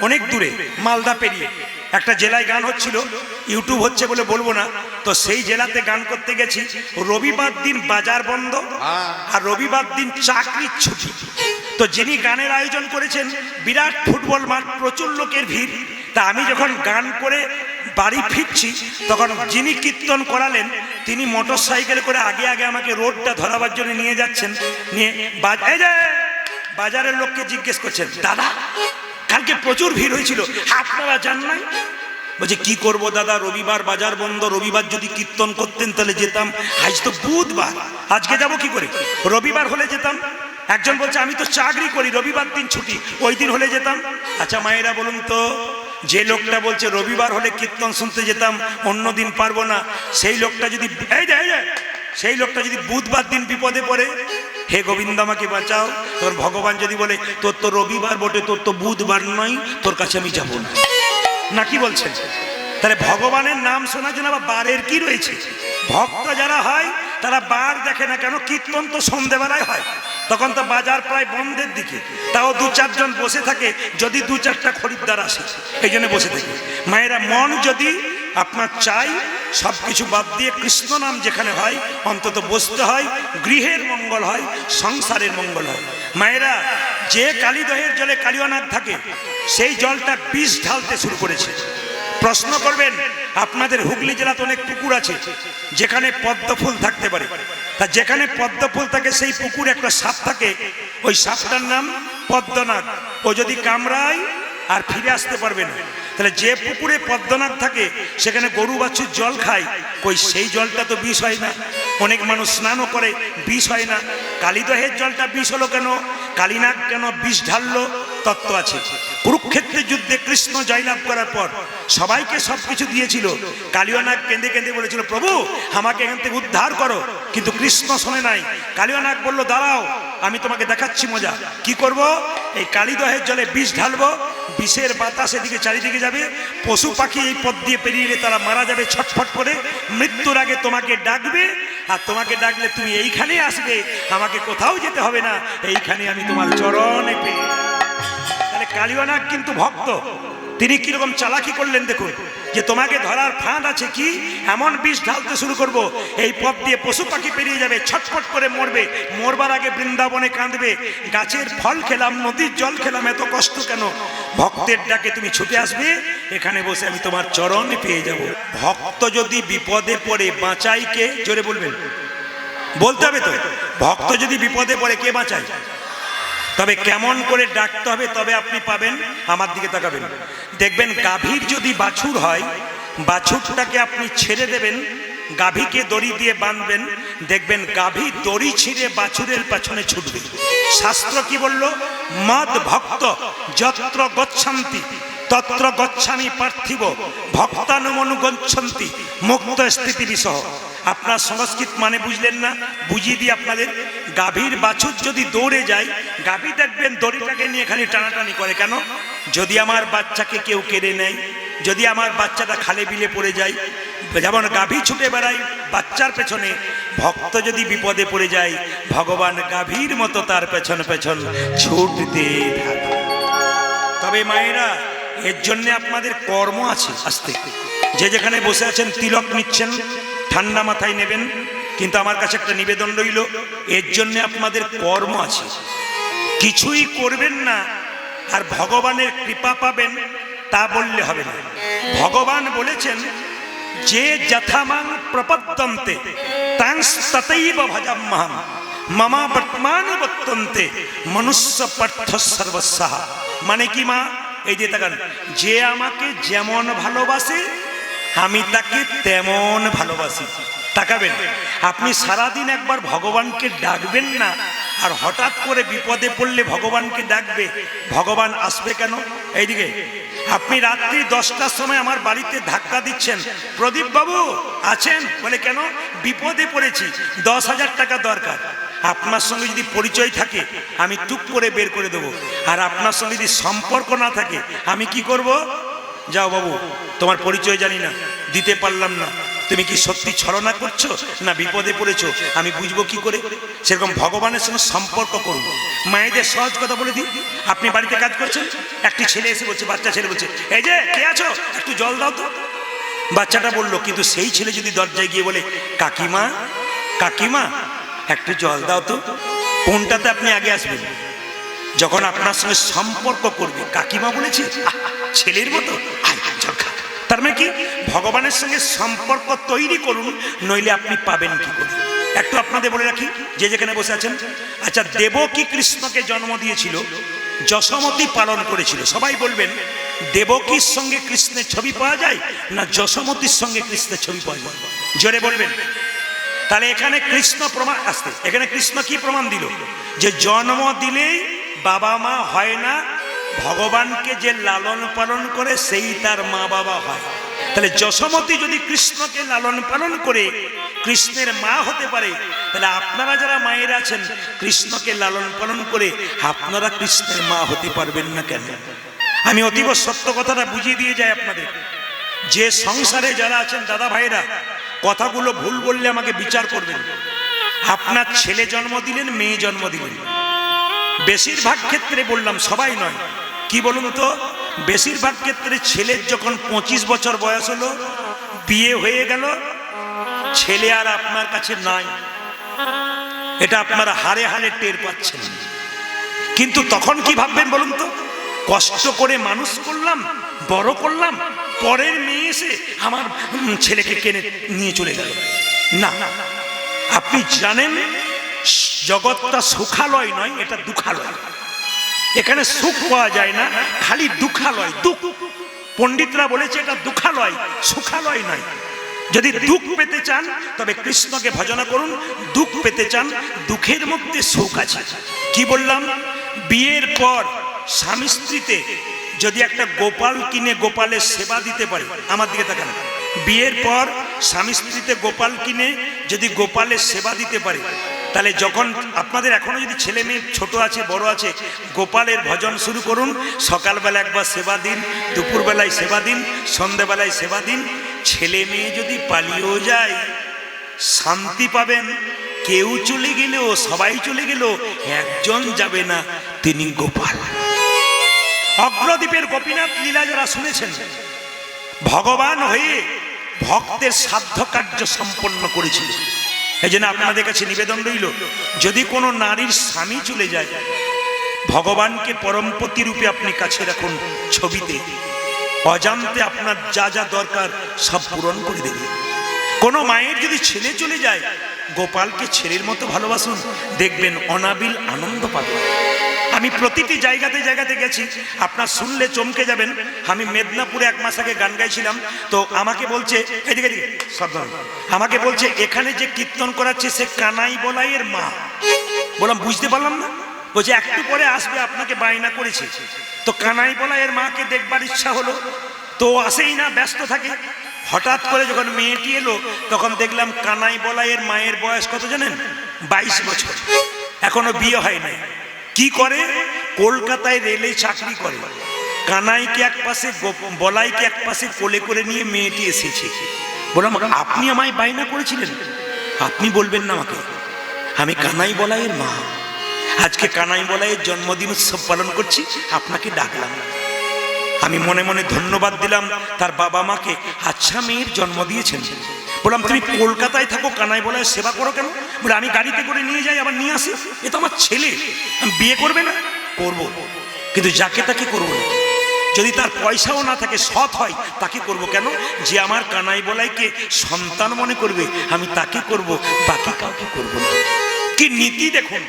অনেক দূরে মালদা পেরিয়ে একটা জেলায় গান হচ্ছিল, ইউটিউব হচ্ছে বলে বলবো না। তো সেই জেলাতে গান করতে গেছি, রবিবার দিন বাজার বন্ধ আর রবিবার দিন চাকরির ছুটি। তো যিনি গানের আয়োজন করেছেন, বিরাট ফুটবল মাঠ, প্রচুর লোকের ভিড়। তা আমি যখন গান করে বাড়ি ফিরছি, তখন যিনি কীর্তন করালেন, তিনি মোটর সাইকেল করে আগে আগে আমাকে রোডটা ধরাবার জন্য নিয়ে যাচ্ছেন। নিয়ে বাজারের লোককে জিজ্ঞেস করছেন, দাদা কালকে প্রচুর ভিড় হয়েছিল, আপনারা যান নাই? বলছে কি করব দাদা, রবিবার বাজার বন্ধ, রবিবার যদি কীর্তন করতেন তাহলে যেতাম, আজ তো বুধবার, আজকে যাব কি করে? রবিবার হলে যেতাম। একজন বলছে আমি তো চাকরি করি, রবিবার দিন ছুটি, ওই দিন হলে যেতাম। আচ্ছা মায়েরা বলুন তো, যে লোকটা বলছে রবিবার হলে কীর্তন শুনতে যেতাম, অন্য দিন পারবো না, সেই লোকটা যদি সেই লোকটা যদি বুধবার দিন বিপদে পড়ে, হে গোবিন্দ আমাকে বাঁচাও, তোর ভগবান যদি বলে তোর তো রবিবার বটে, তোর তো বুধবার নয়, তোর কাছে আমি যাব না, না কি বলছেন? তাহলে ভগবানের নাম শোনার জন্য আবার বারের কি রয়েছে? ভক্ত যারা হয় তারা বার দেখে না, কেন? কীর্তন তো সন্ধ্যেবেলায় হয়, তখন তো বাজার প্রায় বন্ধের দিকে, তাও দু চারজন বসে থাকে, যদি দু চারটা খরিদ্দার আসে, এই জন্য বসে থাকে। মায়েরা, মন যদি আপনার চাই, সব কিছু বাদ দিয়ে কৃষ্ণ নাম যেখানে হয় অন্তত বসতে হয়, গৃহের মঙ্গল হয়, সংসারের মঙ্গল হয়। মায়েরা, যে কালীদহের জলে কালীয়নাথ থাকে, সেই জলটা বিষ ঢালতে শুরু করেছে। প্রশ্ন করবেন, আপনাদের হুগলি জেলাতে অনেক পুকুর আছে যেখানে পদ্ম ফুল থাকতে পারে, তা যেখানে পদ্ম ফুল থাকে সেই পুকুরে একটা সাপ থাকে, ওই সাপটার নাম পদ্মনাগ। ও যদি কামড়ায় আর ফিরে আসতে পারবে না। তাহলে যে পুকুরে পদ্মনাগ থাকে সেখানে গরু বাছুর জল খায়, কই সেই জলটা তো বিষ হয় না। অনেক মানুষ স্নানও করে, বিষ হয় না। কালীদহের জলটা বিষ হলো কেন? কালীনাগ কেন বিষ ঢাললো? তত্ত্ব আছে। কুরুক্ষেত্রের যুদ্ধে কৃষ্ণ জয়লাভ করার পর সবাইকে সবকিছু দিয়েছিল, কালীয়নাগ কেঁদে কেঁদে বলেছিল, প্রভু আমাকে এখান থেকে উদ্ধার করো, কিন্তু কৃষ্ণ শোনে নাই। কালীয়নাগ বলল, দাঁড়াও আমি তোমাকে দেখাচ্ছি মজা, কি করব? এই কালীদহের জলে বিষ ঢালবো বিষের বাতাস এদিকে চারিদিকে যাবে, পশু পাখি এই পথ দিয়ে পেরিয়ে এলে তারা মারা যাবে ছটফট করে, মৃত্যুর আগে তোমাকে ডাকবে, আর তোমাকে ডাকলে তুমি এইখানে আসবে, আমাকে কোথাও যেতে হবে না, এইখানে আমি তোমার চরণে পেয়ে। তাহলে কালিয়ানাগ কিন্তু ভক্ত, তিনি কিরকম চালাকি করলেন দেখুন, যে তোমাকে ধরার ফাঁদ আছে, কি এমন বিষ ঢালতে শুরু করব, এই পথ দিয়ে পশু পাখি পেরিয়ে যাবে, ছটফট করে মরবে, মরবার আগে বৃন্দাবনে কাঁদবে, গাছের ফল খেলাম, নদীর জল খেলাম, এত কষ্ট কেন? ভক্তের ডাকে তুমি ছুটে আসবে, এখানে বসে আমি তোমার চরণে পেয়ে যাব। ভক্ত যদি বিপদে পড়ে বাঁচাই কে? জোরে বলবেন, বলতে হবে তো। ভক্ত যদি বিপদে পড়ে কে বাঁচায়? তবে কেমন করে ডাকতে হবে তবে আপনি পাবেন? আমার দিকে তাকাবেন, দেখবেন গাভীর যদি বাছুর হয়, বাছুরটাকে আপনি ছেড়ে দেবেন, গাভীকে দড়ি দিয়ে বাঁধবেন, দেখবেন গাভী দড়ি ছিঁড়ে বাছুরের পেছনে ছুটবে। শাস্ত্র কি বলল? মদ ভক্ত যত্র গচ্ছন্তি তত্র গচ্ছামি পার্থিব ভক্তানুমনু গচ্ছন্তি মুক্ত স্থিতি বিসহ। আপনার সংস্কৃত মানে বুঝলেন না, বুঝিয়ে দিই আপনাদের। গাভীর বাছুর যদি দৌড়ে যায়, গাভী দেখবেন দড়িটাকে নিয়ে খালি টানাটানি করে, কেন? যদি আমার বাচ্চাকে কেউ কেড়ে নেয়, যদি আমার বাচ্চাটা খালে বিলে পড়ে যায়, যেমন গাভী ছুটে বেড়ায় বাচ্চার পেছনে, ভক্ত যদি বিপদে পড়ে যায়, ভগবান গাভীর মতো তার পেছন পেছন ছুটতে থাকে। তবে মায়েরা, এর জন্য আপনাদের কর্ম আছে। আস্তে যে যেখানে বসে আছেন তিলক নিচ্ছেন, ঠান্ডা মাথায় নেবেন, কিন্তু আমার কাছে একটা নিবেদন রইল, এর জন্য আপনাদের কর্ম আছে। কিছুই করবেন না আর ভগবানের কৃপা পাবেন তা বললে হবে না। ভগবান বলেছেন, যে যথামাং প্রপদ্যন্তে তাংস ততৈব ভজাম্যহম মমা বর্তমানুবর্তন্তে মনুষ্য পার্থ সর্বস্যাহ। মানে কি মা? এই যে তাকান, যে আমাকে যেমন ভালোবাসে আমি তাকে তেমন ভালোবাসি। তাকাবেন, আপনি সারাদিন একবার ভগবানকে ডাকবেন না, আর হঠাৎ করে বিপদে পড়লে ভগবানকে ডাকবে, ভগবান আসবে কেন? এইদিকে আপনি রাত্রি 10টার সময় আমার বাড়িতে ধাক্কা দিচ্ছেন, প্রদীপ বাবু আছেন? বলে কেন? বিপদে পড়েছি, 10,000 টাকা দরকার। আপনার সঙ্গে যদি পরিচয় থাকে আমি টুক করে বের করে দেবো, আর আপনার সঙ্গে যদি সম্পর্ক না থাকে আমি কি করব? যাও বাবু, তোমার পরিচয় জানি না, দিতে পারলাম না, তুমি কি সত্যি ছলনা করছো না বিপদে পড়েছো, আমি বুঝবো কি করে? সেরকম ভগবানের সঙ্গে সম্পর্ক করুন। মায়েদের সহজ কথা বলে দিই, আপনি বাড়িতে কাজ করছেন, একটি ছেলে এসে বলছে, বাচ্চা ছেলে বলছে, এই যে কে আছো, একটু জল দাও তো। বাচ্চাটা বললো, কিন্তু সেই ছেলে যদি দরজায় গিয়ে বলে, কাকিমা কাকিমা একটু জল দাও তো, কোনটাতে আপনি আগে আসবেন? যখন আপনার সঙ্গে সম্পর্ক করবে, কাকিমা বলেছে, ছেলের মতো জল খা। তার মানে কি? ভগবানের সঙ্গে সম্পর্ক তৈরি করুন, নইলে আপনি পাবেন কি করে? একটু আপনাদের বলে রাখি, যে যেখানে বসে আছেন, আচ্ছা দেবকী কৃষ্ণকে জন্ম দিয়েছিল, যশোমতী পালন করেছিল। সবাই বলবেন, দেবকীর সঙ্গে কৃষ্ণের ছবি পাওয়া যায় না যশোমতীর সঙ্গে কৃষ্ণের ছবি পাওয়া যায়? জোরে বলবেন। তাহলে এখানে কৃষ্ণ প্রমাণ আসতে, এখানে কৃষ্ণ কি প্রমাণ দিল? যে জন্ম দিলেই বাবা মা হয় না, ভগবানকে যে লালন পালন করে সেই তার মা বাবা হয়। তাহলে যশোমতী যদি কৃষ্ণকে লালন পালন করে কৃষ্ণের মা হতে পারে, তাহলে আপনারা যারা মায়ের আছেন কৃষ্ণকে লালন পালন করে আপনারা কৃষ্ণের মা হতে পারবেন না কেন? আমি অতীব সত্য কথাটা বুঝিয়ে দিয়ে যাই আপনাদের। যে সংসারে যারা আছেন দাদা ভাইরা, কথাগুলো ভুল বললে আমাকে বিচার করবেন। আপনার ছেলে জন্ম দিলেন, মেয়ে জন্ম দিলেন, বেশিরভাগ ক্ষেত্রে বললাম, সবাই নয়, কি বলুন তো, বেশিরভাগ ক্ষেত্রে ছেলের যখন 25 বছর বয়স হলো, বিয়ে হয়ে গেল, ছেলে আর আপনার কাছে নাই, এটা আপনারা হারে হারে টের পাচ্ছেন। কিন্তু তখন কি ভাববেন বলুন তো? কষ্ট করে মানুষ করলাম, বড় করলাম, পরের মেয়ে এসে আমার ছেলেকে কেনে নিয়ে চলে গেল। না, আপনি জানেন জগৎটা সুখালয় নয়, এটা দুঃখালয়। এখানে সুখ পাওয়া যায় না, খালি দুঃখালয়। দুঃখ, পণ্ডিতরা বলেছে এটা দুঃখালয়, সুখালয় নয়। যদি দুঃখ পেতে চান তবে কৃষ্ণকে ভজনা করুন, দুঃখ পেতে চান দুঃখের মধ্যে সুখ আছে। কি বললাম? বিয়ের পর স্বামী স্ত্রীতে যদি একটা গোপাল কিনে গোপালের সেবা দিতে পারে, আমার দিকে তাকান, বিয়ের পর স্বামী স্ত্রীতে গোপাল কিনে যদি গোপালের সেবা দিতে পারে, তাহলে যখন আপনাদের এখনো যদি ছেলে মেয়ে ছোট আছে বড় আছে, গোপালের ভজন শুরু করুন। সকালবেলা একবার সেবা দিন, দুপুরবেলায় সেবা দিন, সন্ধ্যেবেলায় সেবা দিন। ছেলে মেয়ে যদি পালিয়েও যায় শান্তি পাবেন। কেউ চলে গেলেও, সবাই চলে গেলেও একজন যাবে না, তিনি গোপাল। অগ্রদ্বীপের গোপীনাথ লীলা যারা শুনেছেন, ভগবান হয়ে ভক্তের সাধ্য কার্য সম্পন্ন করেছিল। এই জন্য আপনাদের কাছে নিবেদন রইল, যদি কোনো নারীর স্বামী চলে যায়, ভগবানকে পরমপতি রূপে আপনি কাছে রাখুন ছবিতে, অজান্তে আপনার যা যা দরকার সব পূরণ করে দেবে। কোনো মায়ের যদি ছেলে চলে যায়, গোপালকে ছেলের মতো ভালোবাসুন, দেখবেন অনাবিল আনন্দ পাবেন। আমি প্রতিটি জায়গাতে জায়গাতে গেছি, আপনার শুনলে চমকে যাবেন। আমি মেদিনীপুরে 1 মাস আগে গান গাইছিলাম, তো আমাকে বলছে, এদিকে এদিকে সাবধান, আমাকে বলছে এখানে যে কীর্তন করাচ্ছে সে কানাই বলাইয়ের মা। বললাম বুঝতে পারলাম না। বলছে একটু পরে আসবে, আপনাকে বায়না করেছে। তো কানাই বলাইয়ের মাকে দেখবার ইচ্ছা হলো, তো আসেই না, ব্যস্ত থাকে। হঠাৎ করে যখন মেয়েটি এলো, তখন দেখলাম কানাই বলাইয়ের মায়ের বয়স কত জানেন? 22 বছর, এখনো বিয়ে হয় নাই। কি করে? কলকাতায় রেলে চাকরি করে। কানাইকে এক পাশে, বলাইকে এক পাশে কোলে করে নিয়ে মেয়েটি এসেছে। বললাম আপনি আমায় বায়না করেছিলেন? আপনি বলবেন না আমাকে, আমি কানাই বলাইয়ের মা। আজকে কানাই বলাইয়ের জন্মদিন উৎসব পালন করছি, আপনাকে ডাকলাম। আমি মনে মনে ধন্যবাদ দিলাম তার বাবা মাকে, আচ্ছা মেয়ের জন্ম দিয়েছেন। বললাম তুমি কলকাতায় থাকো, কানাই বলাইয়ের সেবা করো কেন? বলে আমি গাড়িতে করে নিয়ে যাই, আবার নিয়ে আসি, এ তো আমার ছেলে। আমি বিয়ে করবে না? করবো, কিন্তু যাকে তাকে করবো না। যদি তার পয়সাও না থাকে, সৎ হয়, তাকে করব। কেন? যে আমার কানাই বলাইকে সন্তান মনে করবে, আমি তাকে করব, বাকি কাউকে করব না। কি নীতি দেখুন!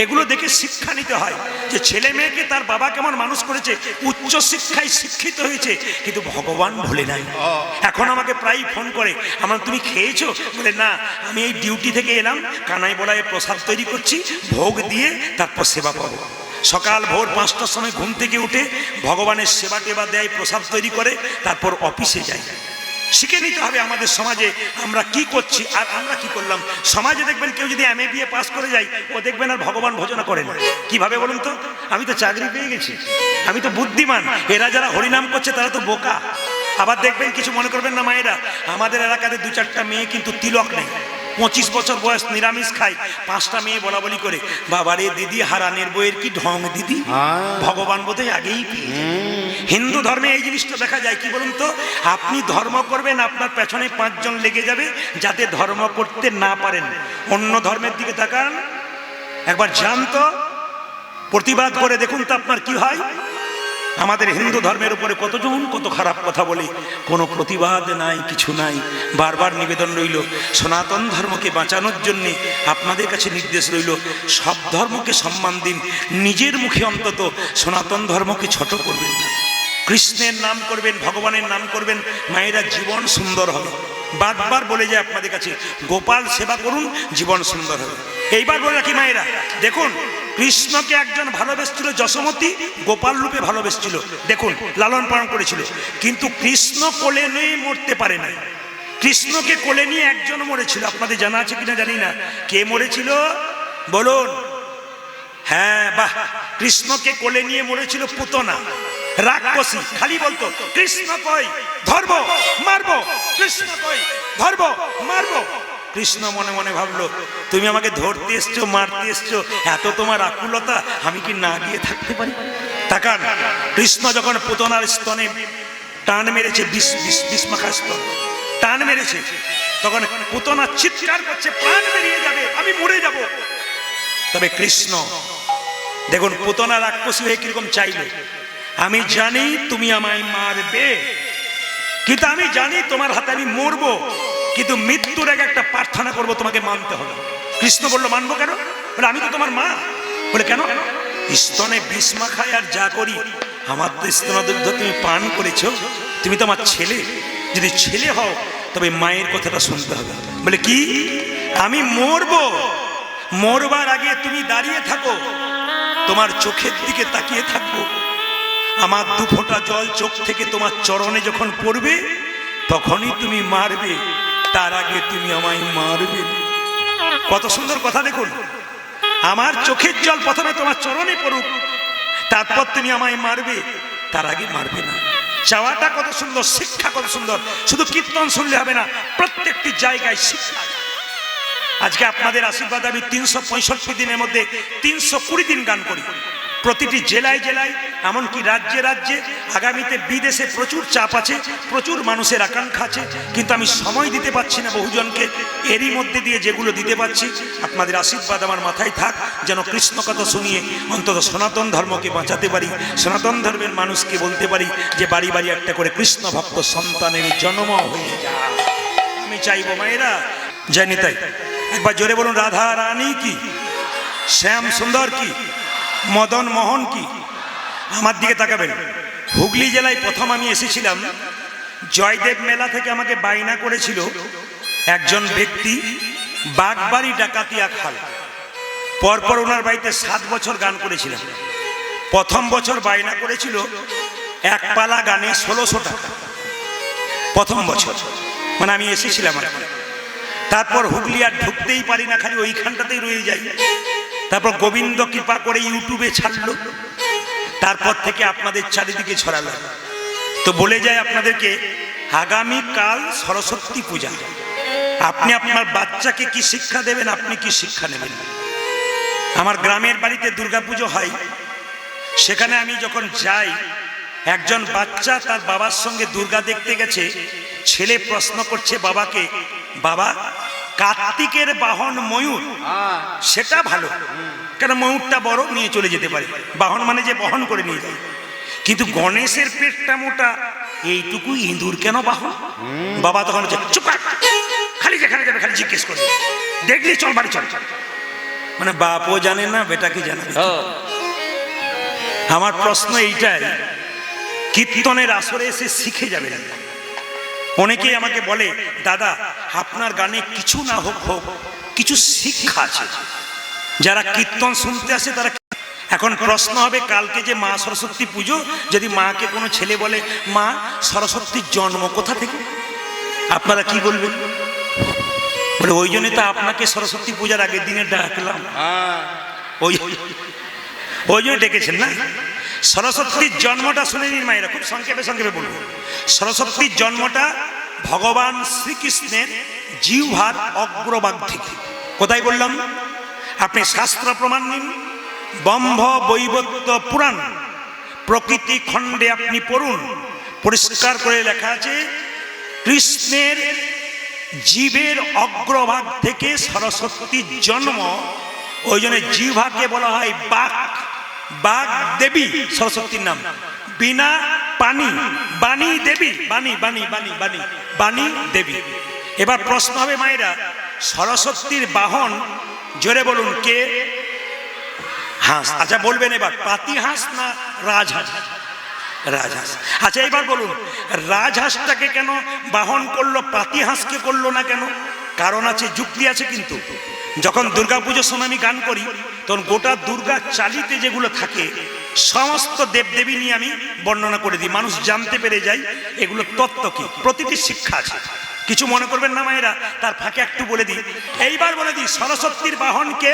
এগুলো দেখে শিক্ষা নিতে হয় যে ছেলে মেয়েকে তার বাবা কেমন মানুষ করেছে। উচ্চ শিক্ষায় শিক্ষিত হয়েছে, কিন্তু ভগবান ভুলে নাই। এখন আমাকে প্রায় ফোন করে, আমার তুমি খেয়েছো? বলে না, আমি এই ডিউটি থেকে এলাম, কানাই বলাইয়ের প্রসাদ তৈরি করছি, ভোগ দিয়ে তারপর সেবা পাবো। সকাল ভোর 5টার সময় ঘুম থেকে উঠে ভগবানের সেবা টেবা দেয়, প্রসাদ তৈরি করে, তারপর অফিসে যায়। শিখে নিতে হবে আমাদের সমাজে আমরা কি করছি আর আমরা কি করলাম। সমাজে দেখবেন কেউ যদি MA BA পাস করে যায়, ও দেখবেন আর ভগবান ভজনা করে না। কিভাবে বলুন তো? আমি তো চাকরি পেয়ে গেছি, আমি তো বুদ্ধিমান। এরা যারা হরিনাম করছে তারা তো বোকা। আবার দেখবেন, কিছু মনে করবেন না মায়েরা, আমাদের এলাকাতে 2-4টা মেয়ে কিন্তু তিলক নেই, 25 বছর বয়স, নিরামিষ খায়। 5টা মেয়ে বলা বলি করে, বাবারে দিদি হারানের বইয়ের কি ঢং দিদি, ভগবান বোধহয় আগেই পেয়েছে। হিন্দু ধর্মে এই জিনিসটা দেখা যায়। কি বলুন তো? আপনি ধর্ম করবেন, আপনার পেছনে 5 জন লেগে যাবে যাতে ধর্ম করতে না পারেন। অন্য ধর্মের দিকে তাকান, একবার জানতো প্রতিবাদ করে দেখুন তো আপনার কি হয়। আমাদের হিন্দু ধর্মের উপরে কতজন কত খারাপ কথা বলে, কোনো প্রতিবাদ নাই, কিছু নাই। বারবার নিবেদন রইল, সনাতন ধর্মকে বাঁচানোর জন্য আপনাদের কাছে নির্দেশ রইল, সব ধর্মকে সম্মান দিন, নিজের মুখে অন্তত সনাতন ধর্মকে ছোট করবেন না। কৃষ্ণের নাম করবেন, ভগবানের নাম করবেন, মায়েরা জীবন সুন্দর হবে। বারবার বলে যায় আপনাদের কাছে, গোপাল সেবা করুন, জীবন সুন্দর হবে। এইবার বলে রাখি মায়েরা, দেখুন কৃষ্ণকে একজন ভালোবেসেছিল যশোমতী, গোপাল রূপে ভালোবেসেছিল, দেখুন লালন পালন করেছিল। কিন্তু কৃষ্ণ কোলে নিয়ে মরতে পারে না। কৃষ্ণকে কোলে নিয়ে একজন মরেছিল, আপনাদের জানা আছে কিনা জানি না। কে মরেছিল বলুন? হ্যাঁ, বাহ, কৃষ্ণকে কোলে নিয়ে মরেছিল পুতনা, রাক্ষসী। খালি বলতো কৃষ্ণ কই, ধরবো মারবো, কৃষ্ণ কই, ধরবো মারবো। কৃষ্ণ মনে মনে ভাবলো, তুমি আমাকে ধরতে এসছো, মারতে এসছো, এত তোমার আকুলতা, আমি কি না গিয়ে থাকতে পারি? তাকান, কৃষ্ণ যখন পুতনার স্তনে টান মেরেছে, বিষ মাখা স্তন টান মেরেছে, তখন পুতনা চিৎকার করছে, প্রাণ বেরিয়ে যাবে, আমি মরে যাব। তবে কৃষ্ণ দেখুন পুতনা রাক্ষসী হয়ে কিরকম চাইল, আমি জানি তুমি আমায় মারবে, কিন্তু আমি জানি তোমার হাতে আমি মরবো, কিন্তু মৃত্যুর আগে একটা প্রার্থনা করবো, তোমাকে মানতে হবে। কৃষ্ণ বললো মানবো কেন? বলে আমি তো তোমার মা। বলে কেন? স্তনে বিষ মাখায় আর যা করি, আমার তো স্তনদুগ্ধ তুমি পান করেছ, তুমি তো আমার ছেলে, যদি ছেলে হও তবে মায়ের কথাটা শুনতে হবে। বলে কি? আমি মরবো, মরবার আগে তুমি দাঁড়িয়ে থাকো, তোমার চোখের দিকে তাকিয়ে থাকবো, আমার 2 ফোঁটা জল চোখ থেকে তোমার চরণে যখন পড়বে তখনই তুমি মারবে, তার আগে তুমি আমায় মারবে। কত সুন্দর কথা দেখুন, আমার চোখের জল প্রথমে তোমার চরণে পড়ুক, তারপর তুমি আমায় মারবে, তার আগে মারবে না। চাওয়াটা কত সুন্দর, শিক্ষা কত সুন্দর। শুধু কীর্তন শুনলে হবে না, প্রত্যেকটি জায়গায় শিক্ষা। আজকে আপনাদের আশীর্বাদ আমি 365 দিনের মধ্যে 320 দিন গান করি, প্রতিটি জেলায় জেলায়, এমনকি রাজ্যে রাজ্যে। আগামীতে বিদেশে প্রচুর চাপ আছে, প্রচুর মানুষের আকাঙ্ক্ষা আছে, কিন্তু আমি সময় দিতে পারছি না বহুজনকে। এরই মধ্যে দিয়ে যেগুলো দিতে পারছি, আপনাদের আশীর্বাদ আমার মাথায় থাক, যেন কৃষ্ণ কথা শুনিয়ে অন্তত সনাতন ধর্মকে বাঁচাতে পারি, সনাতন ধর্মের মানুষকে বলতে পারি যে বাড়ি বাড়ি একটা করে কৃষ্ণ ভক্ত সন্তানের জন্ম হয়ে যায়। আমি চাইবো মায়েরা, জানি তাই একবার জোরে বলুন, রাধা রানী কি, শ্যাম সুন্দর কি, মদন মোহন কি। আমার দিকে তাকাবেন। হুগলি জেলায় প্রথম আমি এসেছিলাম, জয়দেব মেলা থেকে আমাকে বায়না করেছিল একজন ব্যক্তি, বাগবাড়ি ডাকাতিয়া খাল। পরপর ওনার বাড়িতে 7 বছর গান করেছিলাম। প্রথম বছর বায়না করেছিল এক পালা গানে 1600 টাকা, প্রথম বছর, মানে আমি এসেছিলাম আর কি। তারপর হুগলি আর ঢুকতেই পারি না, খালি ওইখানটাতেই রয়ে যাই। তারপর গোবিন্দ কৃপা করে ইউটিউবে ছাড়লো, তারপর থেকে আপনাদের চারিদিকে ছড়ালো। তো বলে যায় আপনাদেরকে, আগামীকাল সরস্বতী পূজা, আপনি আপনার বাচ্চাকে কি শিক্ষা দেবেন, আপনি কি শিক্ষা নেবেন? আমার গ্রামের বাড়িতে দুর্গাপুজো হয়, সেখানে আমি যখন যাই, একজন বাচ্চা তার বাবার সঙ্গে দুর্গা দেখতে গেছে। ছেলে প্রশ্ন করছে বাবাকে, বাবা কার্তিকের বাহন ময়ূর, সেটা ভালো, কেন ময়ূরটা বড়, নিয়ে চলে যেতে পারে, বাহন মানে যে বহন করে নিয়ে যায়। কিন্তু গণেশের পেটটা মোটা, এইটুকু ইঁদুর কেন বাহন? বাবা তখন চুপ, খালি যেখানে যাবে খালি জিজ্ঞেস করে, দেখলি চল বাড়ি চল। মানে বাপও জানে না, বেটাকে জানে। আমার প্রশ্ন এইটাই, কীর্তনের আসরে এসে শিখে যাবে না। অনেকেই আমাকে বলে, দাদা আপনার গানে কিছু না হোক হোক, কিছু শিক্ষা আছে। যারা কীর্তন শুনতে আসে তারা, এখন প্রশ্ন হবে, কালকে যে মা সরস্বতী পুজো, যদি মাকে কোনো ছেলে বলে মা সরস্বতীর জন্ম কোথা থেকে, আপনারা কি বলবেন? বলে ওই জন্য তো আপনাকে সরস্বতী পূজার আগের দিনে ডাকলাম, ওই জন্য ডেকেছেন না। সরস্বতীর জন্মটা শুনে নিন মায়েরা, খুব সংক্ষেপে সংক্ষেপে বলবো। সরস্বতীর জন্মটা ভগবান শ্রীকৃষ্ণের জিহ্বার অগ্রভাগ থেকে। কোথায় বললাম? আপনি শাস্ত্র প্রমাণ নিন, ব্রহ্ম বৈবর্ত পুরাণ প্রকৃতি খণ্ডে আপনি পড়ুন, পরিষ্কার করে লেখা আছে কৃষ্ণের জীবের অগ্রভাগ থেকে সরস্বতীর জন্ম। ওই জন্য জিহ্বাকে বলা হয় বাক, বাক দেবী সরস্বতীর নাম। বিনা পানি বাণী দেবী, বাণী বাণী বাণী বাণী বাণী দেবী। এবার প্রশ্ন হবে মায়েরা, সরস্বতীর বাহন জোরে বলুন কে? হাঁস। আচ্ছা বলবেন এবার, পাতি হাঁস না রাজহাঁস? রাজহাঁস। আচ্ছা এবার বলুন, রাজহাঁসটাকে কেন বাহন করলো, পাতি হাঁসকে করলো না কেন? কারণ আছে, যুক্তি আছে। কিন্তু যখন দুর্গাপুজোর সময় আমি গান করি, তখন গোটা দুর্গা চালিতে যেগুলো থাকে সমস্ত দেবদেবী নিয়ে আমি বর্ণনা করে দিই, মানুষ জানতে পেরে যায় এগুলো তত্ত্ব কি, প্রতিটি শিক্ষা আছে। কিছু মনে করবেন না মায়েরা, তার ফাঁকে একটু বলে দিই। এইবার বলে দিই, সরস্বতীর বাহনকে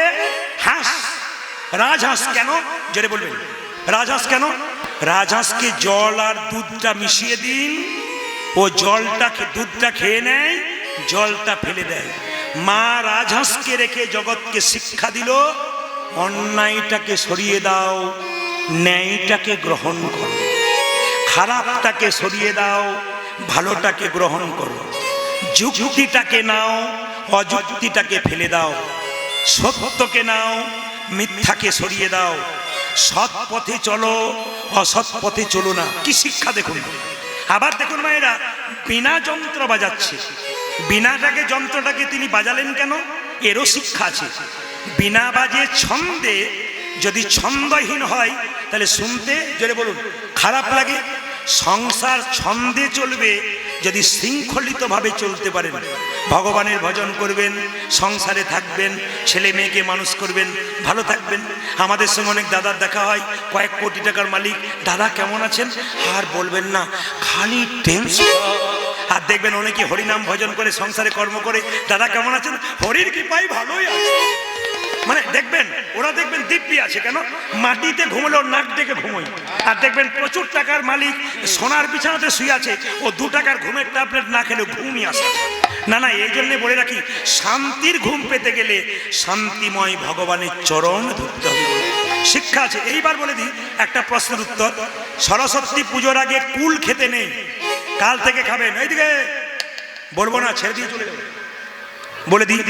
হাঁস। রাজহাঁস কেন জোরে বলবেন? রাজহাঁস কেন? রাজহাঁসকে জল আর দুধটা মিশিয়ে দিন, ও জলটা দুধটা খেয়ে নেয়, জলটা ফেলে দেয়। মা রাজহাঁসকে রেখে জগৎকে শিক্ষা দিল, অন্যায়টাকে সরিয়ে দাও, ন্যায়টাকে গ্রহণ করো, খারাপটাকে সরিয়ে দাও, ভালোটাকে গ্রহণ করো, যুক্তিটাকে নাও, অযুক্তিটাকে ফেলে দাও, সত্যকে নাও, মিথ্যাকে সরিয়ে দাও, সৎ পথে চলো, অসৎ পথে চলো না। কি শিক্ষা দেখুন। আবার দেখুন মায়েরা, বিনা যন্ত্র বাজাচ্ছে, বিনাটাকে যন্ত্রটাকে তিনি বাজালেন কেন? এরও শিক্ষা আছে। বিনা বাজে ছন্দে, যদি ছন্দহীন হয় তাহলে শুনতে জোরে বলুন খারাপ লাগে। সংসার ছন্দে চলবে যদি শৃঙ্খলিতভাবে চলতে পারেন, ভগবানের ভজন করবেন, সংসারে থাকবেন, ছেলে মেয়েকে মানুষ করবেন, ভালো থাকবেন। আমাদের সঙ্গে অনেক দাদার দেখা হয়, কয়েক কোটি টাকার মালিক, দাদা কেমন আছেন? আর বলবেন না, খালি টেনশন। আর দেখবেন অনেকে হরিনাম ভজন করে সংসারে কর্ম করে। দাদা কেমন আছেন? হরির কৃপায় ভালোই আছে। মানে দেখবেন ওরা দেখবেন দিব্যি আছে, কেন মাটিতে ঘুমলেও নাক ডেকে ঘুমোয়। আর দেখবেন প্রচুর টাকার মালিক সোনার বিছানাতে শুয়ে আছে, ও 2 টাকার ঘুমের ট্যাবলেট না খেলেও ঘুমই আসে না। না, এই জন্য বলে রাখি, শান্তির ঘুম পেতে গেলে শান্তিময় ভগবানের চরণ ধরতে হবে, শিক্ষা আছে। এইবার বলে দিই একটা প্রশ্নের উত্তর। সরস্বতী পুজোর আগে কুল খেতে নেই, কাল থেকে খাবেন। এইদিকে বলবো না, ছেড়ে দিয়ে চলে যাবে। বলে দিই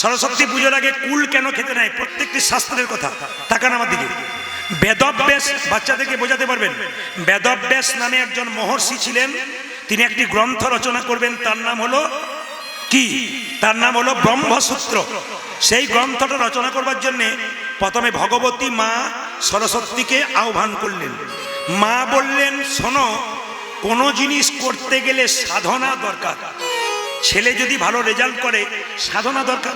সরস্বতী পুজোর আগে কুল কেন খেতে নাই, প্রত্যেকটি শাস্ত্রের কথা। তাকান আমার দিকে। বেদব্যাস, বাচ্চাদেরকে বোঝাতে পারবেন, বেদব্যাস নামে একজন মহর্ষি ছিলেন। তিনি একটি গ্রন্থ রচনা করবেন, তার নাম হলো কি? তার নাম হলো ব্রহ্মসূত্র। সেই গ্রন্থটা রচনা করবার জন্য প্রথমে ভগবতী মা সরস্বতীকে আহ্বান করলেন। মা বললেন, শোনো, কোনো জিনিস করতে গেলে সাধনা দরকার। ছেলে যদি ভালো রেজাল্ট করে, সাধনা দরকার।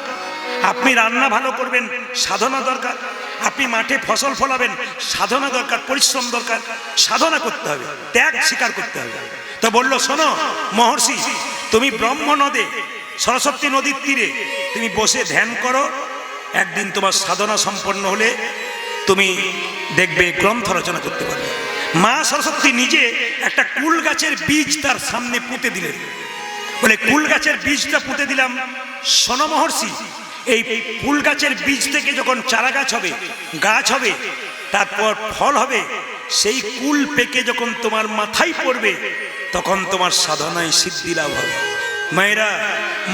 আপনি রান্না ভালো করবেন, সাধনা দরকার। আপনি মাঠে ফসল ফলাবেন, সাধনা দরকার, পরিশ্রম দরকার। সাধনা করতে হবে, ত্যাগ স্বীকার করতে হবে। তো বলল, শোনো মহর্ষি, তুমি ব্রহ্ম নদে, সরস্বতী নদীর তীরে তুমি বসে ধ্যান করো। একদিন তোমার সাধনা সম্পন্ন হলে তুমি দেখবে গ্রন্থ রচনা করতে পারবে। মা সরস্বতী নিজে একটা কুল গাছের বীজ তার সামনে পুঁতে দিলেন। বলে, কুল গাছের বীজটা পুঁতে দিলাম। শোনো মহর্ষি, এই কুল গাছের বীজ থেকে যখন চারা গাছ হবে, গাছ হবে, তারপর ফল হবে, সেই কুল পেকে যখন তোমার মাথায় পড়বে, তখন তোমার সাধনায় সিদ্ধি লাভ হবে। মায়েরা,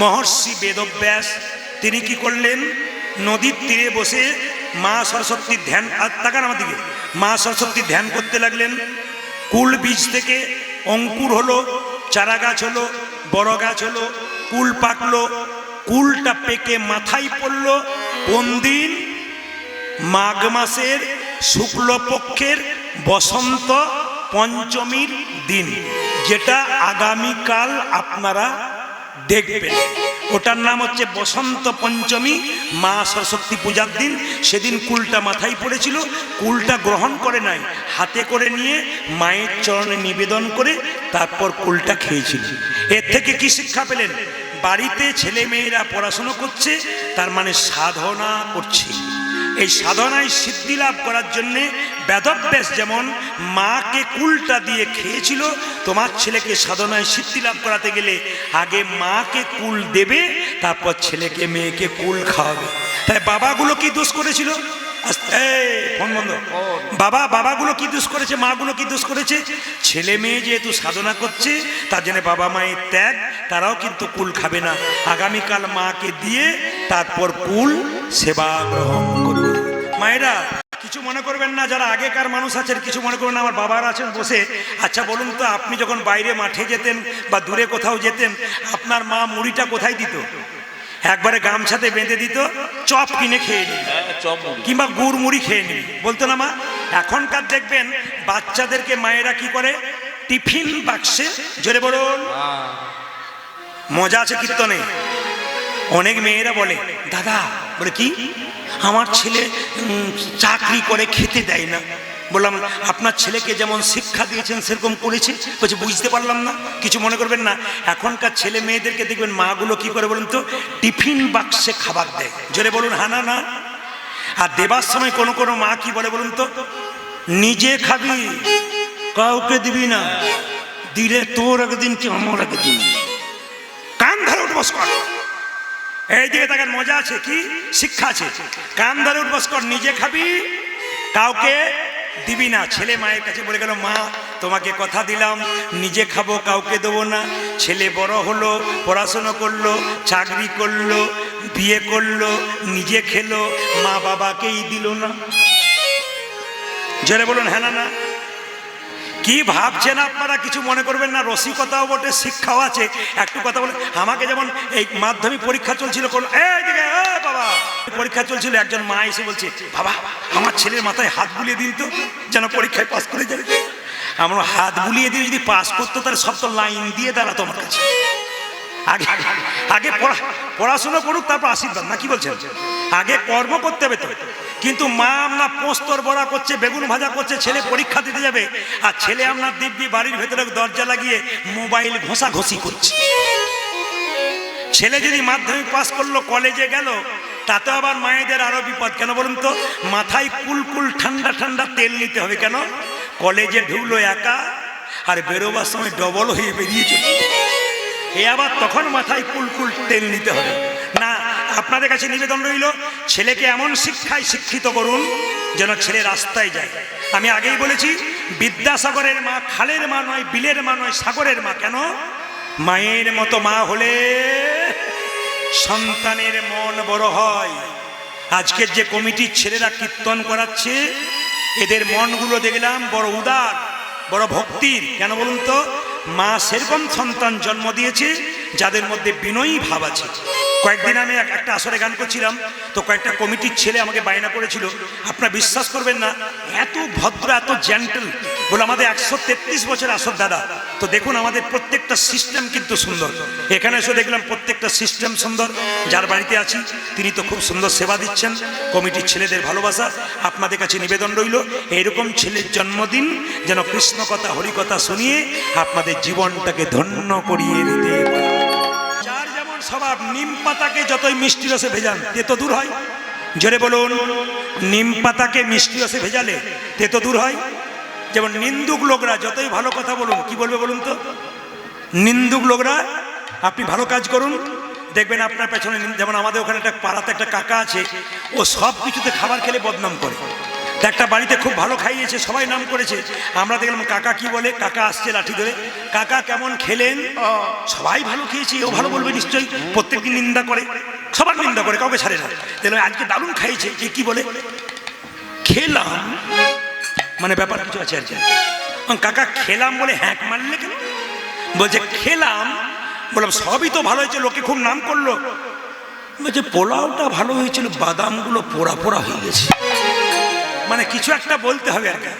মহর্ষি বেদব্যাস তিনি কি করলেন? নদীর তীরে বসে মা সরস্বতীর ধ্যান, আর তাকান আমার দিকে, মা সরস্বতীর ধ্যান করতে লাগলেন। কুল বীজ থেকে অঙ্কুর হলো, চারা গাছ হলো, বড় গাছ হলো, কুল পাকলো। কুলটা পেকে মাথায় পড়লো কোন দিন? মাঘ মাসের শুক্লপক্ষের বসন্ত পঞ্চমীর দিন, যেটা আগামীকাল আপনারা দেখবেন। ওটার নাম হচ্ছে বসন্ত পঞ্চমী, মা সরস্বতী পূজার দিন। সেদিন কুলটা মাথায় পড়েছিল, কুলটা গ্রহণ করে নাই, হাতে করে নিয়ে মায়ের চরণে নিবেদন করে তারপর কুলটা খেয়েছিল। এর থেকে কি শিক্ষা পেলেন? বাড়িতে ছেলে মেয়েরা পড়াশুনো করছে, তার মানে সাধনা করছে। এই সাধনায় সিদ্ধি লাভ করার জন্যে বেদব্যাস যেমন মাকে কুলটা দিয়ে খেয়েছিল, তোমার ছেলেকে সাধনায় সিদ্ধি লাভ করাতে গেলে আগে মাকে কুল দেবে, তারপর ছেলেকে মেয়েকে কুল খাওয়াবে। তাই বাবাগুলো কি দোষ করেছিল? ফোন বন্ধ। বাবাগুলো কি দোষ করেছে? মাগুলো কি দোষ করেছে? ছেলে মেয়ে যেহেতু সাধনা করছে, তার জন্য বাবা মায়ের ত্যাগ, তারাও কিন্তু কুল খাবে না। আগামীকাল মাকে দিয়ে তারপর কুল সেবা গ্রহণ করবে। মায়েরা, কিছু মনে করবেন না, যারা আগেকার মানুষ আছেন কিছু মনে করবেন না, আমার বাবারা আছেন বসে। আচ্ছা বলুন তো, আপনি যখন বাইরে মাঠে যেতেন বা দূরে কোথাও যেতেন, আপনার মা মুড়িটা কোথায় দিত? একবারে গামছাতে বেঁধে দিত, চপ কিনে খেয়ে নিন, কিংবা গুড় মুড়ি খেয়ে নিন, বলতো না মা? এখনকার দেখবেন বাচ্চাদেরকে মায়েরা কি করে? টিফিন বাক্সে, জোরে বলুন, মজা আছে কীর্তনে। অনেক মেয়েরা বলে, দাদা, বলে কি, আমার ছেলে চাকরি করে, খেতে দেয় না। বললাম, আপনার ছেলেকে যেমন শিক্ষা দিয়েছেন সেরকম করেছে? বলছে, বুঝতে পারলাম না। কিছু মনে করবেন না, এখনকার ছেলে মেয়েদেরকে দেখবেন মাগুলো কি করে বলুন তো? টিফিন বাক্সে খাবার দেয়। জোরে বলুন, হানা না? আর দেবার সময় কোনো কোনো মা কি বলে বলুন তো? নিজে খাবি, কাউকে দিবি না, দিলে তোর একদিন কি আমার একদিন। কান ধরে উঠবস কর। এই দিকে তাকার মজা আছে, কি শিক্ষা আছে? কান ধরে উঠবস কর, নিজে খাবি, কাউকে দিবি না। ছেলে মায়ের কাছে বলে গেল, মা তোমাকে কথা দিলাম, নিজে খাবো, কাউকে দেবো না। ছেলে বড় হলো, পড়াশুনো করলো, চাকরি করলো, বিয়ে করলো, নিজে খেলো, মা বাবাকেই দিল না। জোরে বলুন, হ্যাঁ না? কি ভাবছেন আপনারা? কিছু মনে করবেন না, রসিকতাও বটে, শিক্ষাও আছে। একটু কথা বলে, আমাকে যেমন এই মাধ্যমিক পরীক্ষা চলছিল, বাবা পরীক্ষা চলছিল, একজন মা এসে বলছে, বাবা আমার ছেলের মাথায় হাত বুলিয়ে দিন তো, যেন পরীক্ষায় পাস করে যাবে। আমরা হাত বুলিয়ে দিয়ে যদি পাস করতো, তাহলে সব তো লাইন দিয়ে দাঁড়াতো আমার কাছে। আগে পড়াশোনা করুক, তারপর আশীর্বাদ, না কি বলছেন? আগে কর্ম করতে হবে তো। কিন্তু মা আপনার পোস্তর বড়া করছে, বেগুন ভাজা করছে, ছেলে পরীক্ষা দিতে যাবে, আর ছেলে আপনার দিব্যি বাড়ির ভেতরে দরজা লাগিয়ে মোবাইল ঘষাঘষি করছে। ছেলে যদি মাধ্যমিক পাস করলো, কলেজে গেল, তাতে আবার মায়েদের আরো বিপদ। কেন বলুন তো? মাথায় কুলকুল ঠান্ডা ঠান্ডা তেল নিতে হবে। কেন? কলেজে ঢুকলো একা, আর বেরোবার সময় ডবল হয়ে বেরিয়ে চলে। এ আবার তখন মাথায় কুলকুল তেল নিতে হবে না। আপনাদের কাছে নিবেদন রইল, ছেলেকে এমন শিক্ষায় শিক্ষিত করুন যেন ছেলে রাস্তায় যায়। আমি আগেই বলেছি, বিদ্যাসাগরের মা খালের মা নয়, বিলের মা নয়, সাগরের মা। কেন? মায়ের মতো মা হলে সন্তানের মন বড় হয়। আজকের যে কমিটির ছেলেরা কীর্তন করাচ্ছে, এদের মনগুলো দেখলাম বড় উদার, বড় ভক্তির। কেন বলুন তো? মা সেরকম সন্তান জন্ম দিয়েছে যাদের মধ্যে বিনয়ী ভাব আছে। কয়েকদিন আমি একটা আসরে গান করছিলাম, তো কয়েকটা কমিটির ছেলে আমাকে বায়না করেছিল, আপনারা বিশ্বাস করবেন না, এত ভদ্র, এত জেন্টল, বলে আমাদের 133 বছর আসর দাদা। তো দেখুন আমাদের প্রত্যেকটা সিস্টেম কিন্তু সুন্দর। এখানে এসে দেখলাম প্রত্যেকটা সিস্টেম সুন্দর। যার বাড়িতে আছি তিনি তো খুব সুন্দর সেবা দিচ্ছেন। কমিটির ছেলেদের ভালোবাসা। আপনাদের কাছে নিবেদন রইল, এরকম ছেলের জন্মদিন যেন কৃষ্ণ কথা হরিকথা শুনিয়ে আপনাদের জীবনটাকে ধন্য করিয়ে দিতে পারে। যার যেমন স্বভাব, নিম পাতাকে যতই মিষ্টি রসে ভেজান তেতো দূর হয়। জোরে বলুন, নিম পাতাকে মিষ্টি রসে ভেজালে তেতো দূর হয়। যেমন নিন্দুক লোকরা যতই ভালো কথা বলুন, কি বলবে বলুন তো? নিন্দুক লোকরা, আপনি ভালো কাজ করুন, দেখবেন আপনার পেছনে। যেমন আমাদের ওখানে একটা পাড়াতে একটা কাকা আছে, ও সব কিছুতে খাবার খেলে বদনাম করে। একটা বাড়িতে খুব ভালো খাইয়েছে, সবাই নাম করেছে। আমরা দেখলাম কাকা কি বলে, কাকা আসছে লাঠি ধরে, কাকা কেমন খেলেন? সবাই ভালো খেয়েছে, ও ভালো বলবে নিশ্চয়ই। প্রত্যেকদিন নিন্দা করে, সবার নিন্দা করে, কাউকে ছাড়ে না। দেখলাম আজকে দারুণ খাইয়েছে, যে কি বলে খেলাম, মানে ব্যাপার কিছু আছে আর কি। কাকা খেলাম বলে হ্যাঁক মারলে কেন? বলছে খেলাম, বললাম সবই তো ভালো হয়েছে, লোকে খুব নাম করলো। বলছে পোলাওটা ভালো হয়েছিল, বাদামগুলো পোড়া পোড়া হয়ে গেছে। মানে কিছু একটা বলতে হবে আর কি।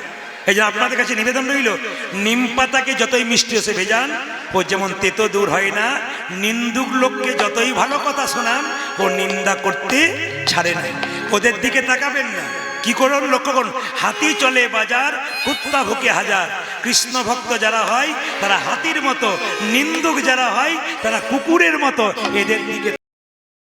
এই যে আপনাদের কাছে নিবেদন রইল, নিম পাতাকে যতই মিষ্টি এসে ভেজান, ও যেমন তেতো দূর হয় না। নিন্দুক লোককে যতই ভালো কথা শোনান, ও নিন্দা করতে ছাড়ে না। ওদের দিকে তাকাবেন না। কি করুন? লক্ষ্য করুন, হাতি চলে বাজার, কুত্তা ভুকে হাজার। কৃষ্ণ ভক্ত যারা হয় তারা হাতির মতো, নিন্দুক যারা হয় তারা কুকুরের মতো। এদের দিকে